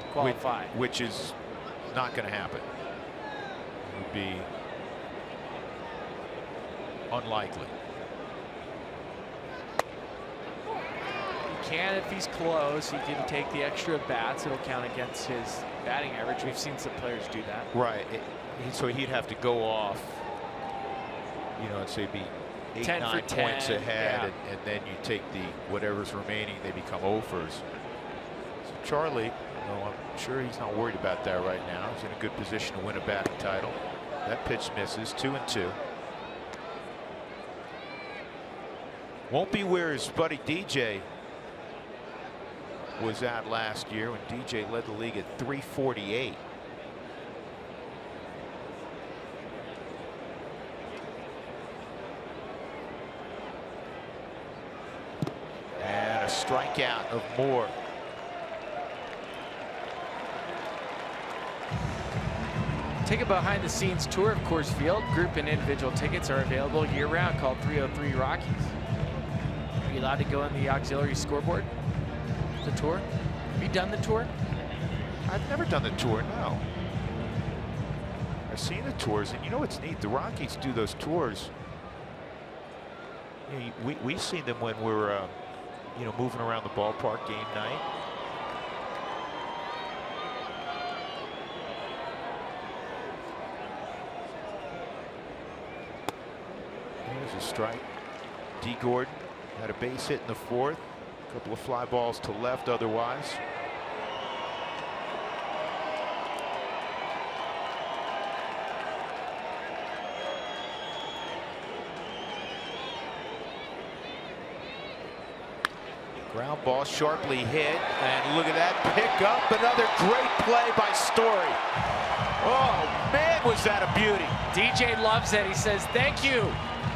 to qualify. Which is not going to happen. It would be unlikely. He can if he's close. He can take the extra bats. It'll count against his batting average. We've seen some players do that. Right. So he'd have to go off, you know, and say be 8, 9 points ahead, and then you take the whatever's remaining, they become offers. So Charlie, you know, I'm sure he's not worried about that right now. He's in a good position to win a batting title. That pitch misses, 2-2. Won't be where his buddy DJ was at last year when DJ led the league at 348. And a strikeout of Moore. Take a behind-the-scenes tour of Coors Field. Group and individual tickets are available year-round. Call 303 Rockies. Are you allowed to go on the auxiliary scoreboard? The tour? Have you done the tour? I've never done the tour, no. I've seen the tours, and you know what's neat? The Rockies do those tours. You know, we've seen them when we're, you know, moving around the ballpark game night. Here's a strike. D. Gordon had a base hit in the 4th. A couple of fly balls to left otherwise. Ground ball sharply hit, and look at that pick up. Another great play by Story. Oh man, was that a beauty. DJ loves it. He says thank you.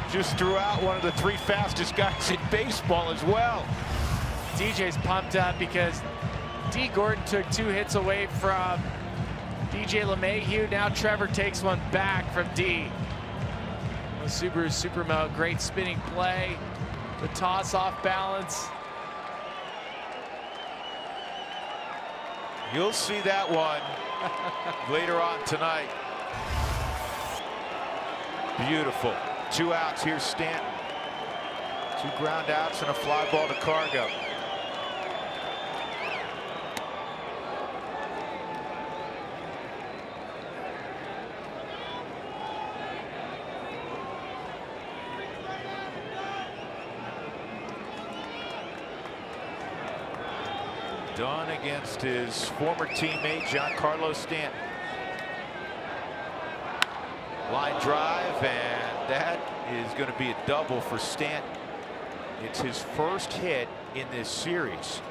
Just threw out one of the 3 fastest guys in baseball as well. DJ's pumped up because D. Gordon took 2 hits away from DJ LeMahieu. Now Trevor takes one back from D. Subaru Supermo, great spinning play. The toss off balance. You'll see that one later on tonight. Beautiful. 2 outs. Here's Stanton. 2 ground outs and a fly ball to Cargo. Done against his former teammate Giancarlo Stanton. Line drive, and that is going to be a double for Stanton. It's his first hit in this series.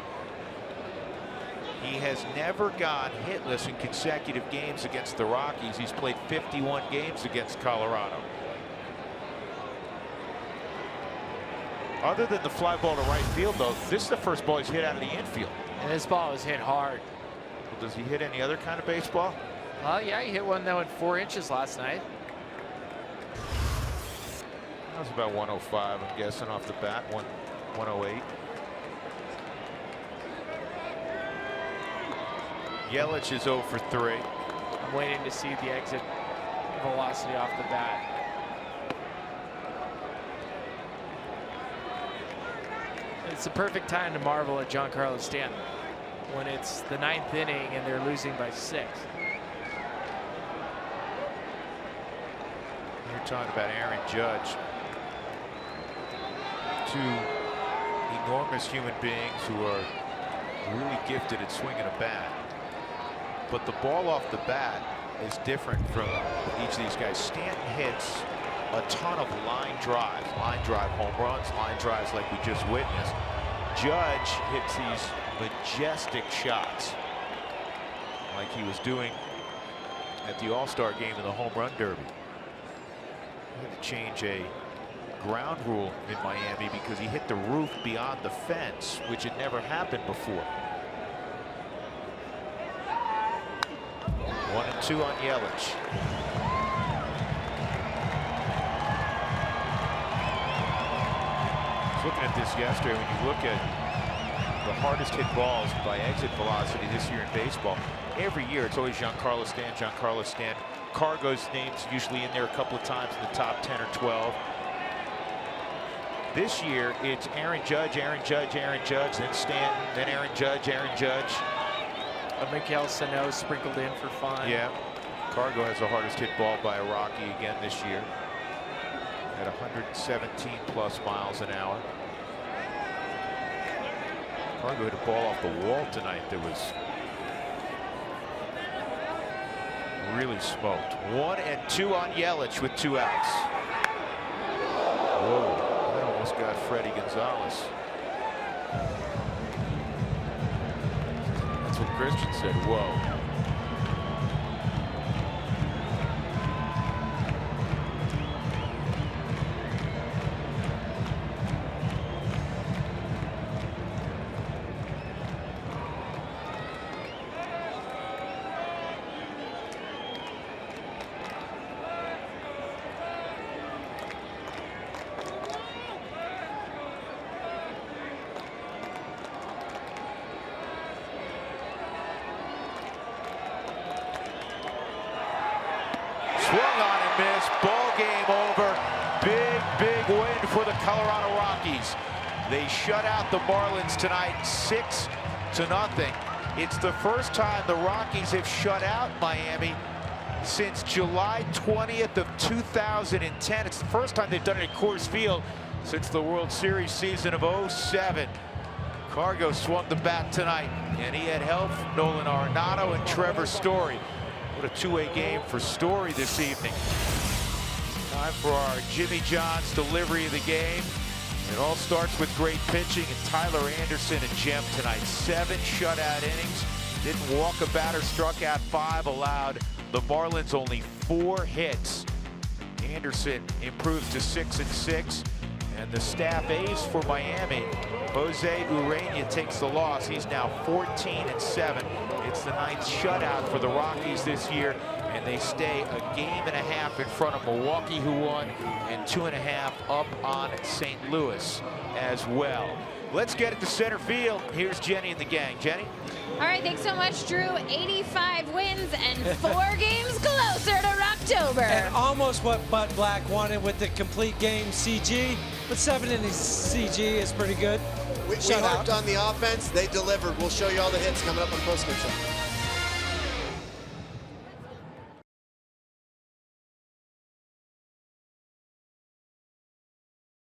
He has never gone hitless in consecutive games against the Rockies. He's played 51 games against Colorado. Other than the fly ball to right field, though, this is the first ball he's hit out of the infield. And this ball was hit hard. Well, does he hit any other kind of baseball? Well, yeah, he hit one though in 4 inches last night. That was about 105, I'm guessing, off the bat. 108. Yelich is 0 for 3. I'm waiting to see the exit velocity off the bat. It's the perfect time to marvel at Giancarlo Stanton when it's the 9th inning and they're losing by 6. You're talking about Aaron Judge. 2 enormous human beings who are really gifted at swinging a bat. But the ball off the bat is different from each of these guys. Stanton hits a ton of line drive home runs, line drives like we just witnessed. Judge hits these majestic shots like he was doing at the All-Star game in the Home Run Derby. He had to change a ground rule in Miami because he hit the roof beyond the fence, which had never happened before. 1-2 on Yelich. I was looking at this yesterday. When you look at the hardest hit balls by exit velocity this year in baseball, every year it's always Giancarlo Stanton. Cargo's name's usually in there a couple of times in the top 10 or 12. This year it's Aaron Judge, then Stanton, then Aaron Judge. Miguel Sano sprinkled in for fun. Yeah, Cargo has the hardest hit ball by a Rocky again this year at 117 plus miles an hour. Cargo hit a ball off the wall tonight that was really smoked. 1-2 on Yelich with 2 outs. Whoa, that almost got Freddie Gonzalez. That's what Christian said. Whoa. Swung on and missed. Ball game over. Big win for the Colorado Rockies. They shut out the Marlins tonight 6-0. It's the first time the Rockies have shut out Miami since July 20th of 2010. It's the first time they've done it at Coors Field since the World Series season of '07. Cargo swung the bat tonight, and he had help from Nolan Arenado and Trevor Story. What a two-way game for Story this evening. Time for our Jimmy John's delivery of the game. It all starts with great pitching, and Tyler Anderson a gem tonight. 7 shutout innings. Didn't walk a batter, struck out 5, allowed the Marlins only 4 hits. Anderson improves to 6-6, and the staff ace for Miami, Jose Urena, takes the loss. He's now 14-7. It's the 9th shutout for the Rockies this year, and they stay a game and a half in front of Milwaukee, who won, and 2.5 up on St. Louis as well. Let's get it to center field. Here's Jenny and the gang. Jenny? All right, thanks so much, Drew. 85 wins and 4 games closer to October. And almost what Bud Black wanted with the complete game CG, but 7 innings CG is pretty good. We harped on the offense. They delivered. We'll show you all the hits coming up on postgame show.